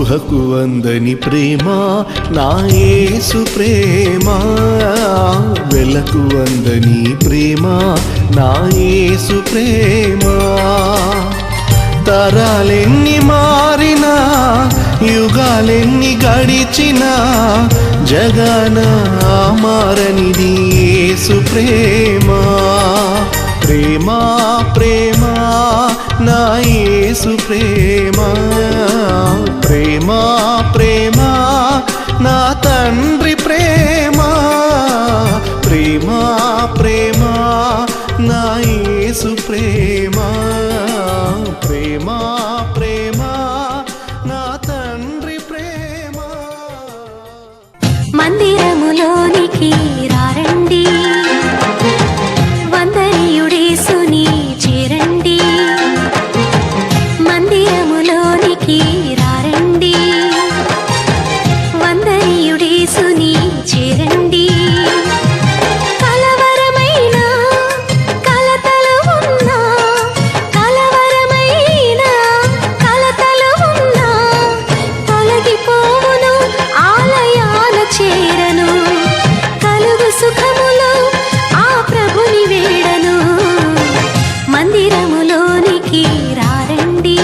ఊహకు అందని ప్రేమ నా యేసు ప్రేమ, వెలకు అందని ప్రేమ నా యేసు ప్రేమ. తరాలెన్ని మారినా యుగాలెన్ని గడిచినా జగన మారనిది యేసు ప్రేమ. ప్రేమ ప్రేమ నా యేసు ప్రేమ, ప్రేమ ప్రేమ నా తండ్రి ప్రేమ, ప్రేమ ప్రేమ నా యేసు ప్రేమ, ప్రేమ ప్రేమ నా తండ్రి ప్రేమ. మందిరములోనికి రారండి, వందనీయుడేసుని చేరండి. మందిరములోనికి రారండి, వందనీయుడేసుని చేరండి. కలవరమైన కలతలు ఉన్నా, కలవరమైన కలతలు ఉన్నా తొలగిపోవును, ఆలయాల చేరను. కలుగు సుఖములు ఆ ప్రభుని వేడను. మందిరములోనికి రారండి,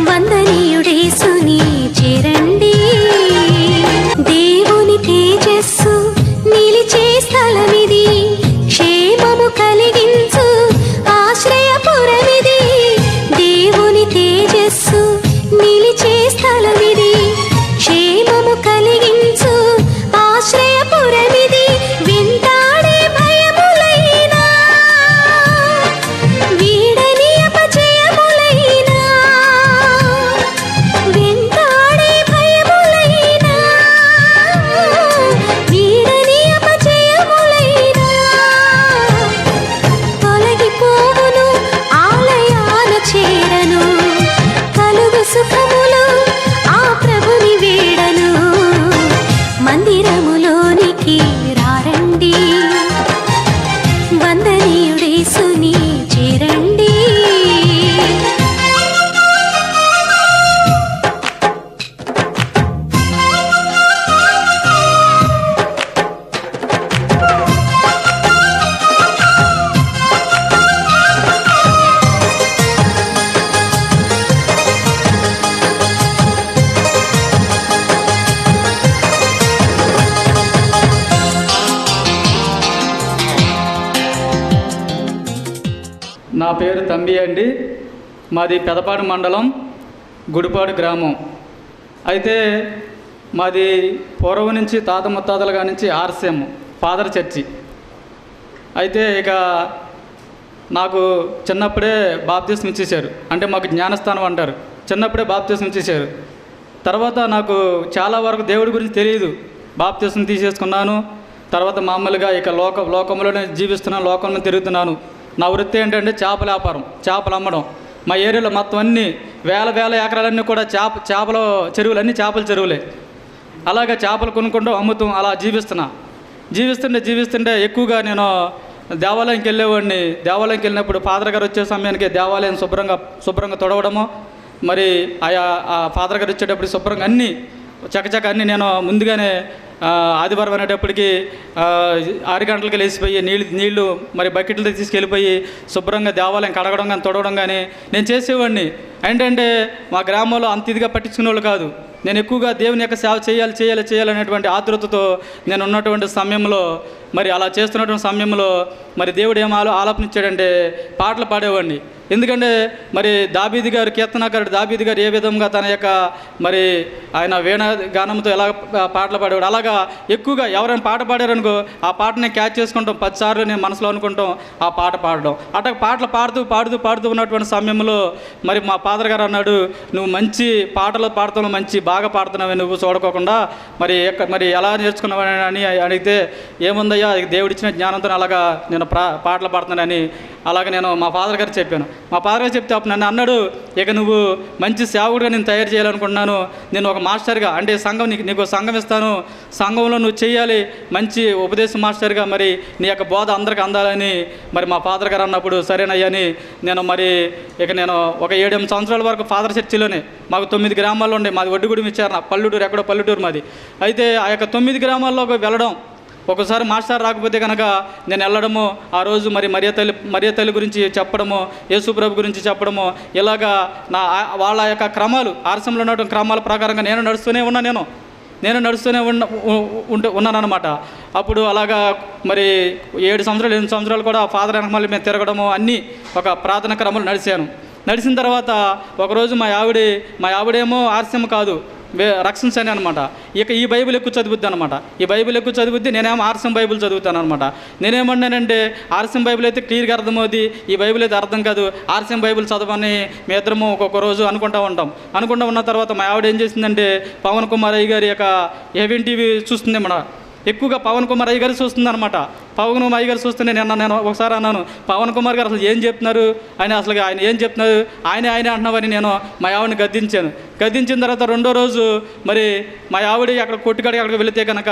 వందనీయుడేసుని చేరండి. దేవుని తేజస్సు నిలిచే స్థలమిది, క్షేమము కలిగించు ఆశ్రయపురమిది. దేవుని తేజస్సు నిలిచే స్థలమిది, క్షేమము కలిగించు ఆశ్రయపురమిది. వెంటాడే భయములైనా, వీడని అపజయములైనా, వెంటాడే భయములైనా, వీడని అపజయములైనా తొలగిపోవును, ఆలయాల చేరను. కలుగు సుఖములు ఆ ప్రభుని వేడను. మందిరములోనికి రారండి, వందనీయుడేసుని చేరండి. నా పేరు తంబి అండి. మాది పెదపాడు మండలం, గుడిపాడు గ్రామం. అయితే మాది పూర్వం నుంచి తాత ముత్తాతలుగా నుంచి ఆర్సీఎం ఫాదర్ చర్చి. అయితే ఇక నాకు చిన్నప్పుడే బాప్తిస్మం ఇచ్చేశారు, అంటే మాకు జ్ఞానస్థానం అంటారు. చిన్నప్పుడే బాప్తిస్మం ఇచ్చేశారు. తర్వాత నాకు చాలా వరకు దేవుడి గురించి తెలియదు. బాప్తిస్మం తీసేసుకున్నాను. తర్వాత మామూలుగా ఇక లోకంలోనే జీవిస్తున్నాను, లోకంలో తిరుగుతున్నాను. నా వృత్తి ఏంటంటే చేపల వ్యాపారం, చేపలు అమ్మడం. మా ఏరియాలో మొత్తం అన్ని వేల ఎకరాలన్నీ కూడా చేపల చెరువులు, అన్నీ చేపల చెరువులే. అలాగే చేపలు కొనుక్కుంటూ అమ్ముతూ అలా జీవిస్తుంటే ఎక్కువగా నేను దేవాలయంకి వెళ్ళేవాడిని. దేవాలయంకి వెళ్ళినప్పుడు ఫాదర్ గారు వచ్చే సమయానికి దేవాలయం శుభ్రంగా తొడవడము, మరి ఆ ఫాదర్ గారు వచ్చేటప్పుడు శుభ్రంగా అన్నీ చకచక అన్నీ నేను ముందుగానే ఆదివారం అనేటప్పటికి 6 గంటలకి లేచిపోయి నీళ్లు మరి బకెట్లు తీసుకెళ్ళిపోయి శుభ్రంగా దేవాలయం కడగడం కానీ తొడవడం కానీ నేను చేసేవాడిని. ఏంటంటే మా గ్రామంలో అంత ఇదిగా పట్టించుకునే వాళ్ళు కాదు. నేను ఎక్కువగా దేవుని యొక్క సేవ చేయాలనేటువంటి ఆతృతతో నేను ఉన్నటువంటి సమయంలో, మరి అలా చేస్తున్నటువంటి సమయంలో మరి దేవుడు ఏం ఆలాపనిచ్చాడంటే పాటలు పాడేవాడిని. ఎందుకంటే మరి దావీదు గారు, కీర్తనకారుడు దావీదు గారు ఏ విధంగా తన యొక్క మరి ఆయన వీణ గానంతో ఎలా పాటలు పాడేవాడు, అలాగా ఎక్కువగా ఎవరైనా పాట పాడారనుకో ఆ పాటని క్యాచ్ చేసుకుంటాం. 10 సార్లు నేను మనసులో అనుకుంటాం ఆ పాట పాడడం. అట్లా పాటలు పాడుతూ ఉన్నటువంటి సమయంలో మరి మా ఫాదర్ గారు అన్నాడు, నువ్వు మంచి పాటలు బాగా పాడుతున్నావే, నువ్వు చూడకోకుండా మరి ఎలా నేర్చుకున్నావని అడిగితే, ఏముందయ్యా ఏముందయ్యా దేవుడిచ్చిన జ్ఞానంతో అలాగా నేను పాటలు పాడుతున్నానని అలాగే నేను మా ఫాదర్ గారికి చెప్పాను. మా ఫాదర్ గారు చెప్తే అప్పుడు నన్ను అన్నాడు, ఇక నువ్వు మంచి సేవకుడిగా నేను తయారు చేయాలనుకుంటున్నాను, నేను ఒక మాస్టర్గా అంటే సంఘం నీకు సంఘం ఇస్తాను, సంఘంలో నువ్వు చేయాలి మంచి ఉపదేశ మాస్టర్గా, మరి నీ యొక్క బోధ అందరికి అందాలని మరి మా ఫాదర్ గారు అన్నప్పుడు సరేనయ్యని నేను మరి ఇక నేను ఒక 7-8 సంవత్సరాల వరకు ఫాదర్ చర్చిలోనే, మాకు 9 గ్రామాల్లో ఉండే, మాది ఒడ్డుగూడెం ఇచ్చారు, పల్లెటూరు ఎక్కడో పల్లెటూరు మాది. అయితే ఆ యొక్క 9 గ్రామాల్లోకి వెళ్ళడం, ఒకసారి మాస్టర్ రాకపోతే కనుక నేను వెళ్ళడము, ఆ రోజు మరి మరియ తల్లి గురించి చెప్పడము, యేసుప్రభు గురించి చెప్పడము, ఇలాగా వాళ్ళ యొక్క క్రమాలు ఆర్సంలో ఉన్నటువంటి క్రమాల ప్రకారంగా నేను నడుస్తూనే ఉన్నానన్నమాట. అప్పుడు అలాగా మరి 7 సంవత్సరాలు 8 సంవత్సరాలు కూడా ఫాదర్ వెనకమల్లి మేము తిరగడము అన్నీ ఒక ప్రార్థన క్రమాలు నడిచిన తర్వాత ఒకరోజు మా ఆవిడేమో ఆర్సెం కాదు, రక్షణ సేన అనమాట. ఇక ఈ బైబిల్ ఎక్కువ చదువుద్ది అనమాట. ఈ బైబిల్ ఎక్కువ చదువుద్ది, నేనేమో ఆర్సెం బైబిల్ చదువుతాను అనమాట. నేనేమన్నానంటే ఆర్సెం బైబిల్ అయితే క్లియర్గా అర్థమవుద్ది, ఈ బైబిల్ అయితే అర్థం కాదు, ఆర్సెం బైబిల్ చదవని మీ ఇద్దరము ఒక్కొక్క రోజు అనుకుంటూ ఉన్న తర్వాత మా ఆవిడ ఏం చేసిందంటే పవన్ కుమార్ అయ్య గారి యొక్క ఏవిఎన్ టీవీ చూస్తుంది మన ఎక్కువగా పవన్ కుమార్ అయ్య గారు చూస్తుంది అనమాట. పవన్ కుమార్ అయ్య గారు చూస్తూనే నేను ఒకసారి అన్నాను, పవన్ కుమార్ గారు అసలు ఏం చెప్తున్నారు, ఆయన ఏం చెప్తున్నారు, ఆయనే అంటున్నావని నేను మా ఆవిడని గద్దించిన తర్వాత రెండో రోజు మరి మా ఆవిడ అక్కడ కొట్టుకాడికి అక్కడికి వెళితే కనుక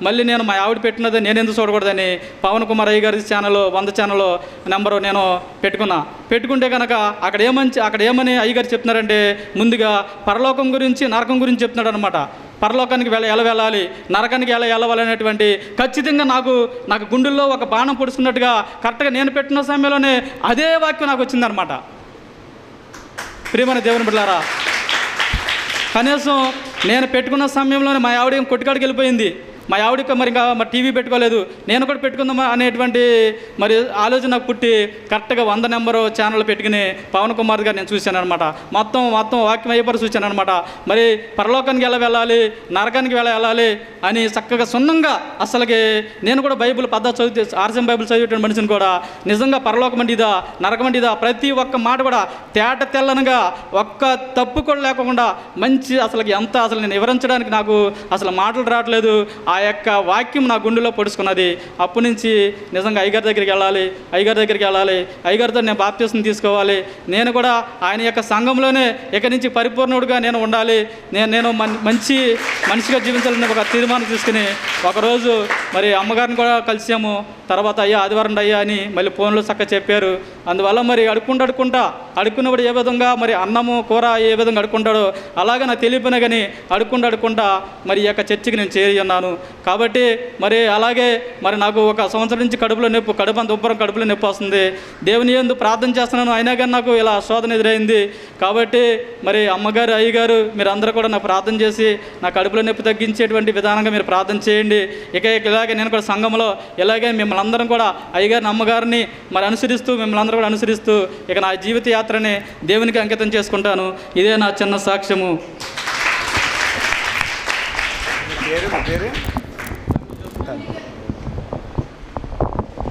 మళ్ళీ నేను మా ఆవిడ పెట్టినది నేను ఎందుకు చూడకూడదని పవన్ కుమార్ అయ్య గారి ఛానల్ 100 ఛానల్ నెంబరు నేను పెట్టుకుంటే కనుక అక్కడ ఏమని అయ్యగారు చెప్తున్నారంటే ముందుగా పరలోకం గురించి నరకం గురించి చెప్తున్నాడు అనమాట. పరలోకానికి ఎలా వెళ్ళాలి, నరకానికి ఎలా వెళ్ళాలనేటువంటి ఖచ్చితంగా నాకు గుండెల్లో ఒక బాణం పొడుచుకున్నట్టుగా కరెక్ట్గా నేను పెట్టిన సమయంలోనే అదే వాక్యం నాకు వచ్చిందనమాట. ప్రియమైన దేవుని బిడ్డలారా, కనీసం నేను పెట్టుకున్న సమయంలోనే మా ఆవిడ కొట్టుకాడికి వెళ్ళిపోయింది. మా ఆవిడకి మరి ఇంకా టీవీ పెట్టుకోలేదు, నేను కూడా పెట్టుకుందామా అనేటువంటి మరి ఆలోచన నాకు పుట్టి కరెక్ట్గా 100 నెంబరు ఛానల్ పెట్టుకుని పవన్ కుమార్ గారు నేను చూశాను అనమాట. మొత్తం వాక్యం అయ్యేపరి చూశాను అనమాట. మరి పరలోకానికి ఎలా వెళ్ళాలి, నరకానికి ఎలా వెళ్ళాలి అని చక్కగా సున్నంగా అసలుకి నేను కూడా బైబిల్ చదివితే ఆర్సెం బైబిల్ చదివేటువంటి మనిషిని కూడా నిజంగా పరలోకం అంటే నరకం అంటే ప్రతి ఒక్క మాట కూడా తెల్లనగా ఒక్క తప్పు కూడా లేకుండా మంచి అసలు నేను వివరించడానికి నాకు అసలు మాటలు రావట్లేదు. ఆ యొక్క వాక్యం నా గుండెలో పొడుచుకున్నది. అప్పటి నుంచి నిజంగా అయ్యగారి దగ్గరికి వెళ్ళాలి, అయ్యగారితో నేను బాప్తిసం తీసుకోవాలి, నేను కూడా ఆయన యొక్క సంఘంలోనే ఇక నుంచి పరిపూర్ణుడిగా నేను ఉండాలి, నేను మంచి మనిషిగా జీవించాలని ఒక తీర్మానం తీసుకుని ఒకరోజు మరి అమ్మగారిని కూడా కలిసాము. తర్వాత అయ్యా ఆదివారం అయ్యా అని మళ్ళీ ఫోన్లో చక్కగా చెప్పారు. అందువల్ల మరి అడుక్కున్నప్పుడు ఏ విధంగా మరి అన్నము కూర ఏ విధంగా అడుక్కుంటాడో అలాగే నాకు తెలియపోయినా కానీ అడుక్కుంటా మరి ఈ యొక్క చర్చికి నేను చేరి ఉన్నాను. కాబట్టి మరి అలాగే మరి నాకు 1 సంవత్సరం నుంచి కడుపులో నొప్పి వస్తుంది. దేవుని యందు ప్రార్థన చేస్తున్నాను, అయినా కానీ నాకు ఇలా శోధన ఎదురైంది. కాబట్టి మరి అమ్మగారు అయ్యగారు మీరు అందరూ కూడా నాకు ప్రార్థన చేసి నా కడుపులో నొప్పి తగ్గించేటువంటి విధానంగా మీరు ప్రార్థన చేయండి. ఇలాగే నేను కూడా సంఘంలో ఇలాగే మిమ్మల్ని అందరం కూడా అయ్యగారిని అమ్మగారిని మరి మిమ్మల్ని అందరూ కూడా అనుసరిస్తూ ఇక నా జీవిత యాత్రని దేవునికి అంకితం చేసుకుంటాను. ఇదే నా చిన్న సాక్ష్యము.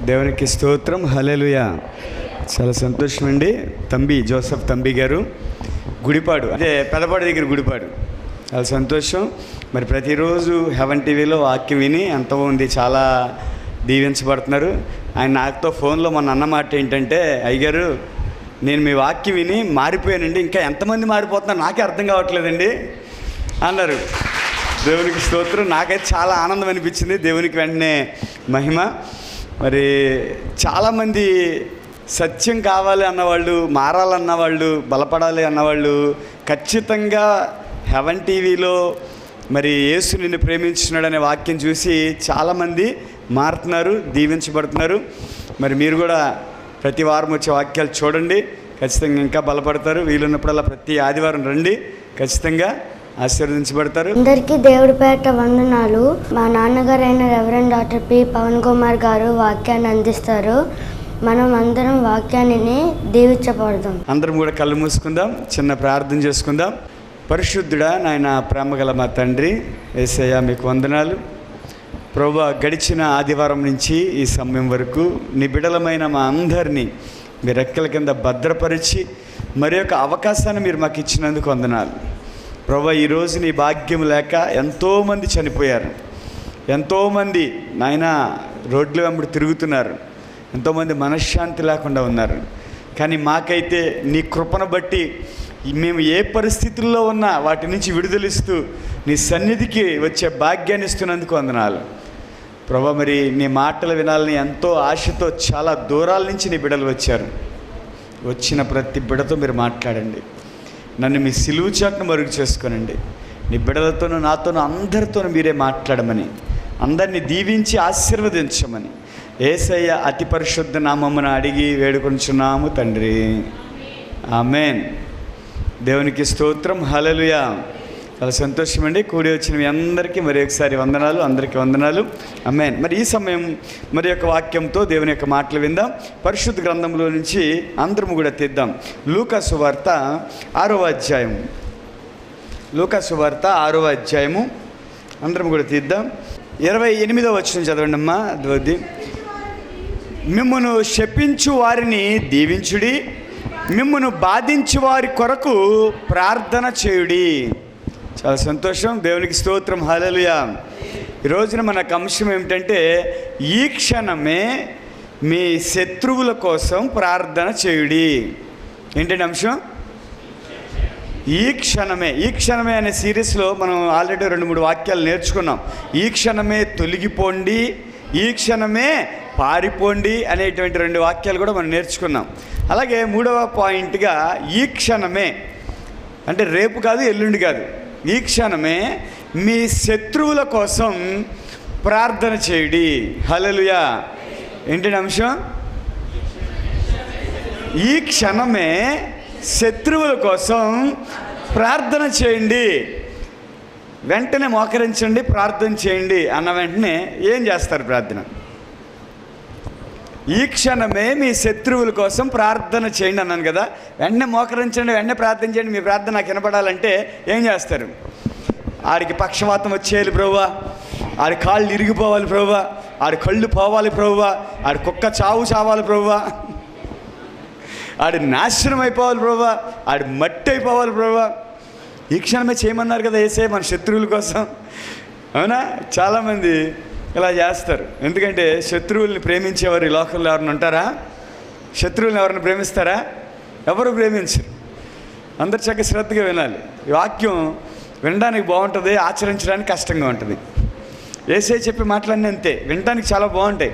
దేవునికి స్తోత్రం, హల్లెలూయా. చాలా సంతోషం అండి. జోసెఫ్ తంబి గారు గుడిపాడు, అదే పెదపాడు దగ్గర గుడిపాడు. చాలా సంతోషం. మరి ప్రతిరోజు హెవెన్ టీవీలో వాక్యం విని ఎంత ఉంది, చాలా దీవించబడుతున్నారు. ఆయన నాతో ఫోన్లో మొన్న అన్న మాట ఏంటంటే, అయ్యగారు నేను మీ వాక్యం విని మారిపోయానండి, ఇంకా ఎంతమంది మారిపోతున్నారు నాకే అర్థం కావట్లేదండి అన్నారు. దేవునికి స్తోత్రం. నాకైతే చాలా ఆనందం అనిపించింది. దేవునికి వెంటనే మహిమ. మరి చాలామంది సత్యం కావాలి అన్నవాళ్ళు, మారాలన్నవాళ్ళు, బలపడాలి అన్నవాళ్ళు ఖచ్చితంగా హెవెన్ టీవీలో మరి యేసు నిన్ను ప్రేమించున్నాడనే వాక్యం చూసి చాలామంది మారుతున్నారు, దీవించబడుతున్నారు. మరి మీరు కూడా ప్రతి వారం వచ్చే వాక్యాలు చూడండి, ఖచ్చితంగా ఇంకా బలపడతారు. వీలున్నప్పుడల్లా ప్రతి ఆదివారం రండి, ఖచ్చితంగా ఆశీర్వదించబడతారు. అందరికీ దేవుడి పేట వందనాలు. మా నాన్నగారు అయిన reverend doctor P Pavan Kumar గారు వాక్యాన్ని అందిస్తారు. మనం అందరం వాక్యాన్ని దీవించబడదాం. అందరం కూడా కళ్ళు మూసుకుందాం, చిన్న ప్రార్థన చేసుకుందాం. పరిశుద్ధుడా నాయన, ప్రేమగల మా తండ్రి యేసయ్య, మీకు వందనాలు. ప్రభువా, గడిచిన ఆదివారం నుంచి ఈ సమయం వరకు నీ బిడలమైన మా అందరినీ మీ రెక్కల కింద భద్రపరిచి మరి యొక్క అవకాశాన్ని మీరు మాకు ఇచ్చినందుకు వందనాలు. ప్రభువా, ఈరోజు నీ భాగ్యం లేక ఎంతోమంది చనిపోయారు, ఎంతోమంది నాయన రోడ్ల వెంబడి తిరుగుతున్నారు, ఎంతోమంది మనశ్శాంతి లేకుండా ఉన్నారు. కానీ మాకైతే నీ కృపను బట్టి మేము ఏ పరిస్థితుల్లో ఉన్నా వాటి నుంచి విడుదలిస్తూ నీ సన్నిధికి వచ్చే భాగ్యాన్ని ఇస్తున్నందుకు వందనాలు ప్రభా. మరి నీ మాటలు వినాలని ఎంతో ఆశతో చాలా దూరాల నుంచి నీ బిడ్డలు వచ్చారు. వచ్చిన ప్రతి బిడ్డతో మీరు మాట్లాడండి. నన్ను మీ సిలువు చాటును మరుగు చేసుకోనండి. నీ బిడ్డలతోనూ నాతోనూ అందరితోనూ మీరే మాట్లాడమని, అందరినీ దీవించి ఆశీర్వదించమని యేసయ్య అతి పరిశుద్ధ నామమున అడిగి వేడుకొంచున్నాము తండ్రి. ఆమేన్. దేవునికి స్తోత్రం. హల్లెలూయా. చాలా సంతోషం అండి. కూడి వచ్చిన మీ అందరికీ మరి ఒకసారి వందనాలు, అందరికీ వందనాలు. ఆమేన్. మరి ఈ సమయం మరి యొక్క వాక్యంతో దేవుని యొక్క మాటలు విందాం. పరిశుద్ధ గ్రంథంలో నుంచి అందరము కూడా తీద్దాం. లూకా సువార్త 6వ అధ్యాయం. లూకా సువార్త 6వ అధ్యాయము అందరం కూడా తీద్దాం. 28వ వచనం చదవండి అమ్మా. అది మిమ్మును శపించు వారిని దీవించుడి, మిమ్మును బాధించు వారి కొరకు ప్రార్థన చేయుడి. చాలా సంతోషం. దేవునికి స్తోత్రం. హల్లెలూయా. ఈ రోజున మనకు అంశం ఏమిటంటే ఈ క్షణమే మీ శత్రువుల కోసం ప్రార్థన చేయుడి. ఏంటంటే అంశం ఈ క్షణమే. ఈ క్షణమే అనే సిరీస్లో మనం ఆల్రెడీ 2-3 వాక్యాలు నేర్చుకున్నాం. ఈ క్షణమే తొలగిపోండి, ఈ క్షణమే పారిపోండి అనేటువంటి 2 వాక్యాలు కూడా మనం నేర్చుకున్నాం. అలాగే 3వ పాయింట్గా ఈ క్షణమే అంటే రేపు కాదు, ఎల్లుండి కాదు, ఈ క్షణమే మీ శత్రువుల కోసం ప్రార్థన చేయుడి. హల్లెలూయా. ఏంటంటే అంశం ఈ క్షణమే శత్రువుల కోసం ప్రార్థన చేయండి. వెంటనే మోకరించండి, ప్రార్థన చేయండి అన్న వెంటనే ఏం చేస్తారు? ప్రార్థన. ఈ క్షణమే మీ శత్రువుల కోసం ప్రార్థన చేయండి అన్నాను కదా. వెంటనే మోకరించండి, వెంటనే ప్రార్థన చేయండి. మీ ప్రార్థన నాకు వినపడాలంటే ఏం చేస్తారు? ఆడికి పక్షవాతం వచ్చేయాలి ప్రభువా, ఆడి కాళ్ళు ఇరిగిపోవాలి ప్రభువా, ఆడి కళ్ళు పోవాలి ప్రభువా, ఆడి కుక్క చావాలి ప్రభువా, ఆడి నాశనం అయిపోవాలి ప్రభువా, ఆడి మట్టి అయిపోవాలి ప్రభువా. ఈ క్షణమే చేయమన్నారు కదా యేసయ్య మన శత్రువుల కోసం. అవునా? చాలామంది ఇలా చేస్తారు. ఎందుకంటే శత్రువుల్ని ప్రేమించేవారు ఈ లోకంలో ఎవరిని ఉంటారా? శత్రువుల్ని ఎవరిని ప్రేమిస్తారా? ఎవరు ప్రేమించరు. అందరు చక్కగా శ్రద్ధగా వినాలి. ఈ వాక్యం వినడానికి బాగుంటుంది, ఆచరించడానికి కష్టంగా ఉంటుంది. యేసయ్య చెప్పే మాటలన్నీ అంతే. వినడానికి చాలా బాగుంటాయి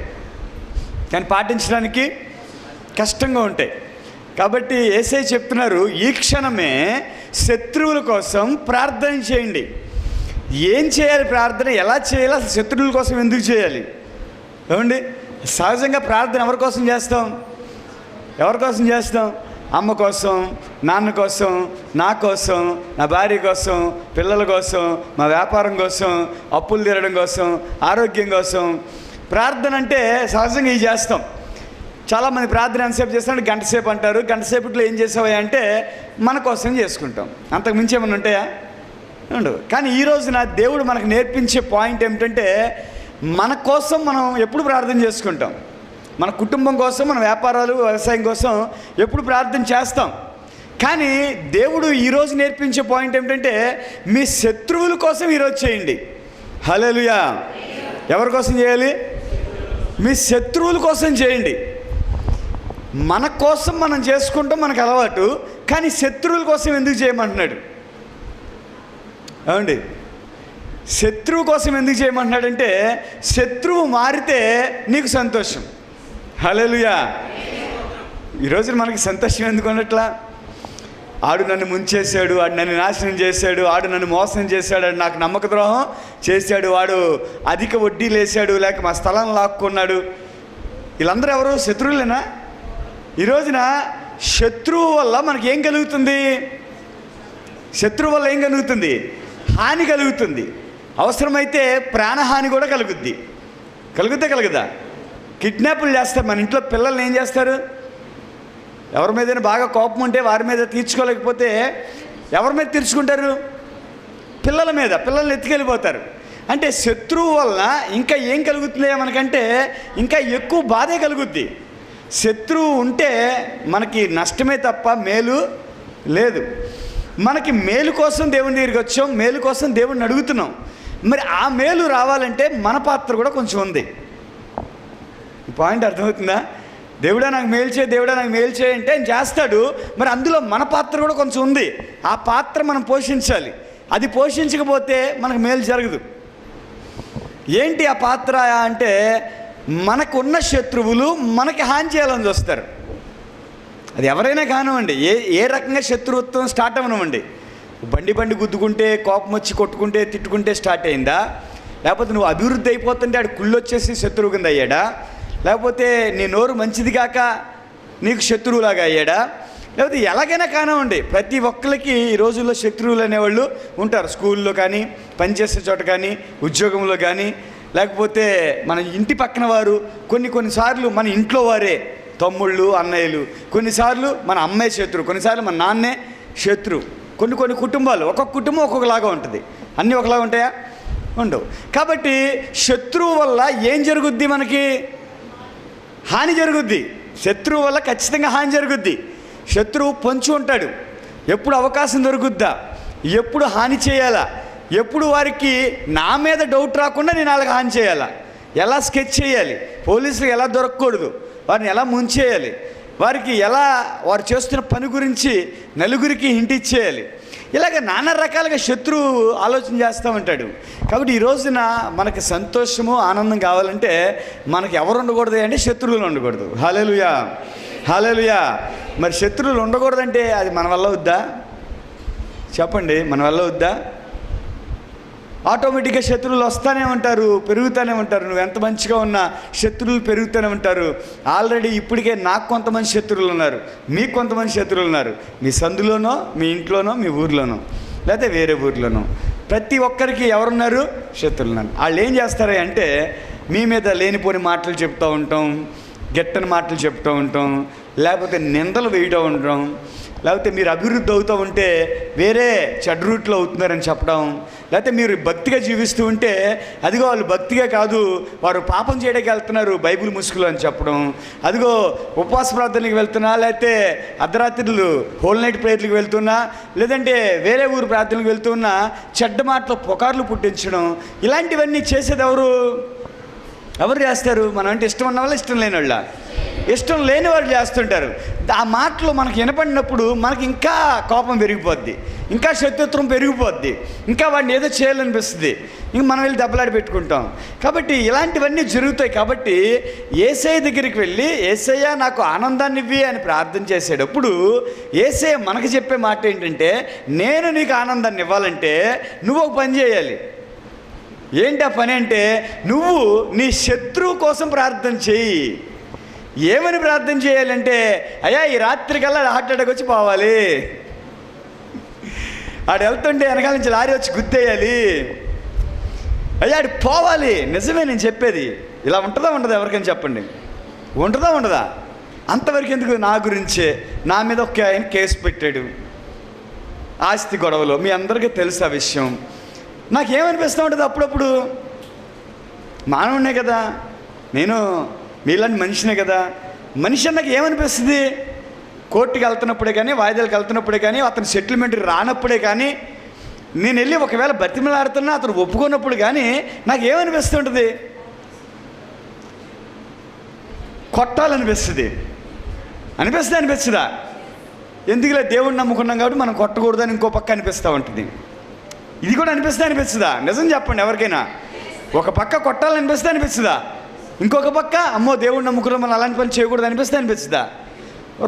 కానీ పాటించడానికి కష్టంగా ఉంటాయి. కాబట్టి యేసయ్య చెప్తున్నారు ఈ క్షణమే శత్రువుల కోసం ప్రార్థన చేయండి. ఏం చేయాలి ప్రార్థన? ఎలా చేయాలి? అసలు శత్రువుల కోసం ఎందుకు చేయాలి? ఏమండి, సహజంగా ప్రార్థన ఎవరి కోసం చేస్తాం? ఎవరి కోసం చేస్తాం? అమ్మ కోసం, నాన్న కోసం, నా కోసం, నా భార్య కోసం, పిల్లల కోసం, మా వ్యాపారం కోసం, అప్పులు తీరడం కోసం, ఆరోగ్యం కోసం. ప్రార్థన అంటే సహజంగా ఇవి చేస్తాం. చాలామంది ప్రార్థన ఎంతసేపు చేస్తారంటే గంట సేపు అంటారు. గంట సేపట్లో ఏం చేసావా అంటే మన కోసం చేసుకుంటాం. అంతకు మించి ఏమైనా ఉంటాయా? ఉండవు. కానీ ఈ రోజున దేవుడు మనకు నేర్పించే పాయింట్ ఏమిటంటే మన కోసం మనం ఎప్పుడు ప్రార్థన చేసుకుంటాం. మన కుటుంబం కోసం, మన వ్యాపారాలు, వ్యవసాయం కోసం ఎప్పుడు ప్రార్థన చేస్తాం. కానీ దేవుడు ఈరోజు నేర్పించే పాయింట్ ఏమిటంటే మీ శత్రువుల కోసం ఈరోజు చేయండి. హల్లెలూయా. ఎవరి కోసం చేయాలి? మీ శత్రువుల కోసం చేయండి. మన కోసం మనం చేసుకుంటాం, మనకు అలవాటు. కానీ శత్రువుల కోసం ఎందుకు చేయమంటున్నాడు? ఏమండి, శత్రువు కోసం ఎందుకు చేయమంటున్నాడంటే శత్రువు మారితే నీకు సంతోషం. హల్లెలూయా. ఈరోజు మనకి సంతోషం ఎందుకు ఉండట్లా? ఆడు నన్ను ముంచేశాడు, ఆడు నన్ను నాశనం చేశాడు, ఆడు నన్ను మోసం చేశాడు, ఆడు నాకు నమ్మక ద్రోహం చేశాడు, వాడు అధిక వడ్డీలు వేశాడు, లేక మా స్థలం లాక్కున్నాడు. వీళ్ళందరూ ఎవరు? శత్రువులేనా? ఈ రోజున శత్రువు వల్ల మనకి ఏం కలుగుతుంది? శత్రువు వల్ల ఏం కలుగుతుంది? హాని కలుగుతుంది. అవసరమైతే ప్రాణహాని కూడా కలుగుద్ది. కలుగుదా? కిడ్నాపులు చేస్తారు. మన ఇంట్లో పిల్లల్ని ఏం చేస్తారు? ఎవరి మీదైనా బాగా కోపం ఉంటే వారి మీద తీర్చుకోలేకపోతే ఎవరి మీద తీర్చుకుంటారు? పిల్లల మీద. పిల్లల్ని ఎత్తుకెళ్ళిపోతారు. అంటే శత్రువు వల్ల ఇంకా ఏం కలుగుతుంది మనకంటే ఇంకా ఎక్కువ బాధే కలుగుద్ది. శత్రువు ఉంటే మనకి నష్టమే తప్ప మేలు లేదు. మనకి మేలు కోసం దేవుని దగ్గరికి వచ్చాం, మేలు కోసం దేవుడిని అడుగుతున్నాం. మరి ఆ మేలు రావాలంటే మన పాత్ర కూడా కొంచెం ఉంది. ఈ పాయింట్ అర్థమవుతుందా? దేవుడా నాకు మేలు చేయి, దేవుడా నాకు మేలు చేయి అంటే ఆయన చేస్తాడు. మరి అందులో మన పాత్ర కూడా కొంచెం ఉంది. ఆ పాత్ర మనం పోషించాలి. అది పోషించకపోతే మనకు మేలు జరగదు. ఏంటి ఆ పాత్ర అంటే, మనకున్న శత్రువులు మనకి హాని చేయాలని చూస్తారు. అది ఎవరైనా కానివ్వండి, ఏ రకంగా శత్రుత్వం స్టార్ట్ అవ్వనివ్వండి. బండి గుద్దుకుంటే, కోపం వచ్చి కొట్టుకుంటే, తిట్టుకుంటే స్టార్ట్ అయిందా? లేకపోతే నువ్వు అభివృద్ధి అయిపోతుంటే ఆడు కుళ్ళొచ్చేసి శత్రువు కింద అయ్యాడా? లేకపోతే నీ నోరు మంచిది కాక నీకు శత్రువులాగా అయ్యాడా? లేకపోతే ఎలాగైనా కానివ్వండి, ప్రతి ఒక్కరికి ఈ రోజుల్లో శత్రువులు అనేవాళ్ళు ఉంటారు. స్కూల్లో కానీ, పనిచేసే చోట కానీ, ఉద్యోగంలో కానీ, లేకపోతే మన ఇంటి పక్కన వారు, కొన్నిసార్లు మన ఇంట్లో వారే, తమ్ముళ్ళు, అన్నయ్యలు, కొన్నిసార్లు మన అమ్మాయి శత్రువు, కొన్నిసార్లు మన నాన్నే శత్రువు. కొన్ని కుటుంబాలు, ఒక్కొక్క కుటుంబం ఒక్కొక్కలాగా ఉంటుంది. అన్నీ ఒకలాగా ఉంటాయా? ఉండవు. కాబట్టి శత్రువు వల్ల ఏం జరుగుద్ది? మనకి హాని జరుగుద్ది. శత్రువు వల్ల ఖచ్చితంగా హాని జరుగుద్ది. శత్రువు పొంచి ఉంటాడు. ఎప్పుడు అవకాశం దొరుకుద్దా, ఎప్పుడు హాని చేయాలా, ఎప్పుడు వారికి నా మీద డౌట్ రాకుండా నేను వాళ్ళకి హాని చేయాలా, ఎలా స్కెచ్ చేయాలి, పోలీసులకు ఎలా దొరకకూడదు, వారిని ఎలా ముంచేయాలి, వారికి ఎలా వారు చేస్తున్న పని గురించి నలుగురికి హింట్ ఇచ్చేయాలి, ఇలాగ నానా రకాలుగా శత్రువు ఆలోచన చేస్తూ ఉంటాడు. కాబట్టి ఈ రోజున మనకి సంతోషము, ఆనందం కావాలంటే మనకి ఎవరు ఉండకూడదు అంటే శత్రువులు ఉండకూడదు. హల్లెలూయా, హల్లెలూయా. మరి శత్రువులు ఉండకూడదంటే అది మన వల్ల వద్దా? చెప్పండి, మన వల్ల వద్దా? ఆటోమేటిక్గా శత్రువులు వస్తూనే ఉంటారు, పెరుగుతూనే ఉంటారు. నువ్వు ఎంత మంచిగా ఉన్నా శత్రువులు పెరుగుతూనే ఉంటారు. ఆల్రెడీ ఇప్పటికే నాకు కొంతమంది శత్రువులు ఉన్నారు, మీకు కొంతమంది శత్రువులు ఉన్నారు. మీ సందులోనో, మీ ఇంట్లోనో, మీ ఊర్లోనో, లేకపోతే వేరే ఊర్లోనో ప్రతి ఒక్కరికి ఎవరున్నారు? శత్రువులు ఉన్నారు. వాళ్ళు ఏం చేస్తారు అంటే మీ మీద లేనిపోని మాటలు చెప్తూ ఉంటాం, గెట్టని మాటలు చెప్తూ ఉంటాం, లేకపోతే నిందలు వేయటం ఉంటాం, లేకపోతే మీరు అభివృద్ధి అవుతూ ఉంటే వేరే చెడ్డ రూట్లో అవుతున్నారని చెప్పడం, లేకపోతే మీరు భక్తిగా జీవిస్తూ ఉంటే అదిగో వాళ్ళు భక్తిగా కాదు, వారు పాపం చేయడానికి వెళ్తున్నారు బైబిల్ ముసుగులు అని చెప్పడం, అదిగో ఉపవాస ప్రార్థనలకు వెళ్తున్నా, లేకపోతే అర్ధరాత్రులు హోల్ నైట్ ప్రేయర్లకు వెళ్తున్నా, లేదంటే వేరే ఊరు ప్రార్థనలకు వెళ్తున్నా చెడ్డ మాటలు పుకార్లు పుట్టించడం, ఇలాంటివన్నీ చేసేది ఎవరు చేస్తారు? మనం అంటే ఇష్టం ఉన్న వాళ్ళు, ఇష్టం లేని వాళ్ళ? ఇష్టం లేని వాళ్ళు చేస్తుంటారు. ఆ మాటలు మనకు వినపడినప్పుడు మనకి ఇంకా కోపం పెరిగిపోద్ది, ఇంకా శత్రుత్వం పెరిగిపోద్ది, ఇంకా వాడిని ఏదో చేయాలనిపిస్తుంది, ఇంక మనం వెళ్ళి దెబ్బలాడి పెట్టుకుంటాం. కాబట్టి ఇలాంటివన్నీ జరుగుతాయి. కాబట్టి యేసయ్య దగ్గరికి వెళ్ళి యేసయ్య నాకు ఆనందాన్ని ఇవ్వి అని ప్రార్థన చేసేటప్పుడు యేసయ్య మనకు చెప్పే మాట ఏంటంటే, నేను నీకు ఆనందాన్ని ఇవ్వాలంటే నువ్వు ఒక పని చేయాలి. ఏంటి ఆ పని అంటే, నువ్వు నీ శత్రువు కోసం ప్రార్థన చేయి. ఏమని ప్రార్థన చేయాలంటే, అయ్యా ఈ రాత్రికల్లా హార్ట్ అటాక్ వచ్చి పోవాలి, ఆడు వెళ్తుంటే వెనకాల నుంచి లారీ వచ్చి గుద్దేయాలి, అయ్యా ఆడు పోవాలి. నిజమే నేను చెప్పేది. ఇలా ఉంటుందా ఉండదా? ఎవరికైనా చెప్పండి, ఉంటుందా ఉండదా? అంతవరకు ఎందుకు? నా గురించే, నా మీద ఒక ఆయన కేసు పెట్టాడు ఆస్తి గొడవలో, మీ అందరికీ తెలుసు ఆ విషయం. నాకేమనిపిస్తూ ఉంటుంది అప్పుడప్పుడు, మానవునే కదా నేను, మీలాంటి మనిషినే కదా. మనిషి నాకు ఏమనిపిస్తుంది? కోర్టుకి వెళ్తున్నప్పుడే కానీ, వాయిదాలకు వెళ్తున్నప్పుడే కానీ, అతను సెటిల్మెంట్ రానప్పుడే కానీ, నేను వెళ్ళి ఒకవేళ బతిమలాడుతున్నా అతను ఒప్పుకున్నప్పుడు కానీ నాకు ఏమనిపిస్తుంటుంది? కొట్టాలనిపిస్తుంది. అనిపిస్తుందా? ఎందుకులే దేవుడిని నమ్ముకున్నాం కాబట్టి మనం కొట్టకూడదని ఇంకో పక్క అనిపిస్తూ ఉంటుంది. ఇది కూడా అనిపిస్తుందా? నిజం చెప్పండి ఎవరికైనా. ఒక పక్క కొట్టాలనిపిస్తుందా? ఇంకొక పక్క అమ్మో దేవుడు నమ్ముకున్నాం మనం అలాంటి పని చేయకూడదు అనిపిస్తుందా?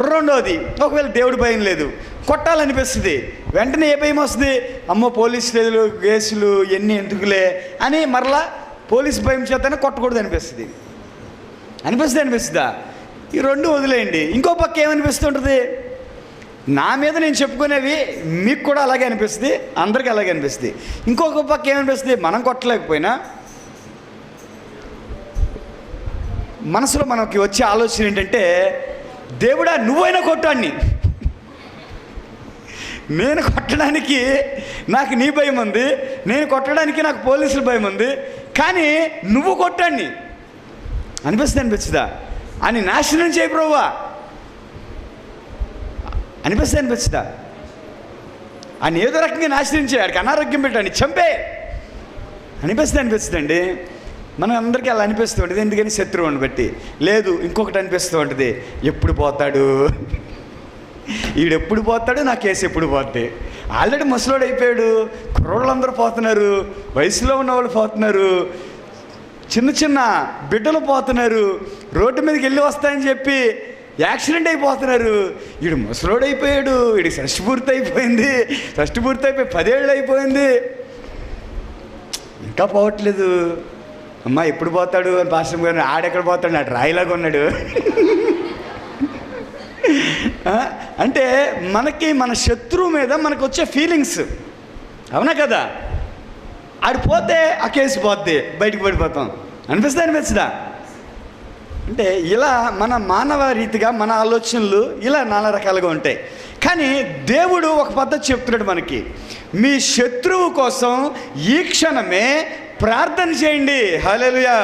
రెండోది, ఒకవేళ దేవుడి భయం లేదు, కొట్టాలనిపిస్తుంది. వెంటనే ఏ భయం వస్తుంది? అమ్మో పోలీసులు కేసులు ఎన్ని ఎందుకులే అని మరలా పోలీసు భయం చేతనే కొట్టకూడదు అనిపిస్తుందా? ఈ రెండు వదిలేయండి. ఇంకో పక్క ఏమనిపిస్తుంటుంది? నా మీద నేను చెప్పుకునేవి మీకు కూడా అలాగే అనిపిస్తుంది, అందరికీ అలాగే అనిపిస్తుంది. ఇంకొక పక్క ఏమనిపిస్తుంది? మనం కొట్టలేకపోయినా మనసులో మనకి వచ్చే ఆలోచన ఏంటంటే, దేవుడా నువ్వైనా కొట్టాన్ని, నేను కొట్టడానికి నాకు నీ భయం ఉంది, నేను కొట్టడానికి నాకు పోలీసుల భయం ఉంది, కానీ నువ్వు కొట్టాన్ని అనిపిస్తుందా? అని నాశనం చేయి ప్రభువా అనిపిస్తుందా? అని ఏదో రకంగా నాశనం చేయాడికి, అనారోగ్యం పెట్టాను, చంపే అనిపిస్తుందండి. మనం అందరికీ అలా అనిపిస్తూ ఉంటుంది. ఎందుకని? శత్రువుని బట్టి. లేదు, ఇంకొకటి అనిపిస్తూ ఉంటుంది, ఎప్పుడు పోతాడు ఈడెప్పుడు పోతాడు, నా కేసు ఎప్పుడు పోద్ది. ఆల్రెడీ ముసలోడు అయిపోయాడు, కుర్రోళ్ళందరూ పోతున్నారు, వయసులో ఉన్నవాళ్ళు పోతున్నారు, చిన్న చిన్న బిడ్డలు పోతున్నారు, రోడ్డు మీదకి వెళ్ళి వస్తాయని చెప్పి యాక్సిడెంట్ అయిపోతున్నారు. వీడు ముసలోడు అయిపోయాడు, వీడికి షష్టి పూర్తి అయిపోయింది, షష్టి పూర్తి అయిపోయి 10 ఏళ్ళు అయిపోయింది, ఇంకా పోవట్లేదు. అమ్మా ఎప్పుడు పోతాడు అని పాస్టర్ గారు, ఆడెక్కడ పోతాడు, నాడు రాయిలాగా ఉన్నాడు. అంటే మనకి మన శత్రువు మీద మనకు వచ్చే ఫీలింగ్స్, అవునా కదా? ఆడు పోతే ఆ కేసు పోద్ది, బయటకు పడిపోతాం అనిపించదా? అంటే ఇలా మన మానవ రీతిగా మన ఆలోచనలు ఇలా నానా రకాలుగా ఉంటాయి. కానీ దేవుడు ఒక పద్ధతి చెప్తున్నాడు మనకి, మీ శత్రువు కోసం ఈ క్షణమే ప్రార్థన చేయండి. హల్లెలూయా.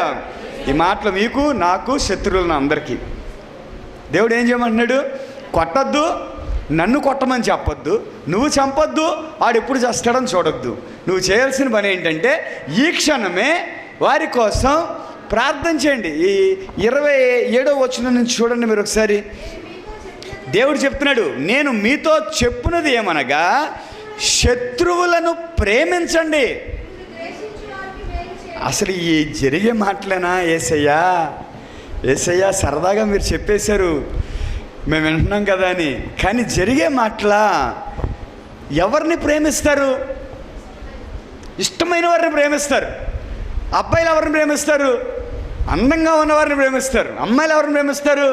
ఈ మాటలు మీకు, నాకు, శత్రువులను అందరికీ దేవుడు ఏం చేయమంటున్నాడు? కొట్టద్దు, నన్ను కొట్టమని చెప్పొద్దు, నువ్వు చంపొద్దు, వాడు ఎప్పుడు చేస్తాడని చూడొద్దు. నువ్వు చేయాల్సిన పని ఏంటంటే ఈ క్షణమే వారి కోసం ప్రార్థన చేయండి. ఈ 27వ వచనం నుంచి చూడండి మీరు ఒకసారి. దేవుడు చెప్తున్నాడు, నేను మీతో చెప్పున్నది ఏమనగా శత్రువులను ప్రేమించండి. అసలు ఈ జరిగే మాటలేనా యేసయ్యా? యేసయ్యా సరదాగా మీరు చెప్పేశారు, మేము వింటున్నాం కదా అని. కానీ జరిగే మాటలా? ఎవరిని ప్రేమిస్తారు? ఇష్టమైన వారిని ప్రేమిస్తారు. అబ్బాయిలు ఎవరిని ప్రేమిస్తారు? అందంగా ఉన్నవారిని ప్రేమిస్తారు. అమ్మాయిలు ఎవరిని ప్రేమిస్తారు?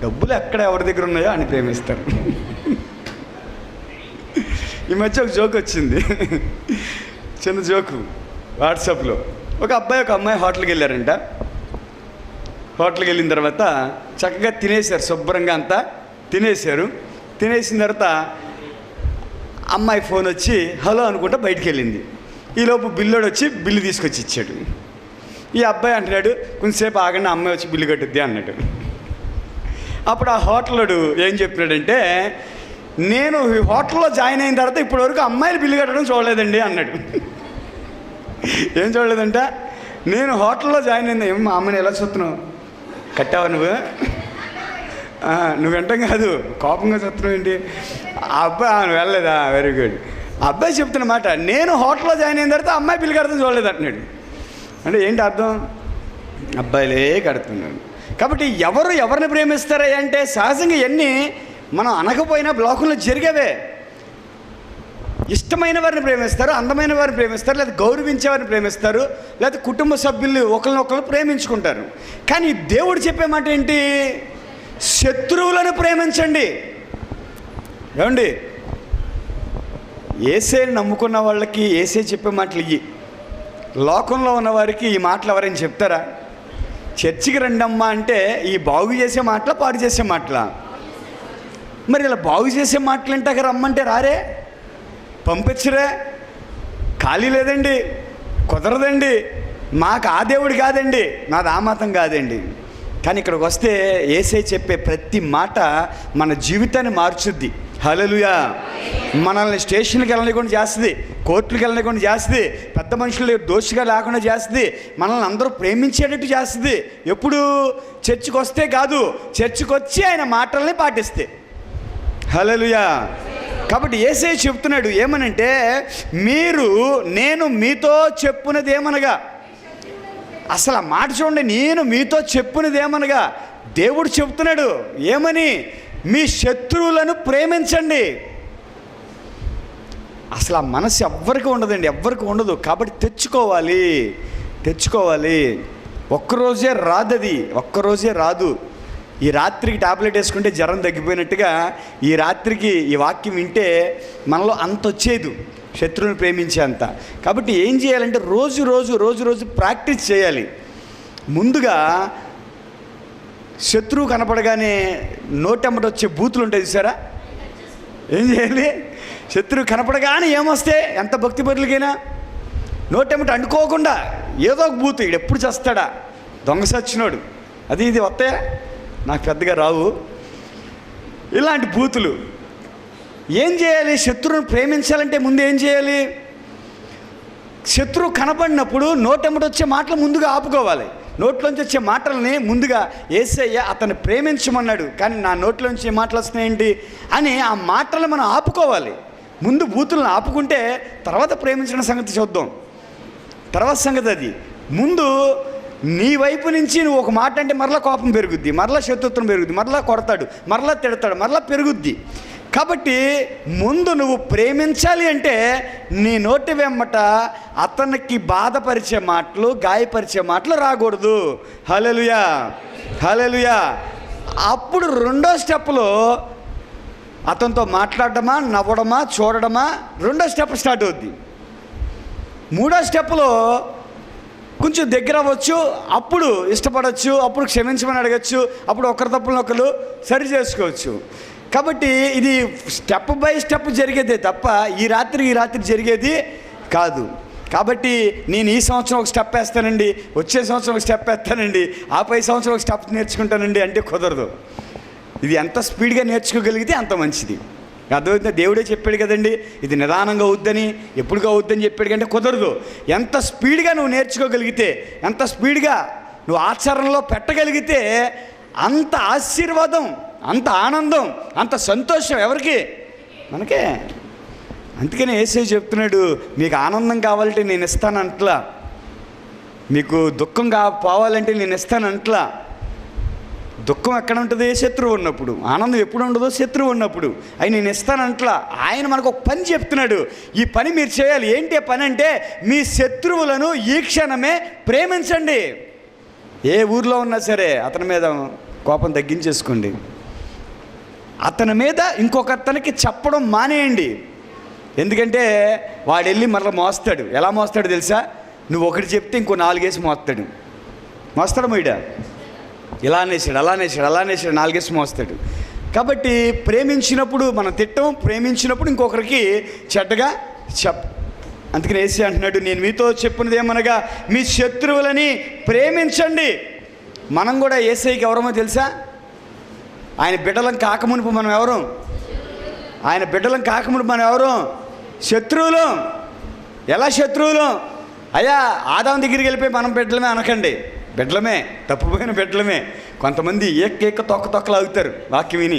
డబ్బులు ఎక్కడ ఎవరి దగ్గర ఉన్నాయో అని ప్రేమిస్తారు. ఈ మధ్య ఒక జోక్ వచ్చింది, చిన్న జోకు వాట్సాప్లో. ఒక అబ్బాయి ఒక అమ్మాయి హోటల్కి వెళ్ళారంట. హోటల్కి వెళ్ళిన తర్వాత చక్కగా తినేశారు, శుభ్రంగా అంతా తినేశారు. తినేసిన తర్వాత అమ్మాయి ఫోన్ వచ్చి హలో అనుకుంటా బయటికి వెళ్ళింది. ఈలోపు బిల్లోడు వచ్చి బిల్లు తీసుకొచ్చి ఇచ్చాడు. ఈ అబ్బాయి అంటున్నాడు, కొంచెంసేపు ఆగండి, అమ్మాయి వచ్చి బిల్లు కట్టుద్ది అన్నాడు. అప్పుడు ఆ హోటలోడు ఏం చెప్పినాడంటే, నేను ఈ హోటల్లో జాయిన్ అయిన తర్వాత ఇప్పటివరకు అమ్మాయిలు బిల్లు కట్టడం చూడలేదండి అన్నాడు. ఏం చూడలేదంట? నేను హోటల్లో జాయిన్ అయింది. ఏం మా అమ్మని ఎలా చూస్తున్నావు? కట్టావా నువ్వు? నువ్వు వింటాం కాదు, కోపంగా చూస్తున్నావు ఏంటి? అబ్బాయి వెళ్ళలేదా? Very good. అబ్బాయి చెప్తున్నమాట, నేను హోటల్లో జాయిన్ అయిన తర్వాత అమ్మాయి బిల్లు కడతాం చూడలేదు అంటున్నాడు. అంటే ఏంటి అర్థం? అబ్బాయిలే కడుతున్నాడు. కాబట్టి ఎవరిని ప్రేమిస్తారా అంటే సహజంగా ఇవన్నీ మనం అనకపోయినా బ్లాకుల్లో జరిగేవే. ఇష్టమైన వారిని ప్రేమిస్తారు, అందమైన వారిని ప్రేమిస్తారు, లేదా గౌరవించే వారిని ప్రేమిస్తారు, లేదా కుటుంబ సభ్యులు ఒకరినొకరు ప్రేమించుకుంటారు. కానీ దేవుడు చెప్పే మాట ఏంటి? శత్రువులను ప్రేమించండి. ఏమండి? యేసేని నమ్ముకున్న వాళ్ళకి యేసే చెప్పే మాటలు ఇవి. లోకంలో ఉన్నవారికి ఈ మాటలు ఎవరైనా చెప్తారా? చర్చికి రండమ్మా అంటే ఈ బాగు చేసే మాటలా, పాడు చేసే మాటలా? మరి ఇలా బాగు చేసే మాటలు అంటే అక్కడ రమ్మంటే రారే, పంపించరే, ఖాళీ లేదండి, కుదరదండి, మాకు ఆ దేవుడు కాదండి, నాది ఆ మతం కాదండి. కానీ ఇక్కడికి వస్తే యేసే చెప్పే ప్రతి మాట మన జీవితాన్ని మార్చుద్ది. హల్లెలూయా. మనల్ని స్టేషన్కి వెళ్ళనికుండా చేస్తుంది, కోర్టులకు వెళ్ళనికుండా చేస్తుంది, పెద్ద మనుషులు దోషిగా లేకుండా చేస్తుంది, మనల్ని అందరూ ప్రేమించేటట్టు చేస్తుంది. ఎప్పుడు? చర్చికి వస్తే కాదు, చర్చికి వచ్చి ఆయన మాటల్ని పాటిస్తే. హల్లెలూయా. కాబట్టి యేసే చెప్తున్నాడు ఏమనంటే, నేను మీతో చెప్పున్నది ఏమనగా, అసలు ఆ మాట చూడండి, నేను మీతో చెప్పున్నది ఏమనగా దేవుడు చెప్తున్నాడు ఏమని? మీ శత్రువులను ప్రేమించండి. అసలు ఆ మనసు ఎవ్వరికి ఉండదండి, ఎవ్వరికి ఉండదు. కాబట్టి తెచ్చుకోవాలి. ఒక్కరోజే రాదది, ఒక్కరోజే రాదు. ఈ రాత్రికి టాబ్లెట్ వేసుకుంటే జ్వరం తగ్గిపోయినట్టుగా ఈ రాత్రికి ఈ వాక్యం వింటే మనలో అంత వచ్చేది, శత్రువుని ప్రేమించే అంత. కాబట్టి ఏం చేయాలంటే రోజు ప్రాక్టీస్ చేయాలి. ముందుగా శత్రువు కనపడగానే నోటెమ్మట వచ్చే బూతులు ఉంటాయి చూసారా? ఏం చేయాలి? శత్రువు కనపడగానే ఏమొస్తే, ఎంత భక్తి పరులకైనా నోటెమ్మట అంటుకోకుండా ఏదో ఒక బూతు, ఈడు ఎప్పుడు చేస్తాడా, దొంగ సచ్చినోడు, అది ఇది వస్తాయా, నాకు పెద్దగా రావు, ఇలాంటి బూతులు. ఏం చేయాలి? శత్రువుని ప్రేమించాలంటే ముందు ఏం చేయాలి? శత్రువు కనబడినప్పుడు నోటెంబడి వచ్చే మాటలు ముందుగా ఆపుకోవాలి. నోట్లోంచి వచ్చే మాటలని ముందుగా యేసయ్య అతన్ని ప్రేమించమన్నాడు, కానీ నా నోట్లోంచి మాటలు వస్తున్నాయేంటి అని ఆ మాటలను మనం ఆపుకోవాలి. ముందు బూతులను ఆపుకుంటే తర్వాత ప్రేమించిన సంగతి చూద్దాం. తర్వాత సంగతి అది. ముందు నీ వైపు నుంచి నువ్వు ఒక మాట అంటే మరలా కోపం పెరుగుద్ది, మరలా శత్రుత్వం పెరుగుద్ది, మరలా కొడతాడు, మరలా తిడతాడు, మరలా పెరుగుద్ది. కాబట్టి ముందు నువ్వు ప్రేమించాలి అంటే నీ నోటి వెమ్మట అతనికి బాధపరిచే మాటలు, గాయపరిచే మాటలు రాకూడదు. హల్లెలూయా, హల్లెలూయా. అప్పుడు రెండో స్టెప్లో అతనితో మాట్లాడడమా, నవ్వడమా, చూడడమా, రెండో స్టెప్ స్టార్ట్ అవుద్ది. మూడో స్టెప్లో కొంచెం దగ్గర అవ్వచ్చు, అప్పుడు ఇష్టపడవచ్చు, అప్పుడు క్షమించమని అడగచ్చు, అప్పుడు ఒకరి తప్పులను ఒకరు సరి చేసుకోవచ్చు. కాబట్టి ఇది స్టెప్ బై స్టెప్ జరిగేదే తప్ప ఈ రాత్రి జరిగేది కాదు. కాబట్టి నేను ఈ సంవత్సరం ఒక స్టెప్ వేస్తానండి, వచ్చే సంవత్సరం ఒక స్టెప్ వేస్తానండి, ఆపై సంవత్సరం ఒక స్టెప్ నేర్చుకుంటానండి అంటే కుదరదు. ఇది ఎంత స్పీడ్గా నేర్చుకోగలిగితే అంత మంచిది. అర్థమైతే దేవుడే చెప్పాడు కదండి, ఇది నిదానంగా అవుద్దని, ఎప్పుడుగా అవుద్దని చెప్పాడు కంటే కుదరదు. ఎంత స్పీడ్గా నువ్వు నేర్చుకోగలిగితే, ఎంత స్పీడ్గా నువ్వు ఆచరణలో పెట్టగలిగితే అంత ఆశీర్వాదం, అంత ఆనందం, అంత సంతోషం ఎవరికి? మనకే. అందుకనే యేసయ్య చెప్తున్నాడు, మీకు ఆనందం కావాలంటే నేను ఇస్తానంట్లా, మీకు దుఃఖం పోవాలంటే నేను ఇస్తానంట్లా. దుఃఖం ఎక్కడ ఉంటుంది? శత్రువు ఉన్నప్పుడు. ఆనందం ఎప్పుడు ఉండదో? శత్రువు ఉన్నప్పుడు. అవి నేను ఇస్తానంట్లా. ఆయన మనకు ఒక పని చెప్తున్నాడు, ఈ పని మీరు చేయాలి. ఏంటి పని అంటే, మీ శత్రువులను ఈ క్షణమే ప్రేమించండి. ఏ ఊర్లో ఉన్నా సరే అతని మీద కోపం తగ్గించేసుకోండి. అతని మీద ఇంకొకతనికి చెప్పడం మానేయండి. ఎందుకంటే వాడు వెళ్ళి మరలా మోస్తాడు. ఎలా మోస్తాడు తెలుసా? నువ్వు ఒకటి చెప్తే ఇంకో 4 వేసి మోస్తాడు మీడ. ఇలా అనేసాడు, అలా అనేసాడు, అలా అనేసాడు, 4 వేసి మోస్తాడు. కాబట్టి ప్రేమించినప్పుడు మనం తిట్టం, ప్రేమించినప్పుడు ఇంకొకరికి చెడ్డగా అందుకని యేసు అంటున్నాడు, నేను మీతో చెప్పినది ఏమనగా మీ శత్రువులని ప్రేమించండి. మనం కూడా యేసయ్యకి ఎవరమో తెలుసా? ఆయన బిడ్డలం కాకమునుపు మనం ఎవరు? ఆయన బిడ్డలం కాకమునుపు మనం ఎవరు? శత్రువులు. ఎలా శత్రువులు? అయ్యా ఆదాం దగ్గరికి వెళ్ళిపోయి మనం బిడ్డలమే అనకండి. బిడ్డలమే, తప్పిపోయిన బిడ్డలమే. కొంతమంది ఏక తొక్కలు ఆగుతారు వాక్యం విని.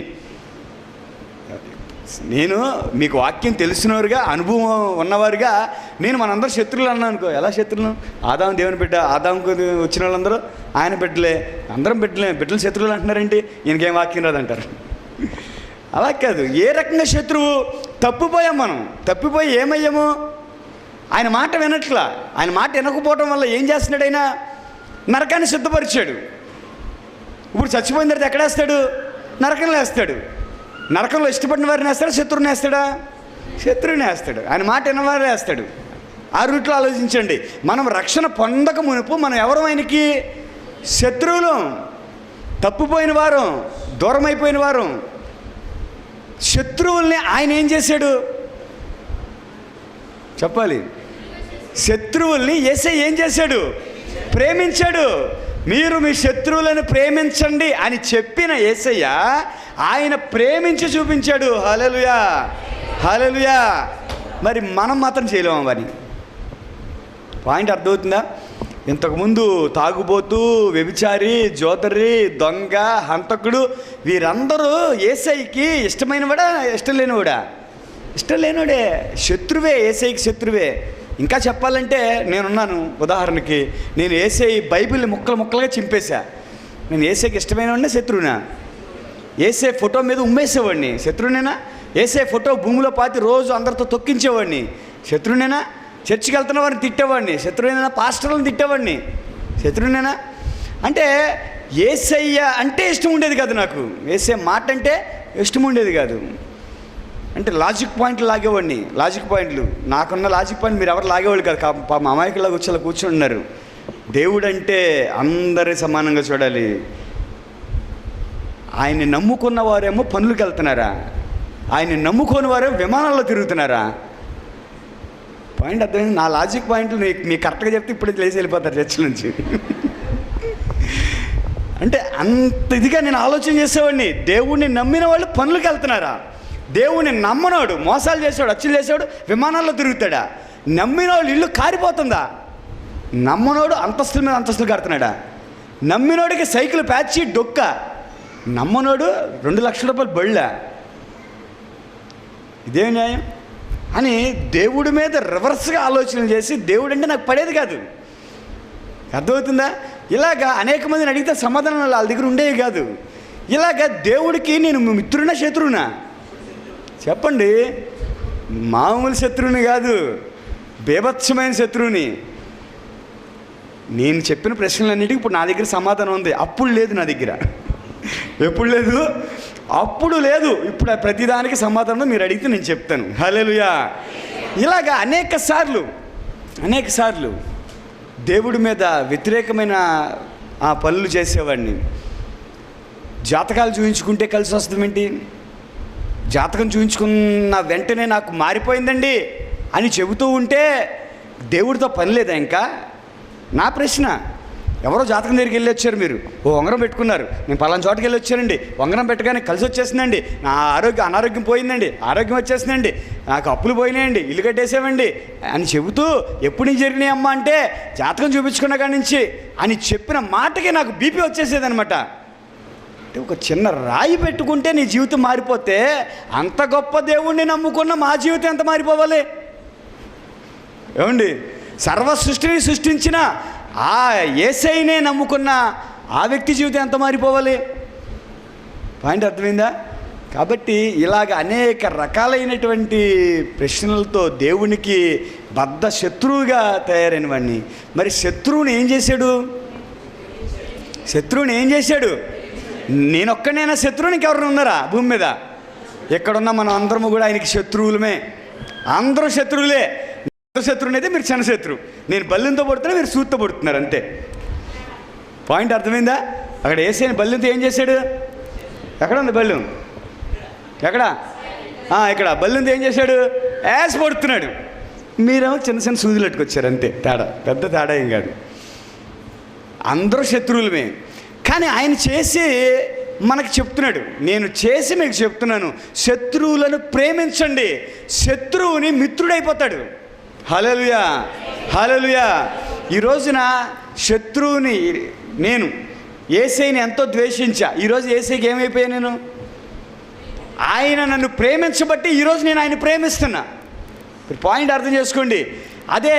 నేను మీకు వాక్యం తెలిసినవారుగా, అనుభవం ఉన్నవారుగా నేను మనందరూ శత్రువులు అన్నాను అనుకో. ఎలా శత్రువులు? ఆదాం దేవుని బిడ్డ, ఆదాంకు వచ్చిన వాళ్ళందరూ ఆయన బిడ్డలే, అందరం బిడ్డలు శత్రువులు అంటున్నారేంటి? ఈయనకేం వాక్యం రాదంటారు. అలా కాదు. ఏ రకంగా శత్రువు? తప్పిపోయాం మనం. తప్పిపోయి ఏమయ్యాము? ఆయన మాట వినట్లా. ఆయన మాట వినకపోవడం వల్ల ఏం చేస్తున్నాడు? ఆయన నరకాన్ని సిద్ధపరిచాడు. ఇప్పుడు చచ్చిపోయిన తర్వాత ఎక్కడేస్తాడు? నరకంలో వేస్తాడు. నరకంలో ఇష్టపడిన వారిని వేస్తాడా? శత్రువుని వేస్తాడా? శత్రువుని వేస్తాడు. ఆయన మాట విన్నవారిని వేస్తాడు. ఆ రూట్లో ఆలోచించండి. మనం రక్షణ పొందక మునుపు మనం ఎవరు? ఆయనకి శత్రువులు, తప్పిపోయిన వారు, దూరం అయిపోయిన వారు. శత్రువుల్ని ఆయన ఏం చేశాడు చెప్పాలి? శత్రువుల్ని యేసయ్య ఏం చేశాడు? ప్రేమించాడు. మీరు మీ శత్రువులను ప్రేమించండి అని చెప్పిన యేసయ్య ఆయన ప్రేమించి చూపించాడు. హల్లెలూయా, హల్లెలూయా. మరి మనం మాత్రం చేయలేము. మరి పాయింట్ అర్థమవుతుందా? ఇంతకుముందు తాగుబోతు, వ్యభిచారి, జోదరి, దొంగ, హంతకుడు వీరందరూ యేసయ్యకి ఇష్టమైనవాడా? ఇష్టం లేనివాడా? ఇష్టం లేనివాడే. శత్రువే, యేసయ్యకి శత్రువే. ఇంకా చెప్పాలంటే నేనున్నాను. ఉదాహరణకి నేను యేసయ్య బైబిల్ని ముక్కలుగా చింపేశా. నేను యేసయ్యకి ఇష్టమైనవాడిని, శత్రువునా? యేసయ్య ఫోటో మీద ఉమ్మేసేవాడిని, శత్రువునేనా? యేసయ్య ఫోటో భూమిలో పాతి రోజు అందరితో తొక్కించేవాడిని, శత్రువునేనా? చర్చికి వెళ్తున్న వారిని తిట్టేవాడిని, శత్రువునేనా? పాస్టర్లను తిట్టేవాడిని, శత్రువునేనా? అంటే యేసయ్య అంటే ఇష్టం ఉండేది కాదు నాకు. యేసయ్య మాట అంటే ఇష్టం ఉండేది కాదు. అంటే లాజిక్ పాయింట్లు లాగేవాడిని. లాజిక్ పాయింట్లు నాకున్న లాజిక్ పాయింట్ మీరు ఎవరు లాగేవాళ్ళు కాదు. పాప అమాయకులాగా వచ్చేలా కూర్చొని ఉన్నారు. దేవుడు అంటే అందరి సమానంగా చూడాలి. ఆయన్ని నమ్ముకున్న వారేమో పనులకు వెళ్తున్నారా? ఆయన్ని నమ్ముకోని వారేమో విమానాల్లో తిరుగుతున్నారా? పాయింట్ అర్థమైంది. నా లాజిక్ పాయింట్లు మీకు కరెక్ట్గా చెప్తే ఇప్పుడు లేచి వెళ్ళిపోతారు చర్చ నుంచి. అంటే అంత ఇదిగా నేను ఆలోచన చేసేవాడిని. దేవుడిని నమ్మిన వాళ్ళు పనులకు వెళ్తున్నారా? దేవుడిని నమ్మనోడు, మోసాలు చేసేవాడు, అచ్చులు చేసేవాడు విమానాల్లో తిరుగుతాడా? నమ్మినోడు ఇల్లు కారిపోతుందా? నమ్మనోడు అంతస్తుల మీద అంతస్తులు కడుతున్నాడా? నమ్మినోడికి సైకిల్ ప్యాచి డొక్క, నమ్మనోడు 2 లక్షల రూపాయలు బళ్ళ. ఇదేం న్యాయం అని దేవుడి మీద రివర్స్గా ఆలోచన చేసి దేవుడు అంటే నాకు పడేది కాదు. అర్థమవుతుందా? ఇలాగా అనేక మందిని అడిగితే సమాధానం వాళ్ళ దగ్గర ఉండేవి కాదు. ఇలాగ దేవుడికి నేను మిత్రునా శత్రువునా చెప్పండి? మామూలు శత్రువుని కాదు, బీభత్సమైన శత్రువుని. నేను చెప్పిన ప్రశ్నలన్నిటికీ ఇప్పుడు నా దగ్గర సమాధానం ఉంది. అప్పుడు లేదు నా దగ్గర. ఎప్పుడు లేదు? అప్పుడు లేదు. ఇప్పుడు ప్రతిదానికి సమాధానం మీరు అడిగితే నేను చెప్తాను. హల్లెలూయా. ఇలాగా అనేక సార్లు దేవుడి మీద వ్యతిరేకమైన ఆ పనులు చేసేవాడిని. జాతకాలు చూపించుకుంటే కలిసి వస్తుందేంటి? జాతకం చూపించుకున్న వెంటనే నాకు మారిపోయిందండి అని చెబుతూ ఉంటే దేవుడితో పని లేదా? ఇంకా నా ప్రశ్న, ఎవరో జాతకం దగ్గరికి వెళ్ళి వచ్చారు, మీరు ఓ ఉంగరం పెట్టుకున్నారు, నేను పలానా చోటుకి వెళ్ళి వచ్చానండి, ఉంగరం పెట్టగానే కలిసి వచ్చేసిందండి, నా అనారోగ్యం పోయిందండి, ఆరోగ్యం వచ్చేసిందండి, నాకు అప్పులు పోయినాయండి, ఇల్లు కట్టేసామండి అని చెబుతూ ఎప్పుడు నీకు జరిగినాయి అమ్మా అంటే జాతకం చూపించుకున్న కాడి నుంచి అని చెప్పిన మాటకి నాకు బీపీ వచ్చేసేదనమాట. అంటే ఒక చిన్న రాయి పెట్టుకుంటే నీ జీవితం మారిపోతే అంత గొప్ప దేవుణ్ణి నమ్ముకున్న మా జీవితం ఎంత మారిపోవాలి ఏమండి? సర్వ సృష్టిని సృష్టించిన ఆ యేసయ్యనే నమ్ముకున్న ఆ వ్యక్తి జీవితం ఎంత మారిపోవాలి? పాయింట్ అర్థమైందా? కాబట్టి ఇలాగ అనేక రకాలైనటువంటి ప్రశ్నలతో దేవునికి బద్ధ శత్రువుగా తయారైన వాడిని. మరి శత్రువుని ఏం చేశాడు? నేనొక్కడైనా శత్రువునికి ఎవరైనా ఉన్నారా భూమి మీద? ఎక్కడున్నా మనం అందరము కూడా ఆయనకి శత్రువులమే. అందరూ శత్రువులే. శత్రువుని అయితే మీరు చిన్న శత్రువు. నేను బల్లెంతో పడుతున్నా, మీరు సూత్తో పడుతున్నారు, అంతే. పాయింట్ అర్థమైందా? అక్కడ యేసయ్య బల్లెంతో ఏం చేశాడు? ఎక్కడ ఉంది బల్లెం? ఎక్కడ? ఇక్కడ బల్లెంతో ఏం చేశాడు? యాస్ పడుతున్నాడు. మీరేమో చిన్న సూదులు పెట్టుకొచ్చారు, అంతే. పెద్ద తేడా ఏం కాదు. అందరూ శత్రువులమే. కానీ ఆయన చేసి మనకు చెప్తున్నాడు, నేను చేసి మీకు చెప్తున్నాను, శత్రువులను ప్రేమించండి, శత్రువుని మిత్రుడైపోతాడు. హల్లెలూయా, హల్లెలూయా. ఈ రోజున శత్రువుని నేను యేసయ్యని ఎంతో ద్వేషించా. ఈరోజు యేసయ్యకి ఏమైపోయా నేను? ఆయన నన్ను ప్రేమించబట్టి ఈరోజు నేను ఆయన ప్రేమిస్తున్నా. పాయింట్ అర్థం చేసుకోండి. అదే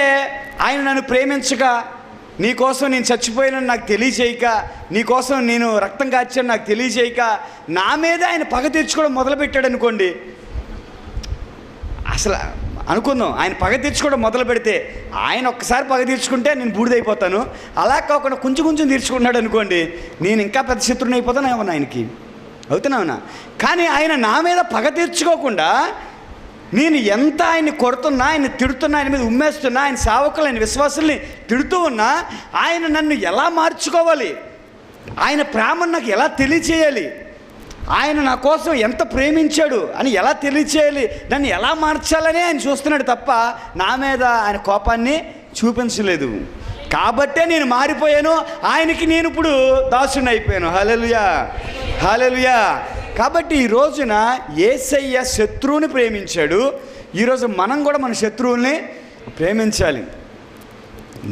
ఆయన నన్ను ప్రేమించక, నీకోసం నేను చచ్చిపోయానని నాకు తెలియచేయక, నీకోసం నేను రక్తం కాచాను నాకు తెలియచేయక, నా మీద ఆయన పగ తీర్చుకోవడం మొదలుపెట్టాడు అనుకోండి. అసలు అనుకుందాం, ఆయన పగ తీర్చుకోవడం మొదలు పెడితే, ఆయన ఒక్కసారి పగ తీర్చుకుంటే నేను బూడిదైపోతాను. అలా కాకుండా కొంచెం తీర్చుకుంటున్నాడు అనుకోండి, నేను ఇంకా పెద్ద శత్రువుని అయిపోతాను ఏమన్నా ఆయనకి. అవుతున్నావునా? కానీ ఆయన నా మీద పగ తీర్చుకోకుండా, నేను ఎంత ఆయన్ని కొడుతున్నా, ఆయన తిడుతున్నా, ఆయన మీద ఉమ్మేస్తున్నా, ఆయన సేవకులు, ఆయన విశ్వాసుల్ని తిడుతూ ఉన్నా, ఆయన నన్ను ఎలా మార్చుకోవాలి, ఆయన ప్రేమను నాకు ఎలా తెలియచేయాలి, ఆయన నా కోసం ఎంత ప్రేమించాడు అని ఎలా తెలియచేయాలి, నన్ను ఎలా మార్చాలని ఆయన చూస్తున్నాడు తప్ప నా మీద ఆయన కోపాన్ని చూపించలేదు. కాబట్టే నేను మారిపోయాను, ఆయనకి నేను ఇప్పుడు దాసుని అయిపోయాను. హల్లెలూయా, హల్లెలూయా. కాబట్టి ఈ రోజున యేసయ్య శత్రువుని ప్రేమించాడు. ఈరోజు మనం కూడా మన శత్రువుల్ని ప్రేమించాలి,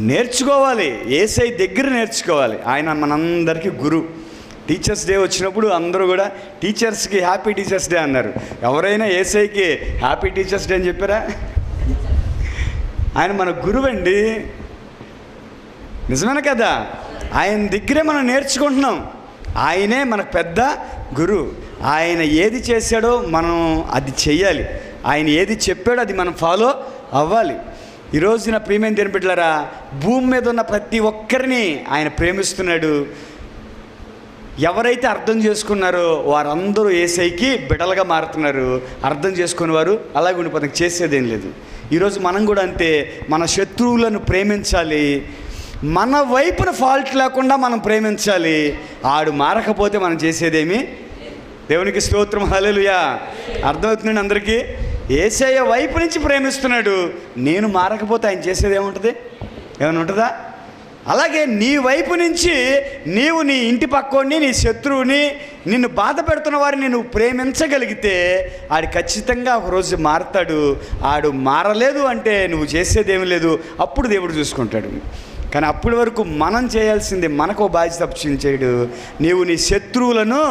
నేర్చుకోవాలి. యేసయ్య దగ్గర నేర్చుకోవాలి. ఆయన మనందరికీ గురువు. టీచర్స్ డే వచ్చినప్పుడు అందరూ కూడా టీచర్స్కి హ్యాపీ టీచర్స్ డే అన్నారు. ఎవరైనా యేసయ్యకి హ్యాపీ టీచర్స్ డే అని చెప్పారా? ఆయన మన గురువు అండి. నిజమేనా కదా? ఆయన దగ్గరే మనం నేర్చుకుంటున్నాం. ఆయనే మనకు పెద్ద గురువు. ఆయన ఏది చేశాడో మనం అది చెయ్యాలి. ఆయన ఏది చెప్పాడో అది మనం ఫాలో అవ్వాలి. ఈరోజున ప్రియమైన దేవుని బిడ్డలారా, భూమి మీద ఉన్న ప్రతి ఒక్కరిని ఆయన ప్రేమిస్తున్నాడు. ఎవరైతే అర్థం చేసుకున్నారో వారందరూ యేసయ్యకి బిడ్డలుగా మారుతున్నారు. అర్థం చేసుకుని వారు అలాగే ఉండిపోతాం, చేసేదేం లేదు. ఈరోజు మనం కూడా అంతే. మన శత్రువులను ప్రేమించాలి. మన వైపున ఫాల్ట్ లేకుండా మనం ప్రేమించాలి. ఆడు మారకపోతే మనం చేసేదేమి. దేవునికి స్తోత్రం, హల్లెలూయా. అర్థమవుతుందండి అందరికీ? యేసయ్య వైపు నుంచి ప్రేమిస్తున్నాడు. నేను మారకపోతే ఆయన చేసేది ఏముంటుంది? ఏమైనా ఉంటుందా? అలాగే నీ వైపు నుంచి నీవు నీ ఇంటి పక్కోడిని, నీ శత్రువుని, నిన్ను బాధ పెడుతున్న వారిని నువ్వు ప్రేమించగలిగితే ఆడు ఖచ్చితంగా ఒకరోజు మారతాడు. ఆడు మారలేదు అంటే నువ్వు చేసేదేమీ లేదు, అప్పుడు దేవుడు చూసుకుంటాడు. కానీ అప్పటి వరకు మనం చేయాల్సింది, మనకు బాధ్యత అప్పగించాడు. నీవు నీ శత్రువులను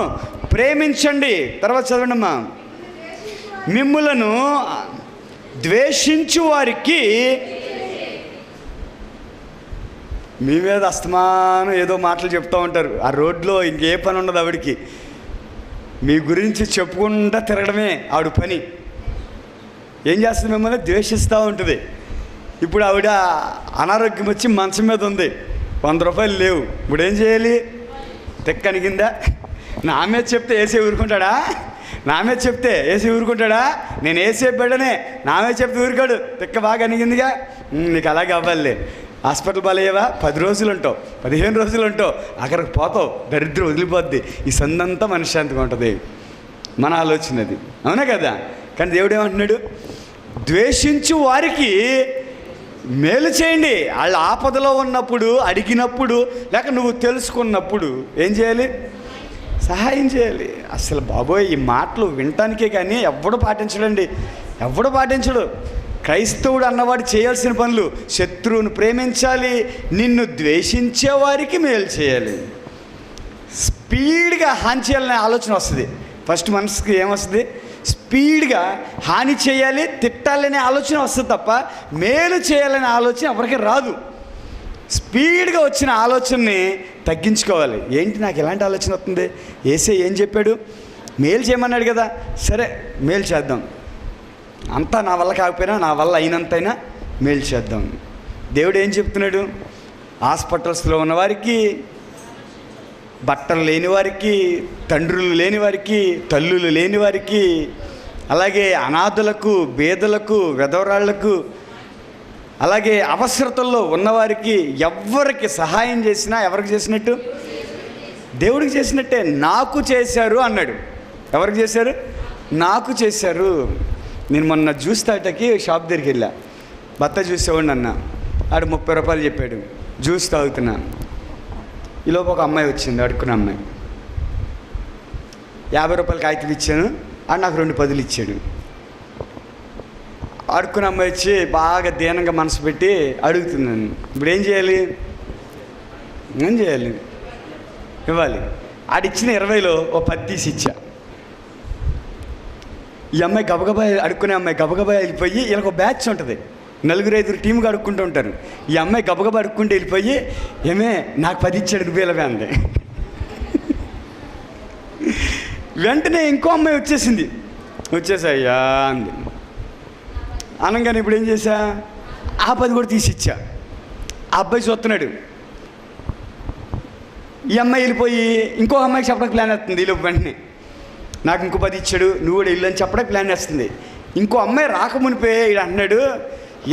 ప్రేమించండి. తర్వాత చదవండమ్మా. మిమ్ములను ద్వేషించు వారికి, మీ మీద అస్తమానం ఏదో మాటలు చెప్తూ ఉంటారు. ఆ రోడ్లో ఇంకే పని ఉండదు ఆవిడికి, మీ గురించి చెప్పుకుంటూ తిరగడమే ఆవిడ పని. ఏం చేస్తుంది? మిమ్మల్ని ద్వేషిస్తూ ఉంటుంది. ఇప్పుడు ఆవిడ అనారోగ్యం వచ్చి మంచం మీద ఉంది, 100 రూపాయలు లేవు. ఇప్పుడు ఏం చేయాలి? తెక్కనిగిందా? నా మీద చెప్తే ఏసీ ఊరుకుంటాడా? నా మీద చెప్తే ఏసీ ఊరుకుంటాడా? నేను ఏసీ బిడ్డనే, నా మీద చెప్తే ఊరుకాడు. తెక్క బాగా అనిగిందిగా, నీకు అలాగే అవ్వాలి. హాస్పిటల్ బాలయ్యవా, 10 రోజులు ఉంటావు, 15 రోజులు ఉంటావు, అక్కడికి పోతావు, దరిద్రం వదిలిపోద్ది. ఈ సందంతా మనశ్శాంతిగా ఉంటుంది. మన ఆలోచన అది, అవునా కదా? కానీ దేవుడు ఏమంటున్నాడు? ద్వేషించు వారికి మేలు చేయండి. వాళ్ళు ఆపదలో ఉన్నప్పుడు, అడిగినప్పుడు, లేక నువ్వు తెలుసుకున్నప్పుడు ఏం చేయాలి? సహాయం చేయాలి. అసలు బాబోయ్, ఈ మాటలు వినటానికే కానీ ఎవడు పాటించడండి, ఎవడు పాటించడు. క్రైస్తవుడు అన్నవాడు చేయాల్సిన పనులు: శత్రువును ప్రేమించాలి, నిన్ను ద్వేషించే వారికి మేలు చేయాలి. స్పీడ్గా హాని చేయాలనే ఆలోచన వస్తుంది. ఫస్ట్ మనసుకి ఏమొస్తుంది? స్పీడ్గా హాని చేయాలి, తిట్టాలనే ఆలోచన వస్తుంది తప్ప మేలు చేయాలనే ఆలోచన ఎవరికి రాదు. స్పీడ్గా వచ్చిన ఆలోచనని తగ్గించుకోవాలి. ఏంటి నాకు ఎలాంటి ఆలోచన వస్తుంది? యేసయ్య ఏం చెప్పాడు? మేలు చేయమన్నాడు కదా, సరే మేలు చేద్దాం. అంతా నా వల్ల కాకపోయినా నా వల్ల అయినంతైనా మేలు చేద్దాం. దేవుడు ఏం చెప్తున్నాడు? హాస్పిటల్స్లో ఉన్న వారికి, బట్టలు లేని వారికి, తండ్రులు లేని వారికి, తల్లులు లేని వారికి, అలాగే అనాథులకు, బేదలకు, వెధవరాళ్లకు, అలాగే అవసరతల్లో ఉన్నవారికి, ఎవరికి సహాయం చేసినా ఎవరికి చేసినట్టు? దేవుడికి చేసినట్టే. నాకు చేశారు అన్నాడు. ఎవరికి చేశారు? నాకు చేశారు. నేను మొన్న జ్యూస్ తాగటానికి షాప్ దగ్గరికి వెళ్ళా. బత్త జ్యూస్ ఇవ్వండి అన్న. ఆడు 30 రూపాయలు చెప్పాడు. జ్యూస్ తాగుతున్నా. ఈలోపు ఒక అమ్మాయి వచ్చింది, అడుక్కున్న అమ్మాయి. 50 రూపాయలు కాగితం ఇచ్చాను, ఆడు నాకు 2 10 ఇచ్చాడు. అడుక్కున్న అమ్మాయి వచ్చి బాగా దీనంగా మనసు పెట్టి అడుగుతున్నాను. ఇప్పుడు ఏం చేయాలి? ఇవ్వాలి. ఆడిచ్చిన 20లో ఓ 10 తీసి ఇచ్చా. ఈ అమ్మాయి గబగబా, అడుక్కునే అమ్మాయి గబగబా వెళ్ళిపోయి, వీళ్ళకి ఒక బ్యాచ్ ఉంటుంది, 4-5 టీముగా అడుక్కుంటూ ఉంటారు. ఈ అమ్మాయి గబగబా అడుక్కుంటూ వెళ్ళిపోయి, ఏమే నాకు 10 ఇచ్చాడు రూపాయలవే అంది. వెంటనే ఇంకో అమ్మాయి వచ్చేసాయ్యా అంది. అనగానే ఇప్పుడు ఏం చేశా? ఆ 10 కూడా తీసిచ్చా. ఆ అబ్బాయి చూస్తున్నాడు. ఈ అమ్మాయి వెళ్ళిపోయి ఇంకో అమ్మాయికి చెప్పడానికి ప్లాన్ వేస్తుంది. ఈలోపు వెంటనే నాకు ఇంకో 10 ఇచ్చాడు, నువ్వు కూడా ఇల్లు అని చెప్పడానికి ప్లాన్ వేస్తుంది. ఇంకో అమ్మాయి రాకమునిపే ఇలా అన్నాడు,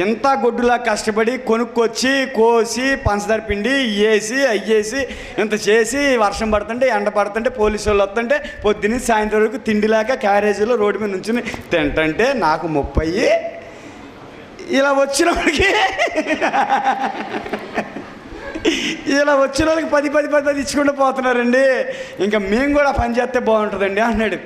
ఎంత గొడ్డులా కష్టపడి కొనుక్కొచ్చి కోసి పంచదార పిండి వేసి అయ్యేసి ఇంత చేసి వర్షం పడుతుంటే ఎండ పడుతుంటే పోలీసు వాళ్ళు వస్తుంటే పొద్దున్న సాయంత్రం వరకు తిండిలాక క్యారేజీలో రోడ్డు మీద నుంచి తింటంటే నాకు 30 ఇలా వచ్చిన వాళ్ళకి వాళ్ళకి 10 ఇచ్చుకుంటూ పోతున్నారండి. ఇంకా మేము కూడా పని చేస్తే బాగుంటుందండి అన్నాడు.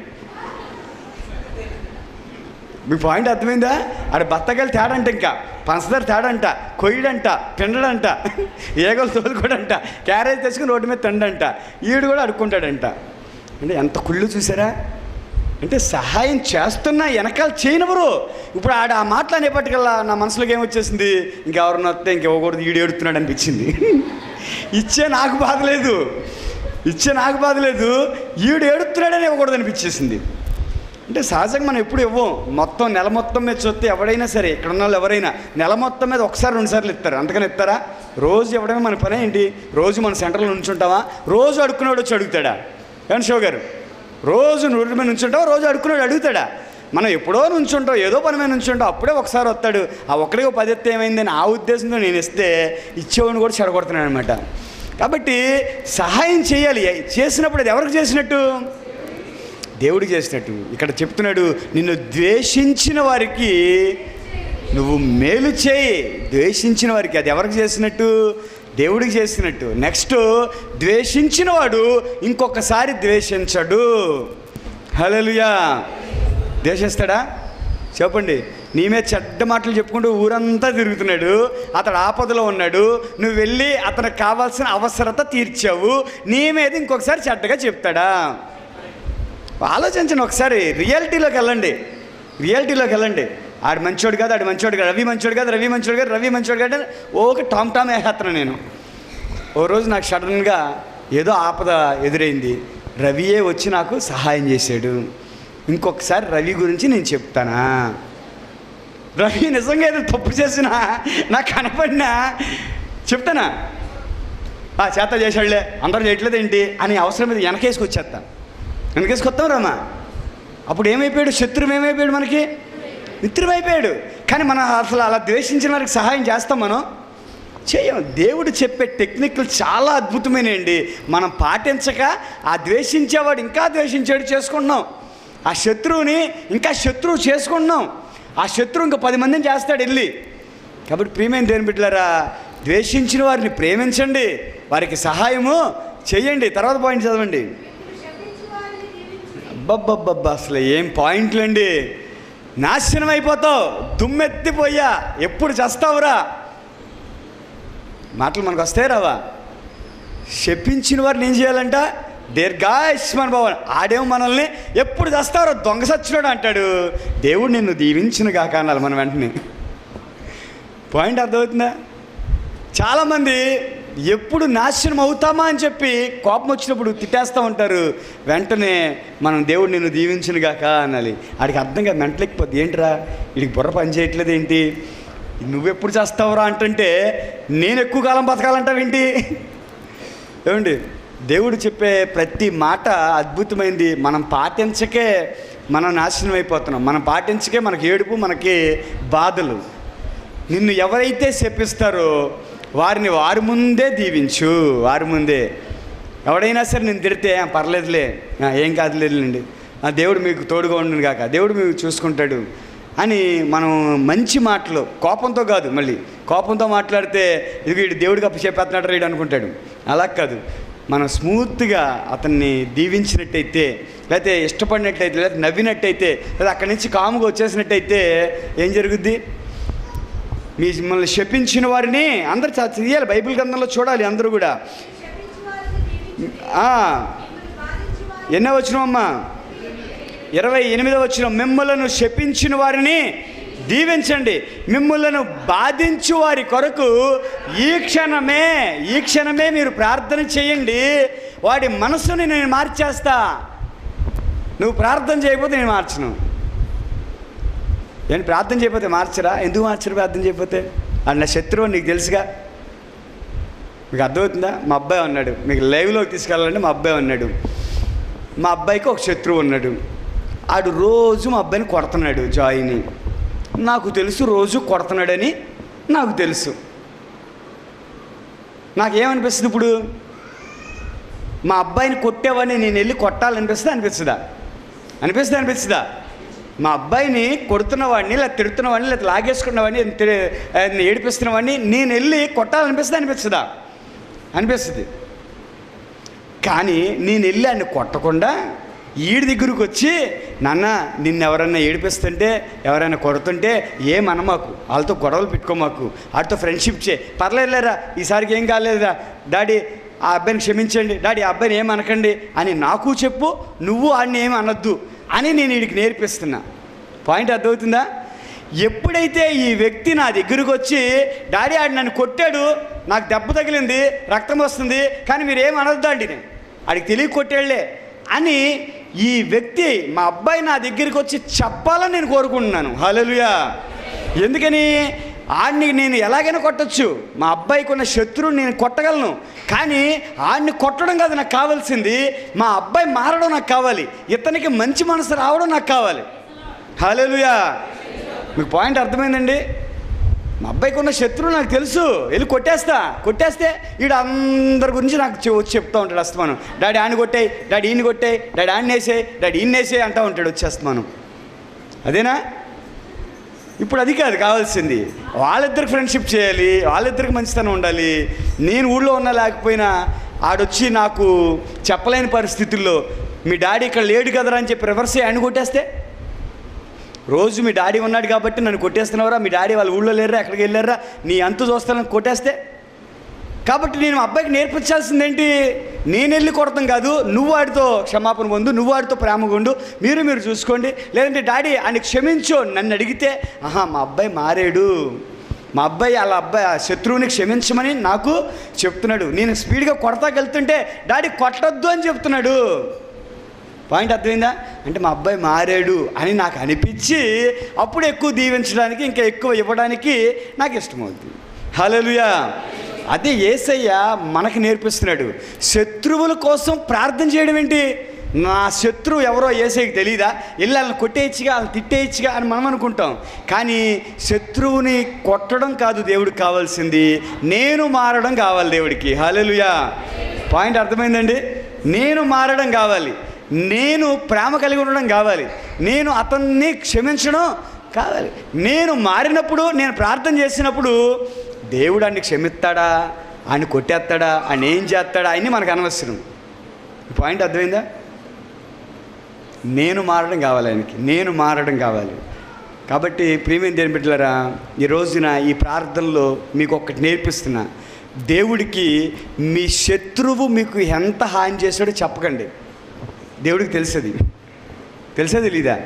మీ పాయింట్ అర్థమైందా? ఆడ బత్తకాయలు తేడంట, ఇంకా పంచదార తేడంట, కొయ్యడంట, పిండడంట, ఏగలు తోలుకోడంట, క్యారేజ్ తెచ్చుకుని రోడ్డు మీద తిండంట, ఈడు కూడా అడుక్కుంటాడంట. అంటే ఎంత కుళ్ళు చూసారా? అంటే సహాయం చేస్తున్నా వెనకాల చేయనివ్వరు. ఇప్పుడు ఆడ ఆ మాటలు అనేపటికల్లా నా మనసులోకి ఏమొచ్చేసింది? ఇంకెవరిని వస్తే ఇంకెవ్వకూడదు, ఈడు ఏడుతున్నాడు అనిపించింది. ఇచ్చే నాకు బాధ లేదు, ఈడు ఏడుతున్నాడని ఇవ్వకూడదు అనిపించేసింది. అంటే సహజంగా మనం ఎప్పుడు ఇవ్వం. మొత్తం నెల మొత్తం మీద చూస్తే ఎవడైనా సరే, ఇక్కడ ఉన్న వాళ్ళు ఎవరైనా నెల మొత్తం మీద 1-2 సార్లు ఇస్తారు, అంతకని ఇస్తారా? రోజు ఇవ్వడమే మన పని ఏంటి? రోజు మన సెంటర్లో నుంచుంటావా? రోజు అడుక్కునేవాడు వచ్చి అడుగుతాడా? ఏమన్నా షో గారు, రోజు రోడ్డు మీద నుంచుంటావా? రోజు అడుక్కునేవాడు అడుగుతాడా? మనం ఎప్పుడో నుంచుంటాం, ఏదో పని మీద నుంచుంటాం, అప్పుడే ఒకసారి వస్తాడు. ఆ ఒక్కడికి 10 ఎత్తే ఏమైందని ఆ ఉద్దేశంతో నేను ఇస్తే ఇచ్చేవాడిని కూడా చెడగొడుతున్నాను అనమాట. కాబట్టి సహాయం చేయాలి. చేసినప్పుడు అది ఎవరికి చేసినట్టు? దేవుడికి చేసినట్టు. ఇక్కడ చెప్తున్నాడు, నిన్ను ద్వేషించిన వారికి నువ్వు మేలు చేయి. ద్వేషించిన వారికి అది ఎవరికి చేసినట్టు? దేవుడికి చేసినట్టు. నెక్స్ట్, ద్వేషించిన వాడు ఇంకొకసారి ద్వేషించడు. హల్లెలూయా. ద్వేషిస్తాడా? చెప్పండి. నీ మీద చెడ్డ మాటలు చెప్పుకుంటూ ఊరంతా తిరుగుతున్నాడు, అతడు ఆపదలో ఉన్నాడు, నువ్వు వెళ్ళి అతనికి కావాల్సిన అవసరత తీర్చావు, నీ మీద ఇంకొకసారి చెడ్డగా చెప్తాడా? ఆలోచించండి ఒకసారి. రియాలిటీలోకి వెళ్ళండి. ఆడు మంచోడు కాదు, ఆడు మంచోడు కాదు, రవి మంచోడు కాదు, రవి మంచోడు కాదు, రవి మంచోడు కాదు, ఓకే టామ్ వేసేస్తున్నాను నేను. ఓ రోజు నాకు సడన్గా ఏదో ఆపద ఎదురైంది, రవియే వచ్చి నాకు సహాయం చేశాడు. ఇంకొకసారి రవి గురించి నేను చెప్తానా? రవి నిజంగా ఏదో తప్పు చేసినా నాకు కనపడినా చెప్తానా? చేత చేశాడులే, అందరూ చేయట్లేదు ఏంటి అని అవసరం మీద వెనకేసుకొచ్చేస్తాను. వెనకేసుకొస్తాం రామా. అప్పుడు ఏమైపోయాడు? శత్రువు ఏమైపోయాడు? మనకి మిత్రువైపోయాడు. కానీ మనం అసలు అలా ద్వేషించిన వారికి సహాయం చేస్తాం? మనం చేయం. దేవుడు చెప్పే టెక్నిక్లు చాలా అద్భుతమైనవి. మనం పాటించక ఆ ద్వేషించేవాడు ఇంకా ద్వేషించాడు చేసుకుంటున్నాం, ఆ శత్రువుని ఇంకా శత్రువు చేసుకుంటున్నాం, ఆ శత్రువు ఇంకా 10 మందిని చేస్తాడు వెళ్ళి. కాబట్టి ప్రియమైన దేవుని బిడ్డలారా, ద్వేషించిన వారిని ప్రేమించండి, వారికి సహాయము చెయ్యండి. తర్వాత పాయింట్ చదవండి. అబ్బబ్బబ్బబ్బా, అసలు ఏం పాయింట్లు అండి. నాశనం అయిపోతావు, దుమ్మెత్తిపోయా, ఎప్పుడు చేస్తావురా? మాటలు మనకు వస్తాయి రావా? శపించిన వారిని ఏం చేయాలంట? దీర్ఘాయుష్మాన్ భవన్. ఆడేమో మనల్ని ఎప్పుడు చేస్తారో దొంగ సచ్చినోడు అంటాడు. దేవుడు నిన్ను దీవించిన గాక అనాలి మనం వెంటనే. పాయింట్ అర్థమవుతుందా? చాలామంది ఎప్పుడు నాశనం అవుతామా అని చెప్పి కోపం వచ్చినప్పుడు తిట్టేస్తూ ఉంటారు. వెంటనే మనం దేవుడు నిన్ను దీవించిన గాక అనాలి. ఆడికి అర్థం కాదు, మెంటలేకపోద్ది. ఏంట్రా వీడికి బుర్ర పని చేయట్లేదు ఏంటి, నువ్వెప్పుడు చేస్తావురా అంటే నేను ఎక్కువ కాలం బతకాలంటావేంటి? ఏమండి, దేవుడు చెప్పే ప్రతి మాట అద్భుతమైంది. మనం పాటించకే మనం నాశనం అయిపోతున్నాం, మనం పాటించకే మనకి ఏడుపు, మనకి బాధలు. నిన్ను ఎవరైతే శపిస్తారో వారిని వారి ముందే దీవించు, వారి ముందే. ఎవడైనా సరే నేను తిడితే పర్లేదులే, ఏం కాదులేదులేండి, దేవుడు మీకు తోడుగా ఉండును కాక, దేవుడు మీకు చూసుకుంటాడు అని మనం మంచి మాటలు, కోపంతో కాదు. మళ్ళీ కోపంతో మాట్లాడితే ఇది వీడు దేవుడికి అప్పు చెప్పేస్తున్నాడు రీడు అనుకుంటాడు. అలా కాదు, మనం స్మూత్గా అతన్ని దీవించినట్టయితే, లేకపోతే ఇష్టపడినట్టయితే, లేకపోతే నవ్వినట్టయితే, లేదా అక్కడి నుంచి కాముగా వచ్చేసినట్టయితే ఏం జరుగుద్ది? మిమ్మల్ని శపించిన వారిని అందరు చేయాలి. బైబిల్ గ్రంథంలో చూడాలి అందరూ కూడా. ఎన్నో వచ్చినమ్మా? 28వ వచనం. మిమ్మలను శపించిన వారిని దీవించండి, మిమ్మలను బాధించు వారి కొరకు ఈ క్షణమే మీరు ప్రార్థన చేయండి, వాడి మనసుని నేను మార్చేస్తా. నువ్వు ప్రార్థన చేయకపోతే నేను మార్చను. నేను ప్రార్థన చేయకపోతే మార్చరా? ఎందుకు మార్చరు ప్రార్థన చేయకపోతే? అది నా శత్రువు, నీకు తెలుసుగా. మీకు అర్థమవుతుందా? మా అబ్బాయి ఉన్నాడు, మీకు లైవ్లోకి తీసుకెళ్ళాలంటే మా అబ్బాయి ఉన్నాడు. మా అబ్బాయికి ఒక శత్రువు ఉన్నాడు. ఆడు రోజు మా అబ్బాయిని కొడుతున్నాడు, జాయిని. నాకు తెలుసు రోజు కొడుతున్నాడని నాకు తెలుసు. నాకేమనిపిస్తుంది ఇప్పుడు? మా అబ్బాయిని కొట్టేవాడిని నేను వెళ్ళి కొట్టాలనిపిస్తుందా? అనిపిస్తుందా? మా అబ్బాయిని కొడుతున్నవాడిని, లేదా తిడుతున్నవాడిని, లేదా లాగేసుకున్నవాడిని, ఏడిపిస్తున్నవాడిని నేను వెళ్ళి అనిపిస్తుందా? అనిపిస్తుంది. కానీ నేను వెళ్ళి ఆయన కొట్టకుండా ఈడి దగ్గరకు వచ్చి, నాన్న నిన్ను ఎవరన్నా ఏడిపిస్తుంటే, ఎవరైనా కొడుతుంటే ఏమనమాకు, వాళ్ళతో గొడవలు పెట్టుకోమాకు, వాటితో ఫ్రెండ్షిప్ పర్లేదులేరా, ఈసారికి ఏం కాలేదురా డాడీ, ఆ అబ్బాయిని క్షమించండి డాడీ, ఆ అబ్బాయిని ఏమనకండి అని నాకు చెప్పు, నువ్వు ఆడిని ఏమి అనొద్దు అని నేను వీడికి నేర్పిస్తున్నా. పాయింట్ అర్థమవుతుందా? ఎప్పుడైతే ఈ వ్యక్తి నా దగ్గరకు వచ్చి, డాడీ ఆడు నన్ను కొట్టాడు, నాకు దెబ్బ తగిలింది, రక్తం వస్తుంది, కానీ మీరు ఏమి అనొద్దు అండి, నేను ఆడికి తెలియ కొట్టాడులే అని ఈ వ్యక్తి, మా అబ్బాయి నా దగ్గరికి వచ్చి చెప్పాలని నేను కోరుకుంటున్నాను. హల్లెలూయా. ఎందుకని? ఆడిని నేను ఎలాగైనా కొట్టచ్చు, మా అబ్బాయికి ఉన్న శత్రువుని నేను కొట్టగలను, కానీ ఆడిని కొట్టడం కాదు నాకు కావాల్సింది, మా అబ్బాయి మారడం నాకు కావాలి, ఇతనికి మంచి మనసు రావడం నాకు కావాలి. హల్లెలూయా. మీకు పాయింట్ అర్థమైందండి? మా అబ్బాయికి ఉన్న శత్రువు నాకు తెలుసు, వెళ్ళి కొట్టేస్తే వీడు అందరి గురించి నాకు వచ్చి చెప్తూ ఉంటాడు అస్తమానం. డాడీ ఆడిని కొట్టాయి, డాడీ ఈయన కొట్టాయి, డాడీ ఆడిని వేసాయి, డాడీ ఈయన వేసాయి అంటూ ఉంటాడు వచ్చేస్తమానం. అదేనా? ఇప్పుడు అది కాదు కావాల్సింది. వాళ్ళిద్దరికి ఫ్రెండ్షిప్ చేయాలి, వాళ్ళిద్దరికి మంచితనం ఉండాలి. నేను ఊళ్ళో ఉన్నా లేకపోయినా ఆడొచ్చి నాకు చెప్పలేని పరిస్థితుల్లో మీ డాడీ ఇక్కడ లేడు కదరా అని చెప్పి రివర్స్ ఆయన కొట్టేస్తే, రోజు మీ డాడీ ఉన్నాడు కాబట్టి నన్ను కొట్టేస్తున్నావురా, మీ డాడీ వాళ్ళ ఊళ్ళో లేరురా, ఎక్కడికి వెళ్ళారా, నీ అంతు చూస్తానని కొట్టేస్తే. కాబట్టి నేను అబ్బాయికి నేర్పించాల్సిందేంటి, నేను వెళ్ళి కొడతాం కాదు, నువ్వు వాడితో క్షమాపణ పొందు, నువ్వు వాడితో ప్రేమగా ఉండు, మీరు చూసుకోండి. లేదంటే డాడీ ఆయన క్షమించో నన్ను అడిగితే, మా అబ్బాయి మారాడు, మా అబ్బాయి వాళ్ళ అబ్బాయి ఆ శత్రువుని క్షమించమని నాకు చెప్తున్నాడు, నేను స్పీడ్గా కొడతాకెళ్తుంటే డాడీ కొట్టొద్దు అని చెప్తున్నాడు. పాయింట్ అర్థమైందా? అంటే మా అబ్బాయి మారాడు అని నాకు అనిపించి అప్పుడు ఎక్కువ దీవించడానికి, ఇంకా ఎక్కువ ఇవ్వడానికి నాకు ఇష్టమవుతుంది. హల్లెలూయా. అదే యేసయ్య మనకు నేర్పిస్తున్నాడు. శత్రువుల కోసం ప్రార్థన చేయడం ఏంటి? నా శత్రువు ఎవరో యేసయ్యకి తెలియదా, వెళ్ళి వాళ్ళని కొట్టేయచ్చుగా, వాళ్ళని తిట్టేయచ్చుగా అని మనం అనుకుంటాం. కానీ శత్రువుని కొట్టడం కాదు దేవుడికి కావాల్సింది, నేను మారడం కావాలి దేవుడికి. హల్లెలూయా. పాయింట్ అర్థమైందండి? నేను మారడం కావాలి, నేను ప్రేమ కలిగి ఉండడం కావాలి, నేను అతన్ని క్షమించడం కావాలి. నేను మారినప్పుడు, నేను ప్రార్థన చేసినప్పుడు దేవుడు అన్ని క్షమిస్తాడా, ఆయన కొట్టేస్తాడా, ఆయన ఏం చేస్తాడా అని మనకు అనవసరం. పాయింట్ అర్థమైందా? నేను మారడం కావాలి ఆయనకి, నేను మారడం కావాలి. కాబట్టి ప్రియమైన దేవుని బిడ్డలారా, ఈ రోజున ఈ ప్రార్థనలో మీకు ఒక్కటి నేర్పిస్తున్నా. దేవుడికి మీ శత్రువు మీకు ఎంత హాని చేశాడో చెప్పకండి. దేవుడికి తెలుసది, తెలీదా?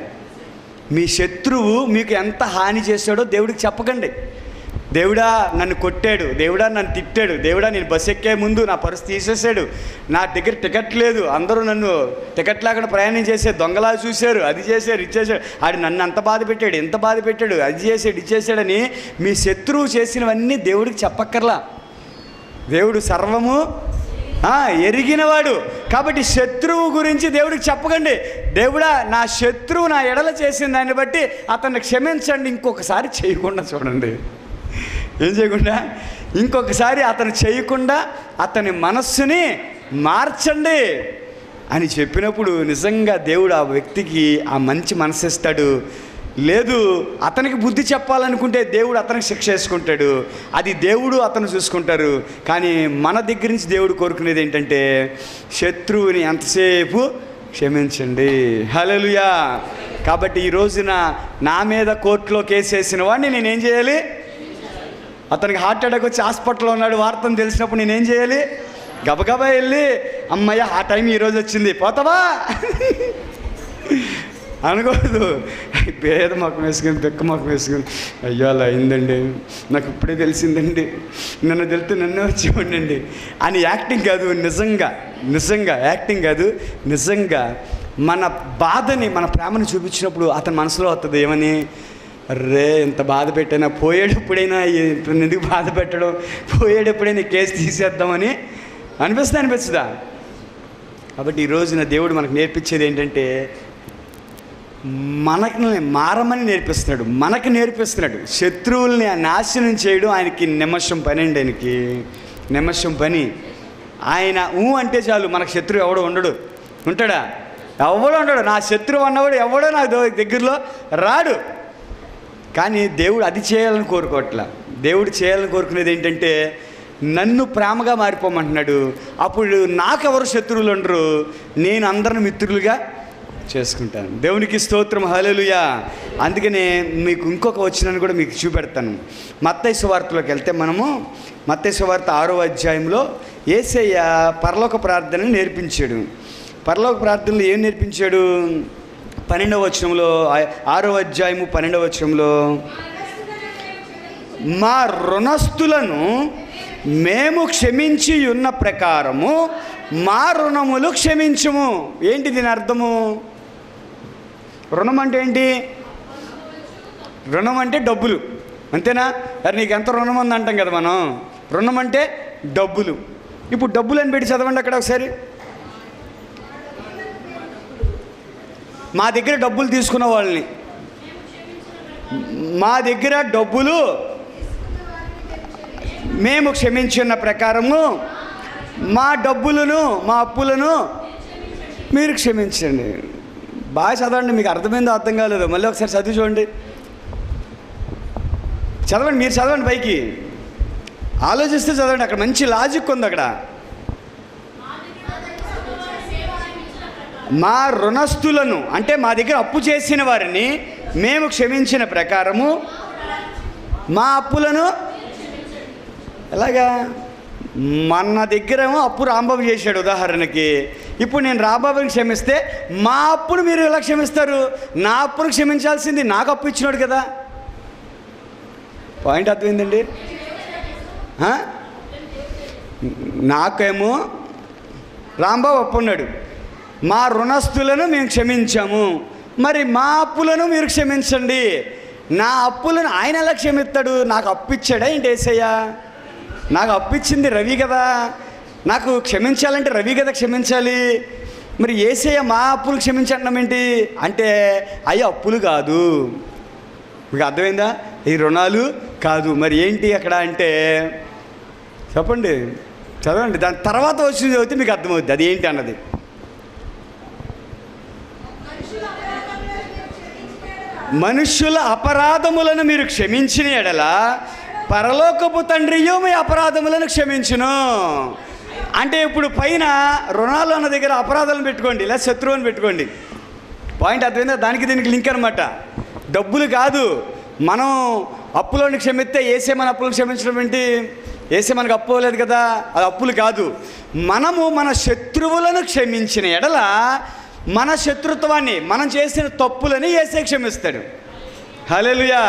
మీ శత్రువు మీకు ఎంత హాని చేశాడో దేవుడికి చెప్పకండి. దేవుడా నన్ను కొట్టాడు, దేవుడా నన్ను తిట్టాడు, దేవుడా నేను బస్సు ఎక్కే ముందు నా పర్సు తీసేసాడు, నా దగ్గర టికెట్ లేదు, అందరూ నన్ను టికెట్ లేకుండా ప్రయాణం చేసే దొంగలా చూశారు, అది చేశారు, ఇది చేశాడు, ఆడు నన్ను అంత బాధ పెట్టాడు, ఎంత బాధ పెట్టాడు, అది చేసాడు, ఇది చేశాడని మీ శత్రువు చేసినవన్నీ దేవుడికి చెప్పక్కర్లా. దేవుడు సర్వము ఎరిగినవాడు. కాబట్టి శత్రువు గురించి దేవుడికి చెప్పకండి. దేవుడా నా శత్రువు నా ఎడల చేసిన దాన్ని బట్టి అతన్ని క్షమించండి, ఇంకొకసారి చేయకుండా చూడండి. ఏం చేయకుండా? ఇంకొకసారి అతను చేయకుండా అతని మనస్సుని మార్చండి అని చెప్పినప్పుడు నిజంగా దేవుడు ఆ వ్యక్తికి ఆ మంచి మనసు ఇస్తాడు. లేదు అతనికి బుద్ధి చెప్పాలనుకుంటే దేవుడు అతనికి శిక్ష వేసుకుంటాడు, అది దేవుడు అతను చూసుకుంటారు. కానీ మన దగ్గర నుంచి దేవుడు కోరుకునేది ఏంటంటే శత్రువుని ఎంతసేపు క్షమించండి. హల్లెలూయా. కాబట్టి ఈ రోజున నా మీద కోర్టులో కేసు వేసిన వాడిని నేనేం చేయాలి? అతనికి హార్ట్ అటాక్ వచ్చి హాస్పిటల్లో ఉన్నాడు, వార్తను తెలిసినప్పుడు నేనేం చేయాలి? గబగబా వెళ్ళి అమ్మయ్య ఆ టైం ఈరోజు వచ్చింది, పోతావా అనకూడదు. పేద మొక్కం వేసుకుని, పెక్క మొక్కం వేసుకుని, అయ్యో అలా అయిందండి, నాకు ఇప్పుడే తెలిసిందండి, నన్ను తెలితే నన్నే వచ్చి ఉండండి అని యాక్టింగ్ కాదు. నిజంగా యాక్టింగ్ కాదు, నిజంగా మన బాధని, మన ప్రేమను చూపించినప్పుడు అతని మనసులో వస్తుంది ఏమని, రే ఇంత బాధ పెట్టైనా పోయేటప్పుడైనా ఎందుకు బాధ పెట్టడం, పోయేటప్పుడైనా కేసు తీసేద్దామని అనిపిస్తుందా? కాబట్టి ఈ రోజున దేవుడు మనకు నేర్పించేది ఏంటంటే మనకి మారమని నేర్పిస్తున్నాడు, మనకు నేర్పిస్తున్నాడు. శత్రువుల్ని నాశనం చేయడం ఆయనకి నిమిషం పని అండి. ఆయనకి నిమిషం పని. ఆయన అంటే చాలు మనకు శత్రువు ఎవడో ఉంటాడా? ఎవడో ఉండడు. నా శత్రువు అన్నవాడు ఎవడో నాకు దగ్గరలో రాడు. కానీ దేవుడు అది చేయాలని కోరుకోవట్లా. దేవుడు చేయాలని కోరుకునేది ఏంటంటే నన్ను ప్రేమగా మారిపోమంటున్నాడు. అప్పుడు నాకెవరు శత్రువులు ఉండరు, నేను అందరిని మిత్రులుగా చేసుకుంటాను. దేవునికి స్తోత్రం. హల్లెలూయా. అందుకనే మీకు ఇంకొక వచనాన్ని కూడా మీకు చూపెడతాను. మత్తయి సువార్తలోకి వెళ్తే మనము మత్తయి సువార్త 6వ అధ్యాయంలో యేసయ్య పరలోక ప్రార్థనని నేర్పించాడు. పరలోక ప్రార్థనలో ఏం నేర్పించాడు? 12వ వచనంలో, 6వ అధ్యాయము 12వ వచనంలో, మా రుణస్థులను మేము క్షమించి ఉన్న ప్రకారము మా రుణములు క్షమించుము. ఏంటి దీని అర్థము? రుణం అంటే ఏంటి? రుణం అంటే డబ్బులు, అంతేనా? మరి నీకు ఎంత రుణం ఉంది అంటాం కదా మనం. రుణం అంటే డబ్బులు. ఇప్పుడు డబ్బులు అని పెట్టి చదవండి అక్కడ ఒకసారి. మా దగ్గర డబ్బులు తీసుకున్న వాళ్ళని, మా దగ్గర డబ్బులు మేము క్షమించున్న ప్రకారము మా డబ్బులను, మా అప్పులను మీరు క్షమించండి. బాగా చదవండి, మీకు అర్థమైందో అర్థం కాలేదో మళ్ళీ ఒకసారి చదివి చూడండి. చదవండి, మీరు చదవండి, పైకి ఆలోచిస్తే చదవండి. అక్కడ మంచి లాజిక్ ఉంది. అక్కడ మా రుణస్థులను, అంటే మా దగ్గర అప్పు చేసిన వారిని మేము క్షమించిన ప్రకారము మా అప్పులను. ఎలాగా? మన దగ్గరేమో అప్పు రాంబాబు చేశాడు ఉదాహరణకి. ఇప్పుడు నేను రాంబాబుని క్షమిస్తే మా అప్పును మీరు ఎలా క్షమిస్తారు? నా అప్పును క్షమించాల్సింది నాకు అప్పు ఇచ్చినాడు కదా. పాయింట్ అర్థమైందండి? నాకేమో రాంబాబు అప్పు ఉన్నాడు, మా రుణస్థులను మేము క్షమించాము, మరి మా అప్పులను మీరు క్షమించండి. నా అప్పులను ఆయన ఎలా క్షమిస్తాడు? నాకు అప్పు ఇచ్చాడా ఏంటి యేసయ్య? నాకు అప్పు ఇచ్చింది రవి కదా, నాకు క్షమించాలంటే రవి కదా క్షమించాలి. మరి యేసయ్య మా అప్పులు క్షమించడం ఏంటి అంటే అయ్యి అప్పులు కాదు. మీకు అర్థమైందా? ఈ రుణాలు కాదు. మరి ఏంటి అక్కడ అంటే చెప్పండి, చదవండి, దాని తర్వాత వచ్చి చదివితే మీకు అర్థమవుతుంది అది ఏంటి అన్నది. మనుష్యుల అపరాధములను మీరు క్షమించిన ఎడల పరలోకపు తండ్రియు మీ అపరాధములను క్షమించును. అంటే ఇప్పుడు పైన రుణాలు అన్న దగ్గర అపరాధాలను పెట్టుకోండి, లేదా శత్రువుని పెట్టుకోండి. పాయింట్ అర్థమైందా? దానికి దీనికి లింక్ అనమాట. డబ్బులు కాదు. మనం అప్పులను క్షమిస్తే ఏసే మన అప్పులను క్షమించడం ఏంటి? ఏసే మనకు అప్పు లేదు కదా, అది అప్పులు కాదు. మనము మన శత్రువులను క్షమించిన ఎడల మన శత్రుత్వాన్ని, మనం చేసిన తప్పులని యేసే క్షమిస్తాడు. హల్లెలూయా.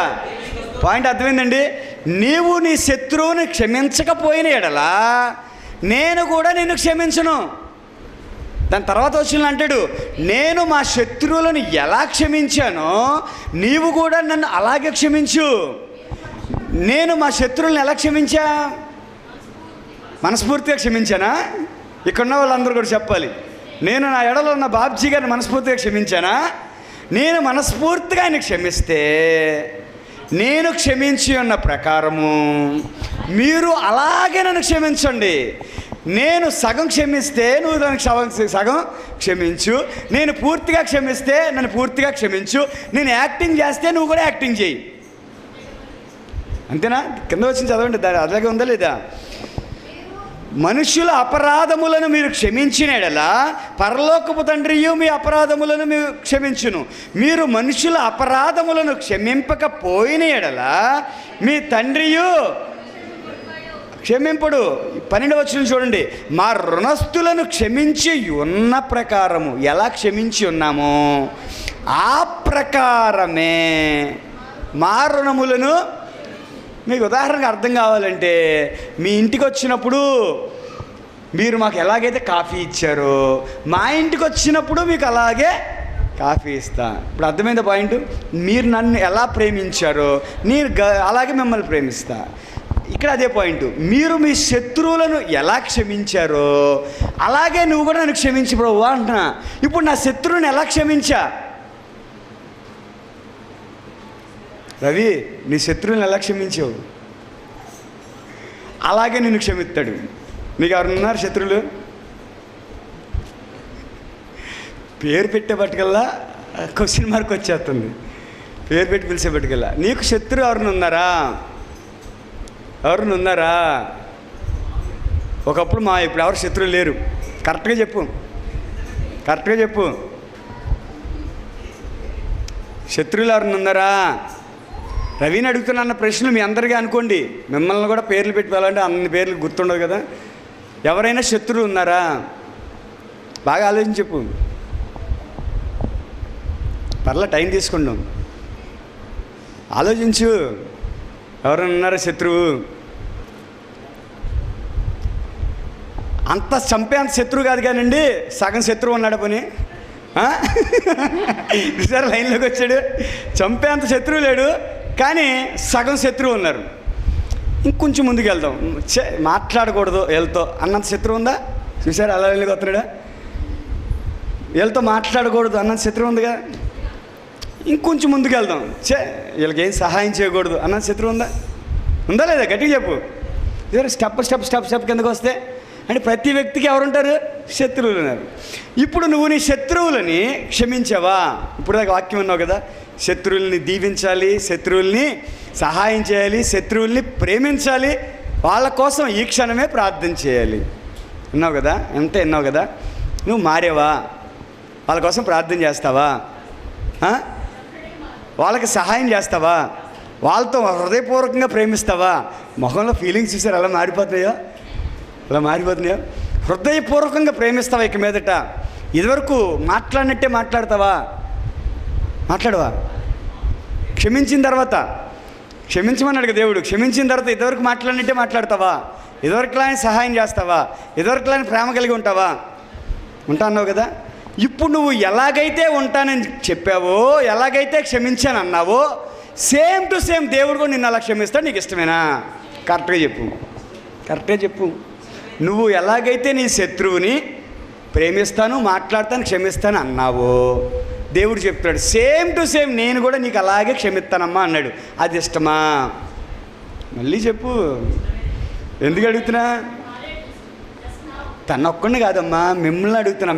పాయింట్ అర్థమైందండి? నీవు నీ శత్రువుని క్షమించకపోయిన ఎడల నేను కూడా నిన్ను క్షమించను. దాని తర్వాత వచ్చిన అంటాడు, నేను మా శత్రువులను ఎలా క్షమించానో నీవు కూడా నన్ను అలాగే క్షమించు. నేను మా శత్రువులను ఎలా క్షమించా? మనస్ఫూర్తిగా క్షమించానా? ఇక్కడున్న వాళ్ళందరూ కూడా చెప్పాలి. నేను నా ఎడలో ఉన్న బాబ్జీ గారిని మనస్ఫూర్తిగా క్షమించానా? నేను మనస్ఫూర్తిగా ఆయన క్షమిస్తే నేను క్షమించి ఉన్న ప్రకారము మీరు అలాగే నన్ను క్షమించండి. నేను సగం క్షమిస్తే నువ్వు దానికి సగం క్షమించు. నేను పూర్తిగా క్షమిస్తే నన్ను పూర్తిగా క్షమించు. నేను యాక్టింగ్ చేస్తే నువ్వు కూడా యాక్టింగ్ చేయి. అంతేనా? కింద వచ్చి చదవండి, దాని అలాగే ఉందా లేదా? మనుష్యుల అపరాధములను మీరు క్షమించిన ఎడల పరలోకపు తండ్రియు మీ అపరాధములను మీరు క్షమించును. మీరు మనుషుల అపరాధములను క్షమింపకపోయిన ఎడల మీ తండ్రియు క్షమింపడు. 12వ వచనం చూడండి. మా రుణస్థులను క్షమించి ఉన్న ప్రకారము, ఎలా క్షమించి ఉన్నామో ఆ ప్రకారమే మా రుణములను. మీకు ఉదాహరణకు అర్థం కావాలంటే, మీ ఇంటికి వచ్చినప్పుడు మీరు మాకు ఎలాగైతే కాఫీ ఇచ్చారో మా ఇంటికి వచ్చినప్పుడు మీకు అలాగే కాఫీ ఇస్తా. ఇప్పుడు అర్థమైందా పాయింట్? మీరు నన్ను ఎలా ప్రేమించారో నేను అలాగే మిమ్మల్ని ప్రేమిస్తా. ఇక్కడ అదే పాయింట్. మీరు మీ శత్రువులను ఎలా క్షమించారో అలాగే నువ్వు కూడా నన్ను క్షమించి ప్రభువా అంటున్నా. ఇప్పుడు నా శత్రువుని ఎలా క్షమించా? రవి, నీ శత్రువుని ఎలా క్షమించావు అలాగే నిన్ను క్షమిస్తాడు. నీకు ఎవరున్నారు శత్రువులు? పేరు పెట్టేపట్టుకల్లా క్వశ్చన్ మార్క్ వచ్చేస్తుంది. పేరు పెట్టి పిలిచేపట్టుకల్లా నీకు శత్రువు ఎవరిని ఉన్నారా? ఎవరిని ఉన్నారా? ఒకప్పుడు ఇప్పుడు ఎవరు శత్రువులు లేరు. కరెక్ట్గా చెప్పు, కరెక్ట్గా చెప్పు. శత్రువులు ఎవరిని ఉన్నారా? రవిని అడుగుతున్న ప్రశ్నలు మీ అందరికీ అనుకోండి. మిమ్మల్ని కూడా పేర్లు పెట్టి వెళ్ళాలంటే అన్ని పేర్లు గుర్తుండవు కదా. ఎవరైనా శత్రువులు ఉన్నారా? బాగా ఆలోచించి చెప్పు. పర్లా టైం తీసుకుంటాం, ఆలోచించు. ఎవరైనా ఉన్నారా శత్రువు? అంత చంపేంత శత్రువు కాదు కానండి, సగం శత్రువు ఉన్నాడు పని. సార్ లైన్లోకి వచ్చాడు. చంపేంత శత్రువు లేడు కానీ సగం శత్రువు ఉన్నారు. ఇంకొంచెం ముందుకు వెళ్దాం. మాట్లాడకూడదు వీళ్ళతో అన్నంత శత్రువు ఉందా? చూసారు అలా వెళ్ళి వస్తున్నాడా? వీళ్ళతో మాట్లాడకూడదు అన్నంత శత్రువు ఉందిగా. ఇంకొంచెం ముందుకు వెళ్దాం. వీళ్ళకి ఏం సహాయం చేయకూడదు అన్నంత శత్రువు ఉందా? ఉందా లేదా? గట్టిగా చెప్పు. స్టెప్ కిందకు వస్తే అంటే ప్రతి వ్యక్తికి ఎవరుంటారు? శత్రువులు ఉన్నారు. ఇప్పుడు నువ్వు నీ శత్రువులని క్షమించావా? ఇప్పుడు దాకా వాక్యం ఉన్నావు కదా, శత్రువుల్ని దీవించాలి, శత్రువుల్ని సహాయం చేయాలి, శత్రువుల్ని ప్రేమించాలి, వాళ్ళ కోసం ఈ క్షణమే ప్రార్థన చేయాలి. విన్నావు కదా, ఎంత విన్నావు కదా. నువ్వు మారేవా? వాళ్ళ కోసం ప్రార్థన చేస్తావా? వాళ్ళకి సహాయం చేస్తావా? వాళ్ళతో హృదయపూర్వకంగా ప్రేమిస్తావా? మొహంలో ఫీలింగ్స్ చూసారు అలా మారిపోతున్నాయో, అలా మారిపోతున్నాయో. హృదయపూర్వకంగా ప్రేమిస్తావా ఇక మీదట? ఇదివరకు మాట్లాడినట్టే మాట్లాడతావా? మాట్లాడవా? క్షమించిన తర్వాత, క్షమించమన్నాడు కదా దేవుడు, క్షమించిన తర్వాత ఇదివరకు మాట్లాడినట్టే మాట్లాడతావా? ఇదివరకులానే సహాయం చేస్తావా? ఇదివరకులానే ప్రేమ కలిగి ఉంటావా? అన్నావు కదా. ఇప్పుడు నువ్వు ఎలాగైతే ఉంటానని చెప్పావో, ఎలాగైతే క్షమించాను అన్నావో, సేమ్ టు సేమ్ దేవుడు కూడా నిన్ను అలా క్షమిస్తాడు. నీకు ఇష్టమేనా? కరెక్ట్గా చెప్పు, కరెక్ట్గా చెప్పు. నువ్వు ఎలాగైతే నీ శత్రువుని ప్రేమిస్తాను, మాట్లాడతాను, క్షమిస్తాను అన్నావో, దేవుడు చెప్తాడు సేమ్ టు సేమ్ నేను కూడా నీకు అలాగే క్షమిస్తానమ్మా అన్నాడు. అది ఇష్టమా? మళ్ళీ చెప్పు. ఎందుకు అడుగుతున్నా? తన ఒక్కడిని కాదమ్మా, మిమ్మల్ని అడుగుతున్నా,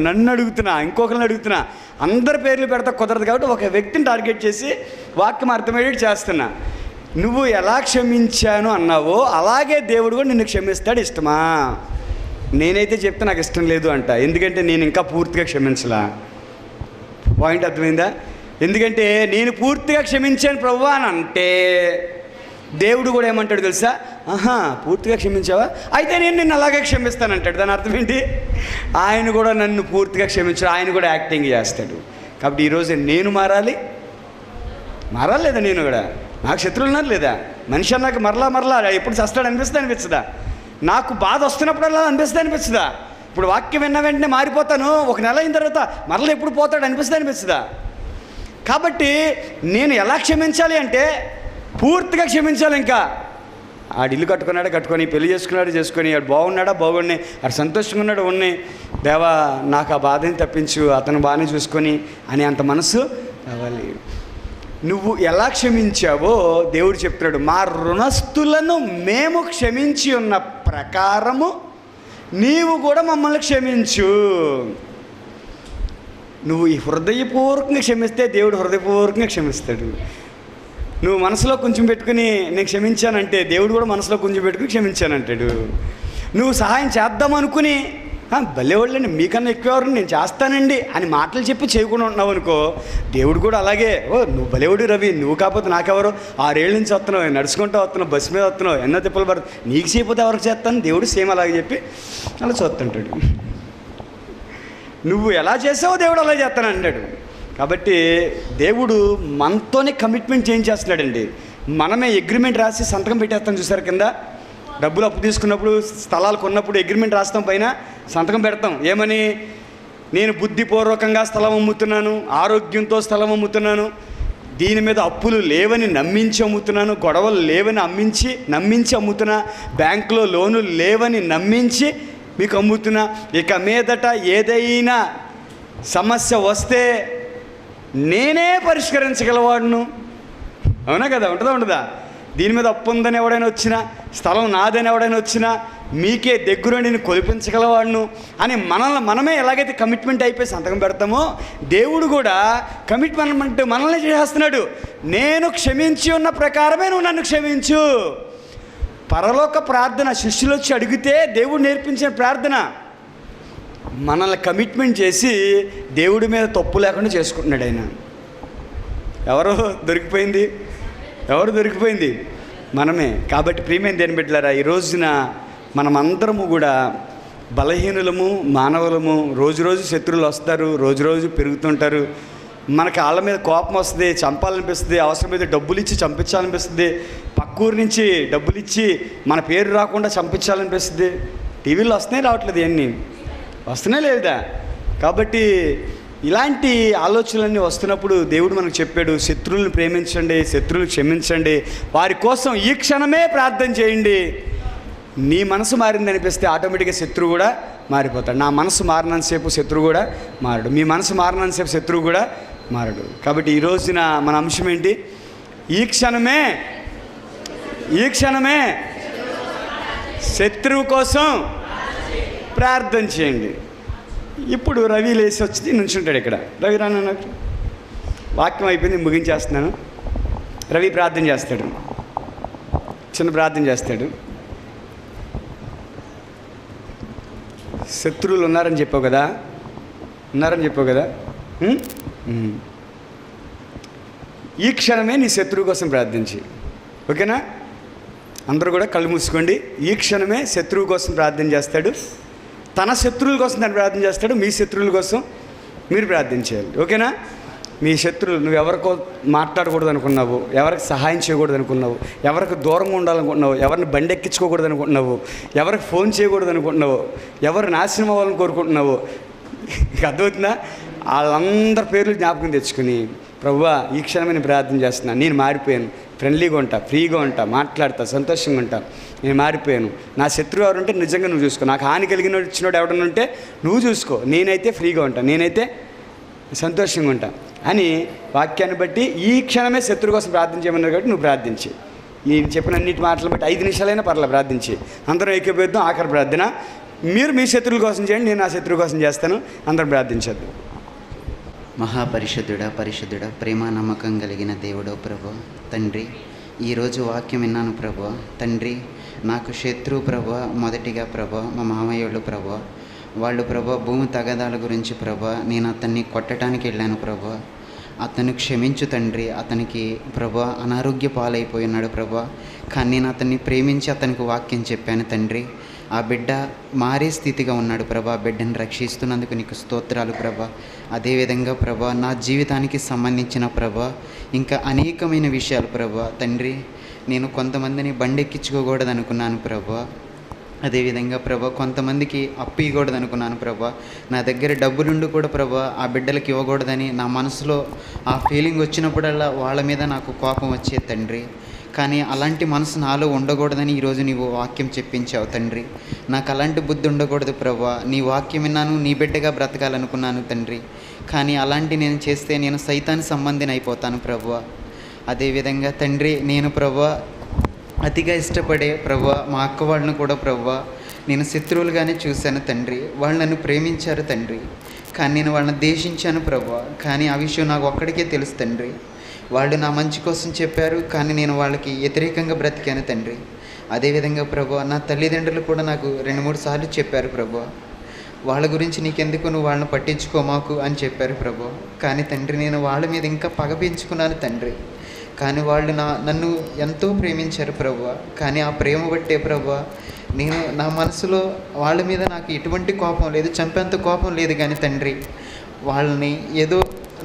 నన్ను అడుగుతున్నా, ఇంకొకరిని అడుగుతున్నా. అందరి పేర్లు పెడతా కుదరదు కాబట్టి ఒక వ్యక్తిని టార్గెట్ చేసి వాక్యం అర్థమయ్యేది చేస్తున్నా. నువ్వు ఎలా క్షమించాను అన్నావో అలాగే దేవుడు కూడా నిన్ను క్షమిస్తాడు. ఇష్టమా? నేనైతే చెప్తే నాకు ఇష్టం లేదు అంట. ఎందుకంటే నేను ఇంకా పూర్తిగా క్షమించలా. పాయింట్ అర్థమైందా? ఎందుకంటే నేను పూర్తిగా క్షమించాను ప్రభువా అని అంటే దేవుడు కూడా ఏమంటాడు తెలుసా? పూర్తిగా క్షమించావా, అయితే నేను నిన్ను అలాగే క్షమిస్తానంటాడు. దాని అర్థం ఏంటి? ఆయన కూడా నన్ను పూర్తిగా క్షమించాడు, ఆయన కూడా యాక్టింగ్ చేస్తాడు. కాబట్టి ఈరోజు నేను మారాలి లేదా? నేను కూడా, నాకు శత్రువులు ఉన్నారు లేదా? మనిషి అన్నాక మరలా ఎప్పుడు చస్తాడు అనిపిస్తుందా? నాకు బాధ వస్తున్నప్పుడల్లా అనిపిస్తుందా? ఇప్పుడు వాక్యం విన్న వెంటనే మారిపోతాను, ఒక నెల అయిన తర్వాత మరలా ఎప్పుడు పోతాడు అనిపిస్తుందా? కాబట్టి నేను ఎలా క్షమించాలి అంటే పూర్తిగా క్షమించాలి. ఇంకా ఆడు ఇల్లు కట్టుకొని పెళ్లి చేసుకొని ఆడు బాగున్నాయి, ఆడు సంతోషంగా ఉన్నాడు ఉన్నాయి, దేవా నాకు ఆ బాధని తప్పించు, అతను బాగానే చూసుకొని అని అంత మనసు కావాలి. నువ్వు ఎలా క్షమించావో దేవుడు చెప్తాడు, మా రుణస్థులను మేము క్షమించి ఉన్న ప్రకారము నీవు కూడా మమ్మల్ని క్షమించు. నువ్వు ఈ హృదయపూర్వకంగా క్షమిస్తే దేవుడు హృదయపూర్వకంగా క్షమిస్తాడు. నువ్వు మనసులో కొంచెం పెట్టుకుని నేను క్షమించానంటే దేవుడు కూడా మనసులో కొంచెం పెట్టుకుని క్షమించానంటాడు. నువ్వు సహాయం చేద్దామనుకుని భలేవాళ్ళండి, మీకన్నా ఎక్కువ నేను చేస్తానండి అని మాటలు చెప్పి చేయకుండా ఉంటున్నావు అనుకో, దేవుడు కూడా అలాగే నువ్వు భలేవాడు రవి, నువ్వు కాకపోతే నాకెవరు, 6 ఏళ్ళ నుంచి వస్తున్నావు, నడుచుకుంటూ వస్తున్నావు, బస్సు మీద వస్తున్నావు, ఎన్నో తిప్పలు పడుతుంది, నీకు చేయకపోతే ఎవరికి చేస్తాను, దేవుడు సేమ్ అలాగే చెప్పి అలా చూస్తుంటాడు. నువ్వు ఎలా చేసావో దేవుడు అలా చేస్తాను అంటాడు. కాబట్టి దేవుడు మనతోనే కమిట్మెంట్ చేయించేస్తున్నాడండి. మనమే అగ్రిమెంట్ రాసి సంతకం పెట్టేస్తాం. చూసారు కింద డబ్బులు అప్పు తీసుకున్నప్పుడు, స్థలాలు కొన్నప్పుడు అగ్రిమెంట్ రాస్తాం, పైన సంతకం పెడతాం. ఏమని? నేను బుద్ధిపూర్వకంగా స్థలం అమ్ముతున్నాను, ఆరోగ్యంతో స్థలం అమ్ముతున్నాను, దీని మీద అప్పులు లేవని నమ్మించి అమ్ముతున్నాను, గొడవలు లేవని నమ్మించి అమ్ముతున్నా, బ్యాంకులో లోనులు లేవని నమ్మించి మీకు అమ్ముతున్నా. ఇక మీదట ఏదైనా సమస్య వస్తే నేనే పరిష్కరించగలవాడును. అవునా కదా? ఉంటుందా? దీని మీద అప్పు ఉందని ఎవడైనా వచ్చినా, స్థలం నాదని ఎవడైనా వచ్చినా, మీకే దగ్గర నేను కొలిపించగలవాడును అని మనమే ఎలాగైతే కమిట్మెంట్ అయిపోయి సంతకం పెడతామో, దేవుడు కూడా కమిట్మెంట్ మనల్ని చేస్తున్నాడు. నేను క్షమించి ఉన్న ప్రకారమే నువ్వు నన్ను క్షమించు. పరలోక ప్రార్థన శిష్యులు వచ్చి అడిగితే దేవుడు నేర్పించిన ప్రార్థన. మనల్ని కమిట్మెంట్ చేసి దేవుడి మీద తప్పు లేకుండా చేసుకుంటున్నాడు ఆయన. ఎవరు దొరికిపోయింది? మనమే. కాబట్టి ప్రియమైన దేని బిడ్డలారా, ఈ రోజున మనమందరము కూడా బలహీనులము, మానవులము. రోజు శత్రువులు వస్తారు, రోజు పెరుగుతుంటారు. మనకి వాళ్ళ మీద కోపం వస్తుంది, చంపాలనిపిస్తుంది, అవసరమైతే డబ్బులు ఇచ్చి చంపించాలనిపిస్తుంది, పక్కూరు నుంచి డబ్బులు ఇచ్చి మన పేరు రాకుండా చంపించాలనిపిస్తుంది. టీవీలో వస్తున్నాయి, రావట్లేదు, ఇవన్నీ వస్తున్నాయి లేదా? కాబట్టి ఇలాంటి ఆలోచనలన్నీ వస్తున్నప్పుడు దేవుడు మనకు చెప్పాడు, శత్రువులను ప్రేమించండి, శత్రువులు క్షమించండి, వారి కోసం ఈ క్షణమే ప్రార్థన చేయండి. నీ మనసు మారింది అనిపిస్తే ఆటోమేటిక్గా శత్రువు కూడా మారిపోతాడు. నా మనసు మారినంతసేపు శత్రువు కూడా మారడు, మీ మనసు మారినంతసేపు శత్రువు కూడా మారడు. కాబట్టి ఈ రోజున మన అంశం ఏంటి? ఈ క్షణమే శత్రువు కోసం ప్రార్థన చేయండి. ఇప్పుడు రవి లేచి వచ్చి నుంచుంటాడు ఇక్కడ. రవి రాను నాకు వాక్యం అయిపోయింది, ముగించేస్తున్నాను. రవి ప్రార్థన చేస్తాడు, చిన్న ప్రార్థన చేస్తాడు. శత్రువులు ఉన్నారని చెప్పావు కదా, ఈ క్షణమే నీ శత్రువు కోసం ప్రార్థించి, ఓకేనా? అందరూ కూడా కళ్ళు మూసుకోండి. ఈ క్షణమే శత్రువు కోసం ప్రార్థన చేస్తాడు, తన శత్రువుల కోసం తను ప్రార్థన చేస్తాడు, మీ శత్రువుల కోసం మీరు ప్రార్థించేయాలి, ఓకేనా? మీ శత్రువులు, నువ్వు ఎవరికో మాట్లాడకూడదు అనుకున్నావు, ఎవరికి సహాయం చేయకూడదు అనుకున్నావు, ఎవరికి దూరంగా ఉండాలనుకుంటున్నావు, ఎవరిని బండి ఎక్కించుకోకూడదు అనుకుంటున్నావు, ఎవరికి ఫోన్ చేయకూడదు అనుకుంటున్నావు, ఎవరు నాశనం అవ్వాలని కోరుకుంటున్నావు, అర్థమవుతుందా? వాళ్ళందరి పేర్లు జ్ఞాపకం తెచ్చుకుని, ప్రభువా ఈ క్షణమే నేను ప్రార్థన చేస్తున్నాను, నేను మారిపోయాను, ఫ్రెండ్లీగా ఉంటా, ఫ్రీగా ఉంటా, మాట్లాడతా, సంతోషంగా ఉంటా, నేను మారిపోయాను. నా శత్రువు ఎవరుంటే నిజంగా నువ్వు చూసుకో, నాకు హాని కలిగిన వచ్చినోడు ఎవడన్నా ఉంటే నువ్వు చూసుకో, నేనైతే ఫ్రీగా ఉంటా, నేనైతే సంతోషంగా ఉంటా అని వాక్యాన్ని బట్టి ఈ క్షణమే శత్రువు కోసం ప్రార్థన చేయమన్నారు కాబట్టి నువ్వు ప్రార్థించి, నేను చెప్పిన అన్నిటి మాటలు బట్టి 5 నిమిషాలైనా పర్లేదు ప్రార్థించి. అందరం ఏకీభవిద్దాం. ఆఖరి ప్రార్థన మీరు మీ శత్రువుల కోసం చేయండి, నేను నా శత్రువు కోసం చేస్తాను. అందరం ప్రార్థించద్దు. మహాపరిశుద్ధుడా, పరిశుద్ధుడా, ప్రేమ నమ్మకం కలిగిన దేవుడో ప్రభు తండ్రి, ఈరోజు వాక్యం విన్నాను ప్రభు తండ్రి. నాకు శత్రువు ప్రభు మొదటిగా ప్రభు మా మామయ్యోళ్ళు ప్రభు, వాళ్ళు ప్రభు భూమి తగాదాల గురించి ప్రభు నేను అతన్ని కొట్టడానికి వెళ్ళాను ప్రభు, అతను క్షమించు తండ్రి. అతనికి ప్రభు అనారోగ్య పాలైపోయినాడు ప్రభు, కానీ నేను అతన్ని ప్రేమించి అతనికి వాక్యం చెప్పాను తండ్రి. ఆ బిడ్డ మారే స్థితిగా ఉన్నాడు ప్రభా, ఆ బిడ్డను రక్షిస్తున్నందుకు నీకు స్తోత్రాలు ప్రభా. అదేవిధంగా ప్రభా నా జీవితానికి సంబంధించిన ప్రభా ఇంకా అనేకమైన విషయాలు ప్రభా తండ్రి. నేను కొంతమందిని బండెక్కించుకోకూడదు అనుకున్నాను ప్రభా, అదేవిధంగా ప్రభా కొంతమందికి అప్పు ఇవ్వకూడదు అనుకున్నాను ప్రభా. నా దగ్గర డబ్బులుండి కూడా ప్రభా ఆ బిడ్డలకి ఇవ్వకూడదని నా మనసులో ఆ ఫీలింగ్ వచ్చినప్పుడల్లా వాళ్ళ మీద నాకు కోపం వచ్చేది తండ్రి. కానీ అలాంటి మనసు నాలో ఉండకూడదని ఈరోజు నీవు వాక్యం చెప్పించావు తండ్రి. నాకు అలాంటి బుద్ధి ఉండకూడదు ప్రభా. నీ వాక్యం విన్నాను, నీ బిడ్డగా బ్రతకాలనుకున్నాను తండ్రి. కానీ అలాంటి నేను చేస్తే నేను సైతాన్ సంబంధిని అయిపోతాను ప్రభా. అదేవిధంగా తండ్రి నేను ప్రభా అతిగా ఇష్టపడే ప్రభా మా అక్క వాళ్ళను కూడా ప్రభా నేను శత్రువులుగానే చూశాను తండ్రి. వాళ్ళు నన్ను ప్రేమించారు తండ్రి, కానీ నేను వాళ్ళని ద్వేషించాను ప్రభా. కానీ ఆ విషయం నాకు ఒక్కడికే తెలుసు తండ్రి. వాళ్ళు నా మంచి కోసం చెప్పారు, కానీ నేను వాళ్ళకి వ్యతిరేకంగా బ్రతికాను తండ్రి. అదేవిధంగా ప్రభా నా తల్లిదండ్రులు కూడా నాకు 2-3 సార్లు చెప్పారు ప్రభా, వాళ్ళ గురించి నీకెందుకు, నువ్వు వాళ్ళని పట్టించుకోమాకు అని చెప్పారు ప్రభా. కానీ తండ్రి నేను వాళ్ళ మీద ఇంకా పగ పెంచుకున్నాను తండ్రి. కానీ వాళ్ళు నన్ను ఎంతో ప్రేమించారు ప్రభా. కానీ ఆ ప్రేమ బట్టే ప్రభా నేను నా మనసులో వాళ్ళ మీద నాకు ఎటువంటి కోపం లేదు, చంపేంత కోపం లేదు. కానీ తండ్రి వాళ్ళని ఏదో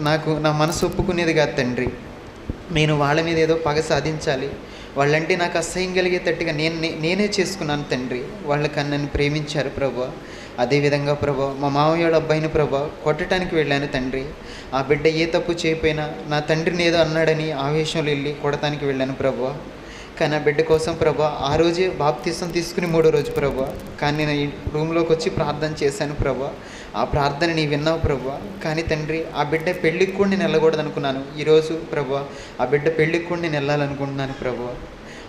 నాకు నా మనసు ఒప్పుకునేది కాదు తండ్రి. నేను వాళ్ళ మీద ఏదో పగ సాధించాలి, వాళ్ళంటే నాకు అసహ్యం కలిగేటట్టుగా నేనే చేసుకున్నాను తండ్రి. వాళ్ళకి నన్ను ప్రేమించారు ప్రభా. అదేవిధంగా ప్రభా మా మామయ్య అబ్బాయిని ప్రభా కొట్టడానికి వెళ్ళాను తండ్రి. ఆ బిడ్డ ఏ తప్పు చేయకపోయినా నా తండ్రిని ఏదో అన్నాడని ఆవేశంలో వెళ్ళి కొడటానికి వెళ్ళాను ప్రభా. కానీ ఆ బిడ్డ కోసం ప్రభా ఆ రోజే బాప్తీసం తీసుకుని 3వ రోజు ప్రభా. కానీ నేను ఈ రూమ్లోకి వచ్చి ప్రార్థన చేశాను ప్రభా. ఆ ప్రార్థన నీ విన్నావు ప్రభా. కానీ తండ్రి ఆ బిడ్డ పెళ్ళికి కూడా నేను వెళ్ళకూడదు అనుకున్నాను. ఈరోజు ప్రభా ఆ బిడ్డ పెళ్ళికి కూడా నేను వెళ్ళాలనుకుంటున్నాను ప్రభా.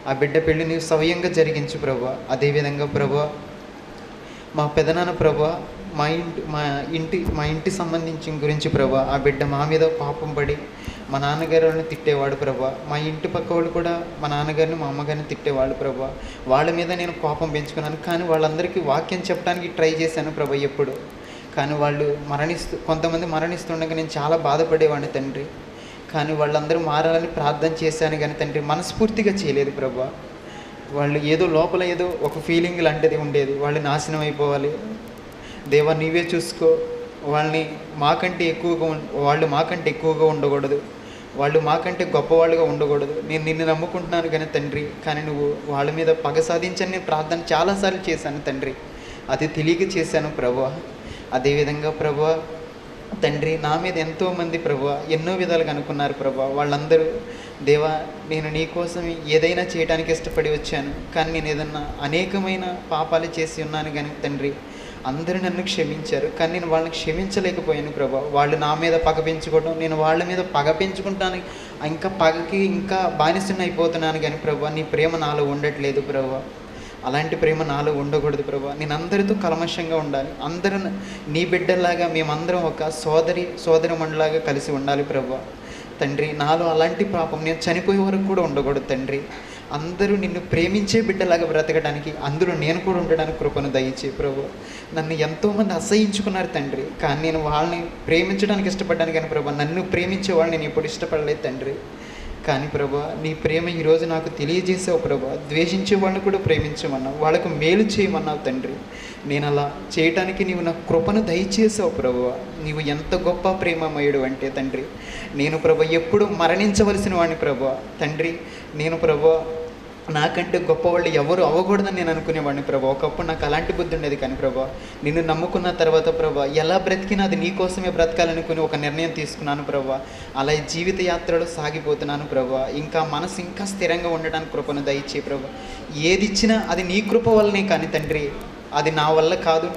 ఆ బిడ్డ పెళ్ళి నీవు స్వయంగా జరిగించు ప్రభా. అదేవిధంగా ప్రభా మా పెదనాన్న ప్రభా మా ఇంటి సంబంధించిన గురించి ప్రభా ఆ బిడ్డ మా మీద పాపం పడి మా నాన్నగారిని తిట్టేవాడు ప్రభా. మా ఇంటి పక్క వాళ్ళు కూడా మా నాన్నగారిని మా అమ్మగారిని తిట్టేవాళ్ళు ప్రభా. వాళ్ళ మీద నేను కోపం పెంచుకున్నాను. కానీ వాళ్ళందరికీ వాక్యం చెప్పడానికి ట్రై చేశాను ప్రభా ఎప్పుడు. కానీ వాళ్ళు కొంతమంది మరణిస్తుండగా నేను చాలా బాధపడేవాడిని తండ్రి. కానీ వాళ్ళందరూ మారాలని ప్రార్థన చేశాను, కానీ తండ్రి మనస్ఫూర్తిగా చేయలేదు ప్రభా. వాళ్ళు ఏదో లోపల ఏదో ఒక ఫీలింగ్ లాంటిది ఉండేది, వాళ్ళు నాశనం అయిపోవాలి, దేవా నీవే చూసుకో, వాళ్ళు మాకంటే ఎక్కువగా ఉండకూడదు, వాళ్ళు మాకంటే గొప్పవాళ్ళుగా ఉండకూడదు, నేను నిన్ను నమ్ముకుంటున్నాను కానీ తండ్రి. కానీ నువ్వు వాళ్ళ మీద పగ సాధించని నేను ప్రార్థన చాలాసార్లు చేశాను తండ్రి. అది తెలియక చేశాను ప్రభా. అదేవిధంగా ప్రభా తండ్రి నా మీద ఎంతోమంది ప్రభా ఎన్నో విధాలుగా అనుకున్నారు ప్రభా. వాళ్ళందరూ దేవా నేను నీ కోసం ఏదైనా చేయడానికి ఇష్టపడి వచ్చాను, కానీ నేను ఏదన్నా అనేకమైన పాపాలు చేసి ఉన్నాను కానీ తండ్రి అందరూ నన్ను క్షమించారు. కానీ నేను వాళ్ళని క్షమించలేకపోయాను ప్రభా. వాళ్ళు నా మీద పగ పెంచుకోవడం, నేను వాళ్ళ మీద పగ పెంచుకుంటాను, ఇంకా పగకి ఇంకా బానిసని అయిపోతున్నాను. కానీ ప్రభా నీ ప్రేమ నాలో ఉండట్లేదు ప్రభా. అలాంటి ప్రేమ నాలో ఉండకూడదు ప్రభా. నేను అందరితో కల్మషంగా ఉండాలి, అందరూ నీ బిడ్డల్లాగా మేమందరం ఒక సోదరి మండలాగా కలిసి ఉండాలి ప్రభా. తండ్రి. నాలో అలాంటి పాపం నేను చనిపోయే వరకు కూడా ఉండకూడదు తండ్రి. అందరూ నిన్ను ప్రేమించే బిడ్డలాగా బ్రతకడానికి, అందులో నేను కూడా ఉండడానికి కృపను దయచే ప్రభు. నన్ను ఎంతోమంది అసహించుకున్నారు తండ్రి, కానీ నేను వాళ్ళని ప్రేమించడానికి ఇష్టపడ్డాను. కానీ ప్రభు, నన్ను ప్రేమించే వాళ్ళని నేను ఎప్పుడు ఇష్టపడలేదు తండ్రి. కానీ ప్రభా, నీ ప్రేమ ఈరోజు నాకు తెలియజేసావు ప్రభా. ద్వేషించే వాళ్ళని కూడా ప్రేమించమన్నావు, వాళ్ళకు మేలు చేయమన్నావు తండ్రి. నేను అలా చేయటానికి నీవు నాకు కృపను దయచేసావు ప్రభువా. నీవు ఎంత గొప్ప ప్రేమమయుడు అంటే తండ్రి, నేను ప్రభా ఎప్పుడు మరణించవలసిన వాడిని ప్రభువా. తండ్రి, నేను ప్రభువా నాకంటే గొప్పవాళ్ళు ఎవరు అవ్వకూడదని నేను అనుకునేవాడిని ప్రభా. ఒకప్పుడు నాకు అలాంటి బుద్ధి ఉండేది. కానీ ప్రభా, నిన్ను నమ్ముకున్న తర్వాత ప్రభా, ఎలా బ్రతికినా అది నీ కోసమే బ్రతకాలనుకుని ఒక నిర్ణయం తీసుకున్నాను ప్రభా. అలా జీవిత యాత్రలో సాగిపోతున్నాను ప్రభా. ఇంకా మనసు ఇంకా స్థిరంగా ఉండడానికి కృపను దయచే ప్రభా. ఏది ఇచ్చినా అది నీ కృప వల్లనే, కానీ తండ్రి అది నా వల్ల కాదు,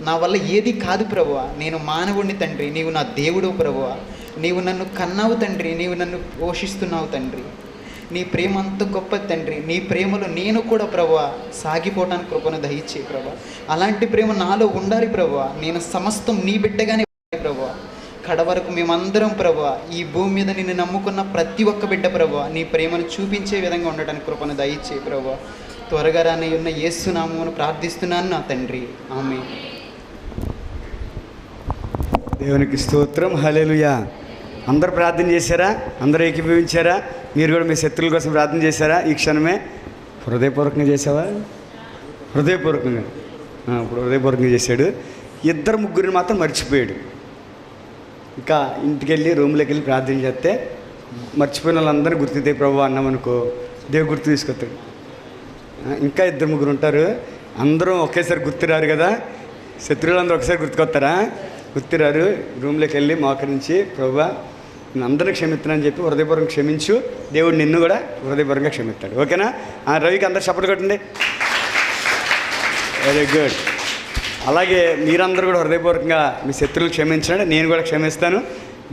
నా వల్ల ఏది కాదు ప్రభువా. నేను మానవుడిని తండ్రి, నీవు నా దేవుడు ప్రభువా. నీవు నన్ను కన్నావు తండ్రి, నీవు నన్ను పోషిస్తున్నావు తండ్రి. నీ ప్రేమ అంత గొప్ప తండ్రి. నీ ప్రేమలో నేను కూడా ప్రభువా సాగిపోవటానికి కృపను దయచే ప్రభువా. అలాంటి ప్రేమ నాలో ఉండాలి ప్రభువా. నేను సమస్తం నీ బిడ్డగానే ప్రభువా. కడవరకు మేమందరం ప్రభువా ఈ భూమి మీద నిన్ను నమ్ముకున్న ప్రతి ఒక్క బిడ్డ ప్రభువా నీ ప్రేమను చూపించే విధంగా ఉండటానికి కృపను దయచే ప్రభువా. త్వరగా రాని ఉన్న యేసు నామమును ప్రార్థిస్తున్నాను నా తండ్రి, ఆమేన్. దేవునికి స్తోత్రం, హల్లెలూయా. అందరూ ప్రార్థన చేశారా? అందరూ ఏకీభవించారా? మీరు కూడా మీ శత్రువుల కోసం ప్రార్థన చేశారా? ఈ క్షణమే హృదయపూర్వకంగా చేసావా? హృదయపూర్వకంగా. ఇప్పుడు హృదయపూర్వకంగా చేశాడు. ఇద్దరు ముగ్గురిని మాత్రం మర్చిపోయాడు. ఇంకా ఇంటికి వెళ్ళి రూమ్లోకి వెళ్ళి ప్రార్థన చేస్తే మర్చిపోయిన వాళ్ళందరూ గుర్తుతే ప్రభు అన్నామనుకో, దేవుడు గుర్తు తీసుకొస్తాడు. ఇంకా ఇద్దరు ముగ్గురు ఉంటారు, అందరూ ఒకేసారి గుర్తురారు కదా. శత్రువులందరూ ఒకసారి గుర్తుకొస్తారా? గుర్తురారు. రూమ్లోకి వెళ్ళి మోకరించి ప్రభువా నేను అందరినీ క్షమిస్తున్నానని చెప్పి హృదయపూర్వకంగా క్షమించు, దేవుడు నిన్ను కూడా హృదయపూర్వకంగా క్షమిస్తాడు. ఓకేనా? రవికి అందరు చప్పట్లు కొట్టండి. Very good. అలాగే మీరందరూ కూడా హృదయపూర్వకంగా మీ శత్రువులు క్షమించండి, నేను కూడా క్షమిస్తాను.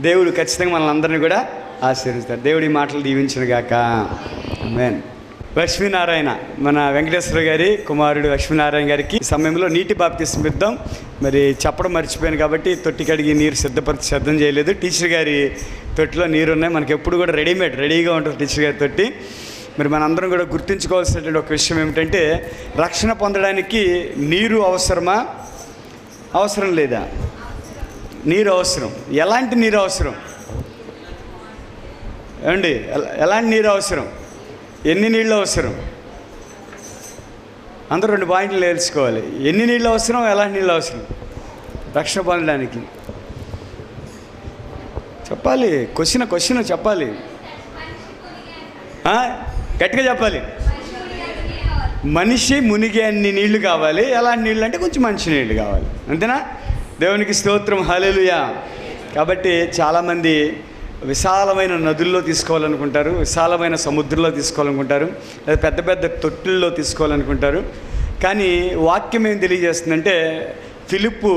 దేవుడు ఖచ్చితంగా మనల్ని అందరినీ కూడా ఆశీర్వదిస్తాడు. దేవుడి మాటలు దీవించును గాక. ఆమేన్. లక్ష్మీనారాయణ, మన వెంకటేశ్వర గారి కుమారుడు లక్ష్మీనారాయణ గారికి ఈ సమయంలో నీటి బాప్తిస్మం ఇద్దాం. మరి చెప్పడం మర్చిపోయాను కాబట్టి తొట్టి కడిగి నీరు సిద్ధం చేయలేదు. టీచర్ గారి తొట్టిలో నీరు ఉన్నాయి. మనకి ఎప్పుడు కూడా రెడీగా ఉంటుంది టీచర్ గారి తొట్టి. మరి మనందరం కూడా గుర్తుంచుకోవాల్సినటువంటి ఒక విషయం ఏమిటంటే, రక్షణ పొందడానికి నీరు అవసరమా, అవసరం లేదా? నీరు అవసరం. ఎలాంటి నీరు అవసరం ఏమండి? ఎలాంటి నీరు అవసరం? ఎన్ని నీళ్ళు అవసరం? అందరూ 2 పాయింట్లు నేర్చుకోవాలి. ఎన్ని నీళ్ళు అవసరం, ఎలాంటి నీళ్ళు అవసరం రక్షణ పొందడానికి? చెప్పాలి. క్వశ్చన్ చెప్పాలి, గట్టిగా చెప్పాలి. మనిషి మునిగే అన్ని నీళ్లు కావాలి. ఎలాంటి నీళ్ళు అంటే కొంచెం మంచి నీళ్ళు కావాలి. అంతేనా? దేవునికి స్తోత్రం, హల్లెలూయా. కాబట్టి చాలామంది విశాలమైన నదుల్లో తీసుకోవాలనుకుంటారు, విశాలమైన సముద్రంలో తీసుకోవాలనుకుంటారు, లేదా పెద్ద పెద్ద తొట్టుల్లో తీసుకోవాలనుకుంటారు. కానీ వాక్యం ఏం తెలియజేస్తుందంటే, ఫిలిప్పు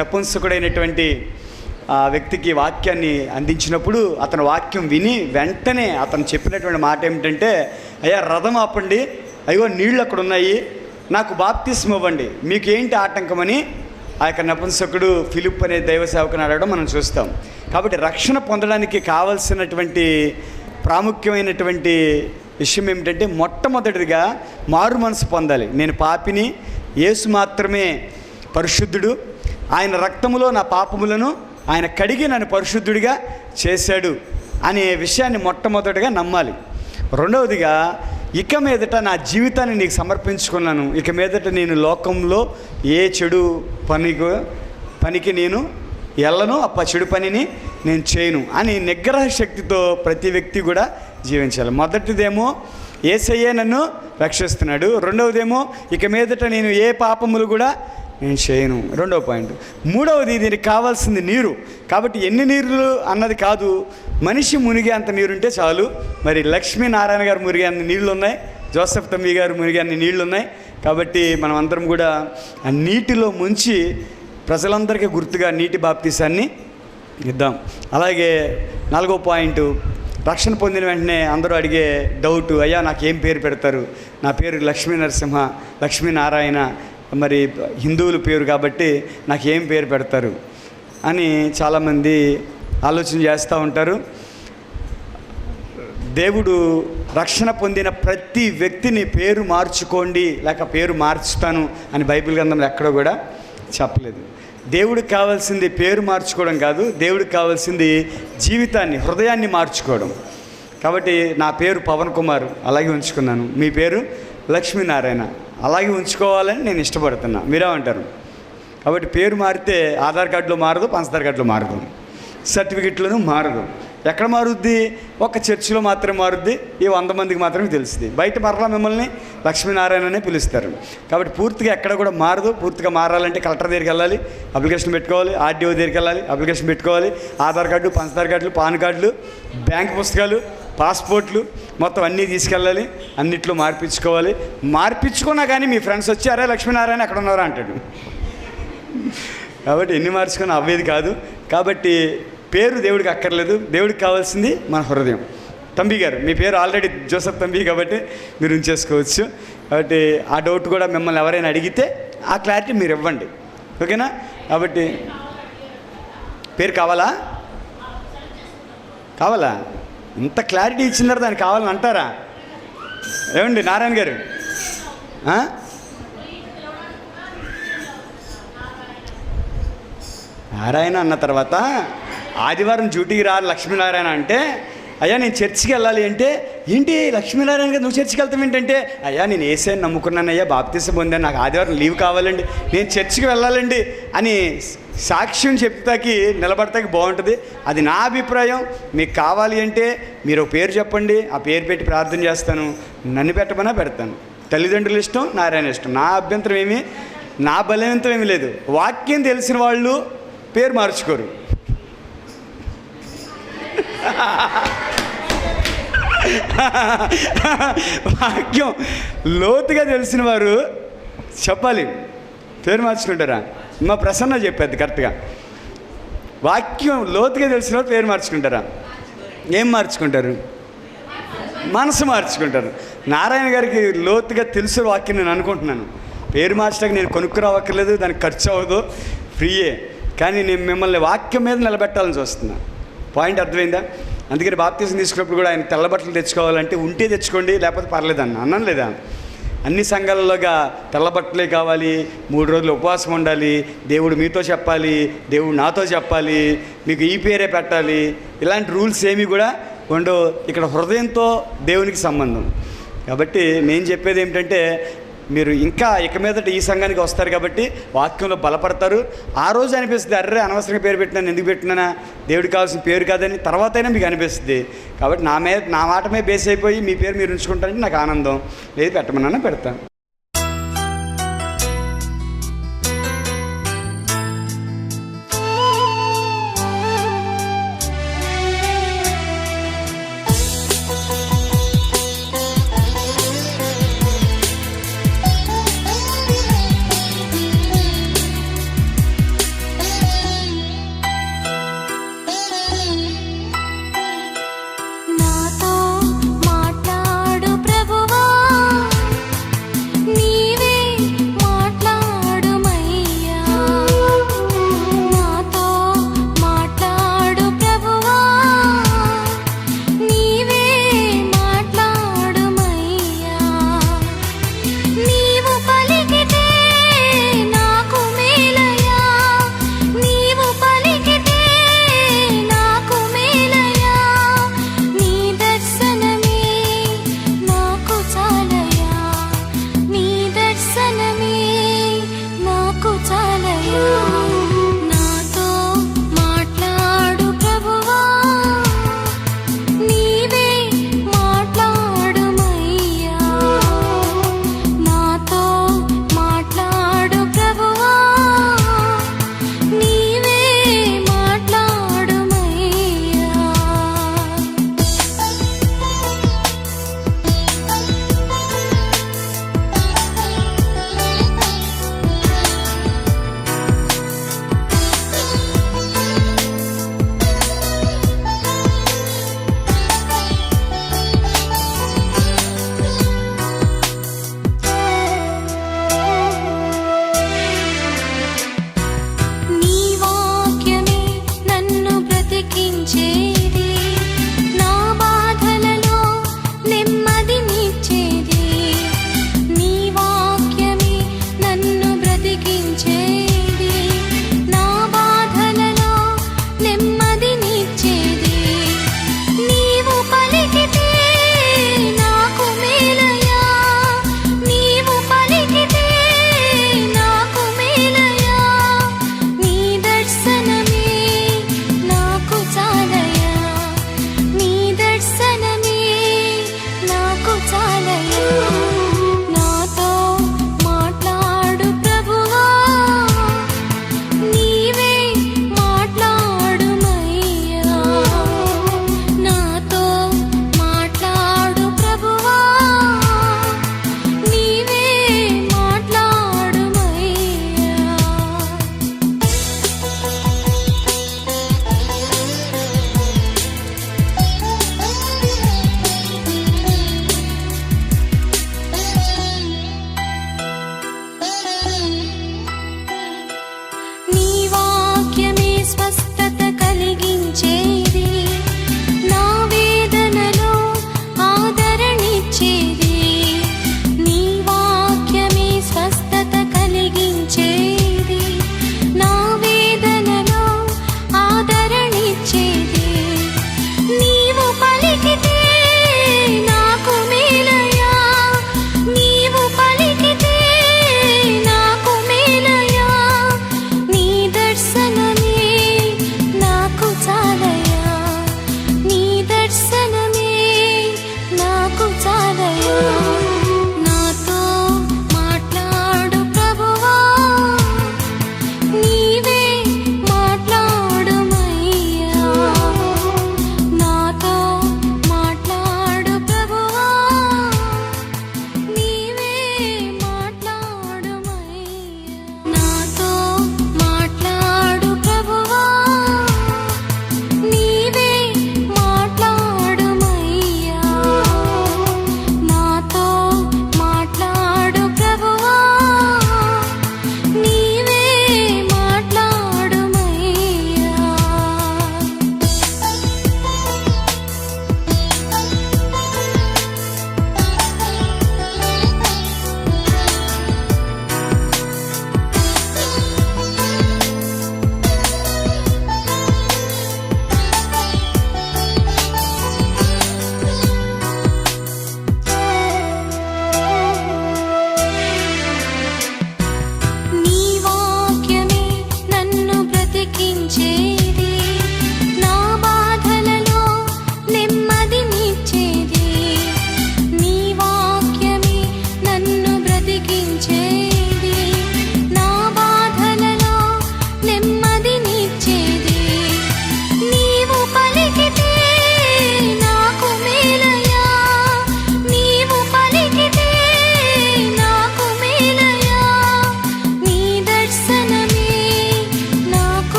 నపుంసకుడైనటువంటి ఆ వ్యక్తికి వాక్యాన్ని అందించినప్పుడు అతను వాక్యం విని వెంటనే అతను చెప్పినటువంటి మాట ఏమిటంటే, అయ్యా రథం ఆపండి, అయ్యో నీళ్ళు అక్కడ ఉన్నాయి, నాకు బాప్తిస్మం ఇవ్వండి, మీకు ఏంటి ఆటంకమని ఆ యొక్క నపుంసకుడు ఫిలిప్ అనే దైవ సేవకుని అడగడం మనం చూస్తాం. కాబట్టి రక్షణ పొందడానికి కావలసినటువంటి ప్రాముఖ్యమైనటువంటి విషయం ఏమిటంటే, మొట్టమొదటిగా మారు మనసు పొందాలి. నేను పాపిని, యేసు మాత్రమే పరిశుద్ధుడు, ఆయన రక్తములో నా పాపములను ఆయన కడిగి నన్ను పరిశుద్ధుడిగా చేశాడు అనే విషయాన్ని మొట్టమొదటిగా నమ్మాలి. రెండవదిగా, ఇక మీదట నా జీవితాన్ని నీకు సమర్పించుకున్నాను, ఇక మీదట నేను లోకంలో ఏ చెడు పనికి నేను వెళ్ళను, చెడు పనిని నేను చేయను అని నిగ్రహ శక్తితో ప్రతి వ్యక్తి కూడా జీవించాలి. మొదటిదేమో యేసయ్యే నన్ను రక్షిస్తున్నాడు, రెండవదేమో ఇక మీదట నేను ఏ పాపములు కూడా నేను చేయను, రెండవ పాయింట్. మూడవది, దీనికి కావాల్సింది నీరు. కాబట్టి ఎన్ని నీళ్ళు అన్నది కాదు, మనిషి మునిగే అంత నీరుంటే చాలు. మరి లక్ష్మీనారాయణ గారు మునిగే అన్ని నీళ్ళు ఉన్నాయి, జోసెఫ్ తమ్మి గారు మునిగే అన్ని నీళ్ళు ఉన్నాయి. కాబట్టి మనం అందరం కూడా ఆ నీటిలో ముంచి ప్రజలందరికీ గుర్తుగా నీటి బాప్తీసాన్ని ఇద్దాం. అలాగే 4వ పాయింట్, రక్షణ పొందిన వెంటనే అందరూ అడిగే డౌట్, అయ్యా నాకేం పేరు పెడతారు? నా పేరు లక్ష్మీ నరసింహ, లక్ష్మీనారాయణ, మరి హిందువుల పేరు కాబట్టి నాకు ఏం పేరు పెడతారు అని చాలామంది ఆలోచన చేస్తూ ఉంటారు. దేవుడు రక్షణ పొందిన ప్రతి వ్యక్తిని పేరు మార్చుకోండి లేక పేరు మార్చుతాను అని బైబిల్ గ్రంథంలో ఎక్కడో కూడా చెప్పలేదు. దేవుడికి కావాల్సింది పేరు మార్చుకోవడం కాదు, దేవుడికి కావాల్సింది జీవితాన్ని, హృదయాన్ని మార్చుకోవడం. కాబట్టి నా పేరు పవన్ కుమార్ అలాగే ఉంచుకున్నాను, మీ పేరు లక్ష్మీనారాయణ అలాగే ఉంచుకోవాలని నేను ఇష్టపడుతున్నా. మీరేమంటారు? కాబట్టి పేరు మారితే ఆధార్ కార్డులో మారదు, పంచదార కార్డులో మారదు, సర్టిఫికెట్లోనూ మారదు. ఎక్కడ మారుద్ది? ఒక చర్చిలో మాత్రమే మారుద్ది, ఈ 100 మందికి మాత్రమే తెలుస్తుంది. బయట మరలా మిమ్మల్ని లక్ష్మీనారాయణ అనే పిలుస్తారు. కాబట్టి పూర్తిగా ఎక్కడ కూడా మారదు. పూర్తిగా మారాలంటే కలెక్టర్ దగ్గరికి వెళ్ళాలి, అప్లికేషన్ పెట్టుకోవాలి, ఆర్డీఓ దగ్గరికి వెళ్ళాలి, అప్లికేషన్ పెట్టుకోవాలి, ఆధార్ కార్డు, పంచదార కార్డులు, పాన్ కార్డులు, బ్యాంక్ పుస్తకాలు, పాస్పోర్ట్లు మొత్తం అన్నీ తీసుకెళ్ళాలి, అన్నిట్లో మార్పించుకోవాలి. మార్పించుకున్నా కానీ మీ ఫ్రెండ్స్ వచ్చి అరే లక్ష్మీనారాయణ ఎక్కడ ఉన్నారా అంటాడు. కాబట్టి ఎన్ని మార్చుకున్నా అవ్వేది కాదు. కాబట్టి పేరు దేవుడికి అక్కర్లేదు, దేవుడికి కావాల్సింది మన హృదయం. తంబి గారు, మీ పేరు ఆల్రెడీ జోసఫ్ తంబి కాబట్టి మీరు ఉంచేసుకోవచ్చు. కాబట్టి ఆ డౌట్ కూడా మిమ్మల్ని ఎవరైనా అడిగితే ఆ క్లారిటీ మీరు ఇవ్వండి, ఓకేనా? కాబట్టి పేరు కావాలా? ఇంత క్లారిటీ ఇచ్చిన తర్వాత దానికి కావాలని అంటారా? ఏమండి నారాయణ గారు? నారాయణ అన్న తర్వాత ఆదివారం డ్యూటీకి రారు లక్ష్మీనారాయణ అంటే, అయ్యా నేను చర్చికి వెళ్ళాలి అంటే, ఏంటి లక్ష్మీనారాయణ గారు నువ్వు చర్చికి వెళ్తావు ఏంటంటే, అయ్యా నేను ఏసైని నమ్ముకున్నాను అయ్యా, బాప్తిసం పొందాను, నాకు ఆదివారం లీవ్ కావాలండి, నేను చర్చికి వెళ్ళాలండి అని సాక్ష్యం చెప్తాకి నిలబడతాకి బాగుంటుంది. అది నా అభిప్రాయం. మీకు కావాలి అంటే మీరు ఒక పేరు చెప్పండి, ఆ పేరు పెట్టి ప్రార్థన చేస్తాను. నన్ను పెట్టమన్నా పెడతాను. తల్లిదండ్రులు ఇష్టం, నారాయణ ఇష్టం, నా అభ్యంతరం ఏమీ, నా బలవంతం ఏమీ లేదు. వాక్యం తెలిసిన వాళ్ళు పేరు మార్చుకోరు. వాక్యం లోతుగా తెలిసిన వారు చెప్పాలి, పేరు మార్చుకుంటారా? మా ప్రసన్న చెప్పేది కరెక్ట్గా. వాక్యం లోతుగా తెలిసిన వారు పేరు మార్చుకుంటారా? ఏం మార్చుకుంటారు? మనసు మార్చుకుంటారు. నారాయణ గారికి లోతుగా తెలుసు వాక్యం నేను అనుకుంటున్నాను. పేరు మార్చడానికి నేను కొనుక్కురావక్కర్లేదు, దానికి ఖర్చు అవ్వదు, ఫ్రీయే. కానీ నేను మిమ్మల్ని వాక్యం మీద నిలబెట్టాలని చూస్తున్నా. పాయింట్ అర్థమైందా? అందుకని బాప్తిసం తీసుకున్నప్పుడు కూడా ఆయన తెల్ల బట్టలు తెచ్చుకోవాలంటే ఉంటే తెచ్చుకోండి, లేకపోతే పర్లేదన్న అన్నాను లేదా? అన్ని సంఘాలలోగా తెల్ల బట్టలే కావాలి, 3 రోజులు ఉపవాసం ఉండాలి, దేవుడు మీతో చెప్పాలి, దేవుడు నాతో చెప్పాలి, మీకు ఈ పేరే పెట్టాలి, ఇలాంటి రూల్స్ ఏమీ కూడా ఉండవు. ఇక్కడ హృదయంతో దేవునికి సంబంధం. కాబట్టి నేను చెప్పేది ఏమిటంటే, మీరు ఇంకా ఇక మీదట ఈ సంఘానికి వస్తారు కాబట్టి వాక్యంలో బలపడతారు. ఆ రోజు అనిపిస్తుంది, అర్రే అనవసరంగా పేరు పెట్టినాను, ఎందుకు పెట్టినానా, దేవుడికి కావాల్సిన పేరు కాదని తర్వాత అయినా మీకు అనిపిస్తుంది. కాబట్టి నా మాట మీద బేస్ అయిపోయి మీ పేరు మీరు ఉంచుకుంటారంటే నాకు ఆనందం. లేదు పెట్టమన్నా పెడతాను. నాతో మాట్లాడు ప్రభువా,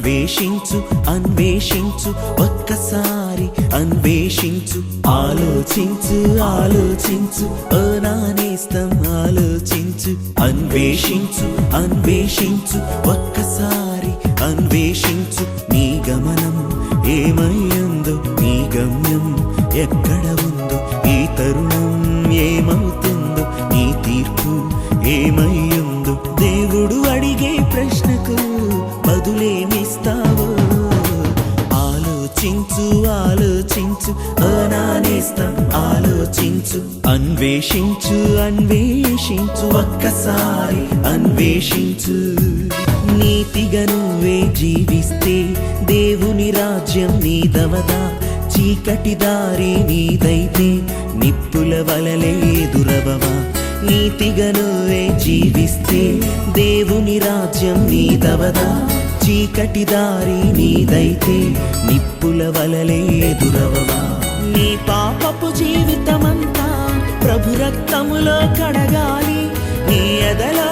అన్వేషించు అన్వేషించు ఒక్కసారి అన్వేషించు ఆలోచించు ఆలోచించు ఓ నా నేస్తం ఆలోచించు అన్వేషించు అన్వేషించు ఒక్కసారి అన్వేషించు నీ గమనం ఏమయ్యిందో నీ గమ్యం ఎక్కడ ఉందో ఈ తరుణం ఏమవుతుందో నీ తీర్పు ఏమయ్యిందో దేవుడు అడిగే ప్రశ్నకు బదులేమిస్తావో ఆలోచించు ఆలోచించు అనానేస్తం ఆలోచించు అన్వేషించు అన్వేషించు ఒక్కసారి అన్వేషించు నీతిగా నువ్వే జీవిస్తే దేవుని రాజ్యం నీదవదా చీకటి దారి నీదైతే నిప్పుల వలలే ఎదురవవా నీతిగా నువ్వే జీవిస్తే దేవుని రాజ్యం నీదవదా చీకటి దారి నీదైతే నిప్పుల వలలే ఎదురవవా నీ పాపపు జీవితమంతా ప్రభు రక్తములో కడగాలి నీ ఎదలో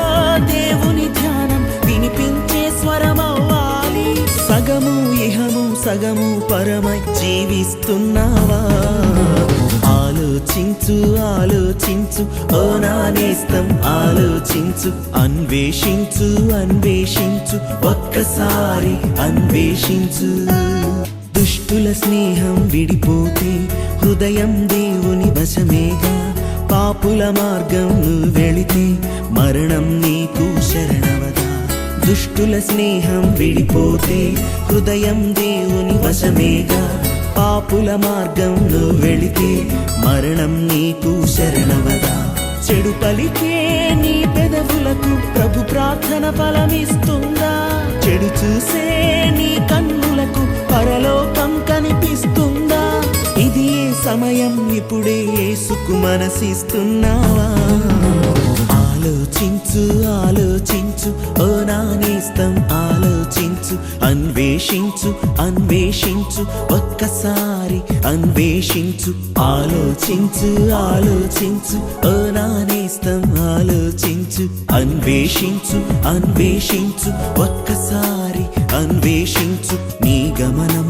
దేవుని ధ్యానం వినిపించే స్వరమవ్వాలి సగము ఇహము సగము పరమై జీవిస్తున్నావా ఆలోచించు ఆలోచించు ఓ నా నేస్తం ఆలోచించు అన్వేషించు అన్వేషించు ఒక్కసారి అన్వేషించు దుష్టుల స్నేహం విడిపోతే హృదయం దేవుని వశమేగా పాపుల మార్గం నువ్వు వెళితే మరణం నీకు శరణవదా దుష్టుల స్నేహం విడిపోతే హృదయం దేవుని వశమేగా పాపుల మార్గం నువ్వు వెళితే మరణం నీకు శరణవదా చెడు పలికే నీ పెదవులకు ప్రభు ప్రార్థన ఫలమిస్తుందా చెడు చూసే నీ కన్నులకు పరలోకం కనిపిస్తుందా ఇది ఏ సమయం ఇప్పుడే యేసుకు మనసిస్తున్నావా ఆలోచించు ఆలోచించు ఓ నా నేస్తం ఆలోచించు అన్వేషించు అన్వేషించు ఒక్కసారి అన్వేషించు ఆలోచించు ఆలోచించు ఓ నా నేస్తం ఆలోచించు అన్వేషించు అన్వేషించు ఒక్కసారి అన్వేషించు నీ గమనం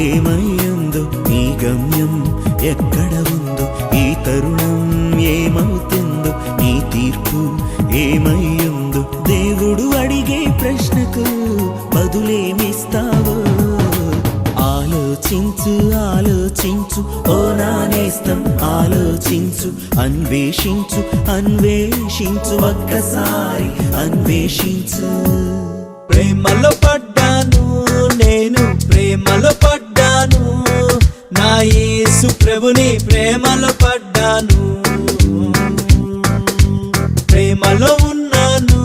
ఏమయ్యిందో నీ గమ్యం ఎక్కడ ఉందో ఈ తరుణం ఏమవుతుందో నీ తీర్పు ఏమయ్యిందో దేవుడు అడిగే ప్రశ్నకు బదులేమిస్తావో ఆలోచించు ఆలోచించు ఓ నా నేస్తం ఆలోచించు అన్వేషించు అన్వేషించు ఒక్కసారి అన్వేషించు ప్రేమలో పడ్డాను నేను ప్రేమలో పడ్డాను నా యేసు ప్రభుని ప్రేమలో పడ్డాను ప్రేమలో ఉన్నాను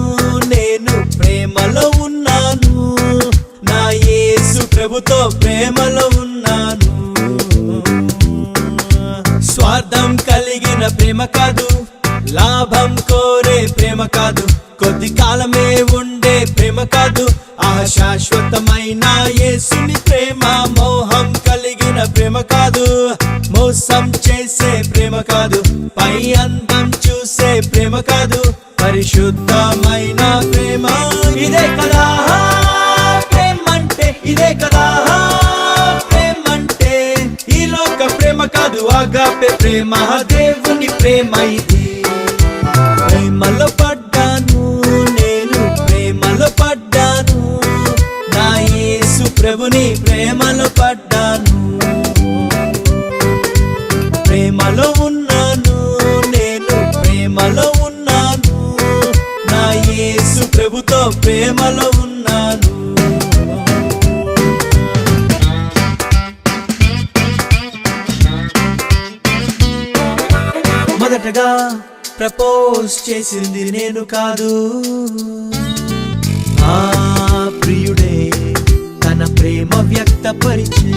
నేను ప్రేమలో ఉన్నాను నా యేసు ప్రభుతో ప్రేమలో ఉన్నాను స్వార్థం కలిగిన ప్రేమ కాదు లాభం కోరే ప్రేమ కాదు కొద్ది కాలమే ఉండే ప్రేమ కాదు శాశ్వతమైన యేసుని ప్రేమ మోహం కలిగిన ప్రేమ కాదు మోసం చేసే ప్రేమ కాదు పై అందం చూసే ప్రేమ కాదు పరిశుద్ధమైన ప్రేమ ఇదే కదా ప్రేమంటే ఇదే కదా ప్రేమంటే ఈ లోక ప్రేమ కాదు ఆగాపే ప్రేమ దేవుని ప్రేమ ఇది ప్రేమలో పడ్డాను నేను ప్రేమలో పడ్డాను నా యేసు ప్రభుని ప్రేమలో పడ్డాను ప్రేమలో ఉన్నాను నేను ప్రేమలో ఉన్నాను నా యేసు ప్రభుతో ప్రేమలో ఉన్నాను మొదటగా ప్రపోజ్ చేసింది నేను కాదు ఆ ప్రియుడే తన ప్రేమ వ్యక్తపరిచే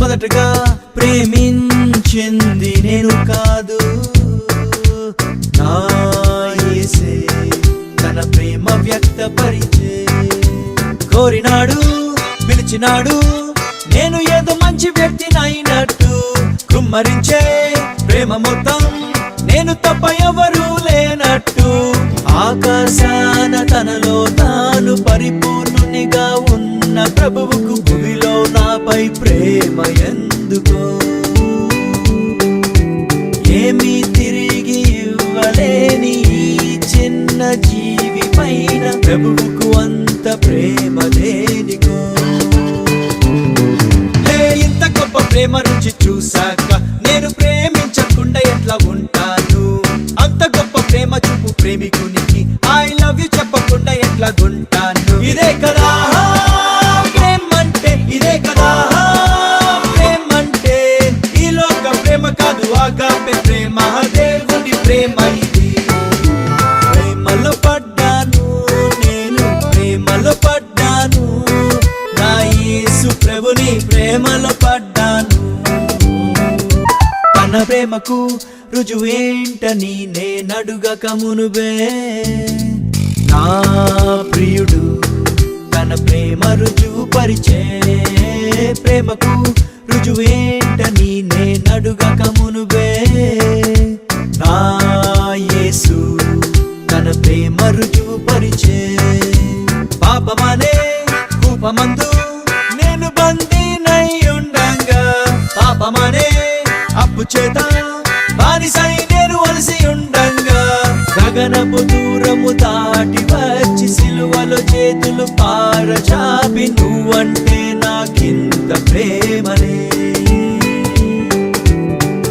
మొదటగా ప్రేమించింది నేను కాదు నా యేసే తన ప్రేమ వ్యక్తపరిచే కోరినాడు పిలిచినాడు నేను ఏదో మంచి వ్యక్తినైనట్టు కుమ్మరించే ప్రేమ మొత్తం నేను తప్ప ఎవరు లేనట్టు ఆకాశాన తనలో తాను పరిపూర్ణునిగా ఉన్న ప్రభువుకు భూమిలో నాపై ప్రేమ ఎందుకో, ఏమీ తిరిగి ఇవ్వలేని ఈ చిన్న జీవి పైన ప్రభువుకు అంత ప్రేమ దేనికో. ఇంత గొప్ప ప్రేమ రుచి చూశాక నేను ప్రేమించకుండా ఎట్లా ఉంటాను? అంత గొప్ప ప్రేమ చూపు ప్రేమికునికి ఐ లవ్ యు చెప్పకుండా ఎట్లా ఉంటాను? ఇదే కదా ప్రేమంటే, ఇదే కదా ప్రేమంటే. ఈ లోక ప్రేమ కాదు, ఆగాపే ప్రేమ, దేవుని ప్రేమ ఇది. ప్రేమలో పడ్డాను నేను, ప్రేమలో పడ్డాను, నా యేసు ప్రభుని ప్రేమలో పడ్డాను. తన ప్రేమకు రుజువేంటని నేనడుగక మునుబే, నా ప్రియుడు తన ప్రేమ రుజువు పరిచే. ప్రేమకు రుజువేంటని నేనడుగక మునుబే, నా యేసు తన ప్రేమ రుజువు పరిచే. పాపమనే కూపమందు నేను బందీనై ఉండంగా, పాపమనే అప్పు చేత బానిసై నేను అలసి ఉండంగా, గగనపు దూరము దాటి వచ్చి సిలువలో చేతులు పారచాపి నువ్వంటే నాకింత ప్రేమనే.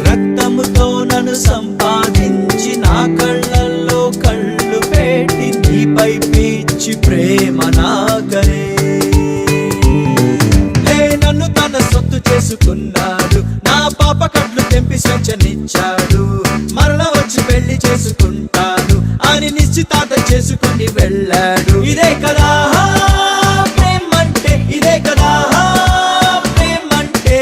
రక్తముతో నన్ను సంపాదించి నా కళ్ళల్లో కళ్ళు పెట్టి నీపై పిచ్చి ప్రేమ నాకనే. నన్ను తన సొత్తు చేసుకున్నాడు, నా పాప కట్లు తెంపి స్వేచ్ఛనిచ్చాడు. మరల వచ్చి పెళ్లి చేసుకుంటాను అని నిశ్చితార్థం చేసుకుని వెళ్ళాడు. ఇదే కదా ప్రేమంటే, ఇదే కదా ప్రేమంటే.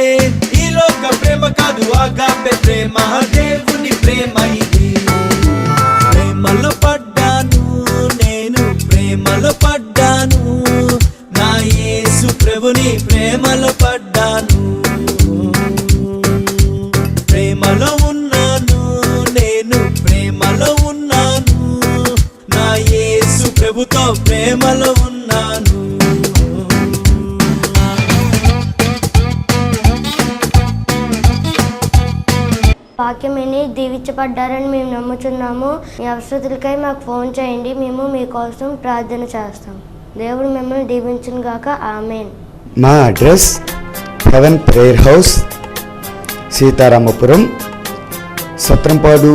ఈ లోక ప్రేమ కాదు, ఆగాపే ప్రేమ, దేవుని ప్రేమ ఇది. ప్రేమలో పడ్డాను నేను, ప్రేమలో పడ్డాను, నా యేసు ప్రభుని ప్రేమలో పడ్డాను. ప్రేమలో ఉన్నాను నేను, ప్రేమలో ఉన్నాను, నా యేసు ప్రభుతో ప్రేమలో ఉన్నాను. వాక్యం విని దీవించబడ్డారని మేము నమ్ముతున్నాము. మీ అవసరతలకై మాకు ఫోన్ చేయండి, మేము మీకోసం ప్రార్థన చేస్తాం. దేవుడు మిమ్మల్ని దీవించును గాక. ఆమేన్. మా address heaven prayer house, Sitarampuram, Satrampadu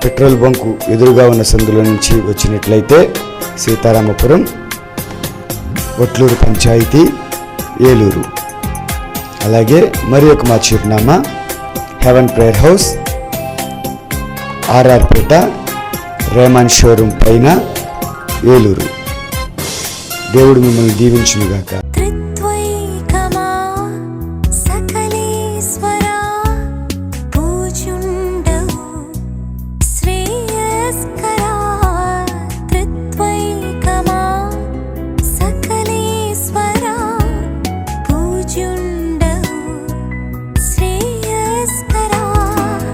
petrol bunk ఎదురుగా ఉన్న సందులో నుంచి వచ్చినట్లయితే సీతారామపురం, ఒట్లూరు పంచాయతీ, ఏలూరు. అలాగే మరి ఒక మా చిరునామా heaven prayer house, RR Peta, Raymond showroom పైన, ఏలూరు. దేవుడు మిమ్మల్ని దీవించునుగాక.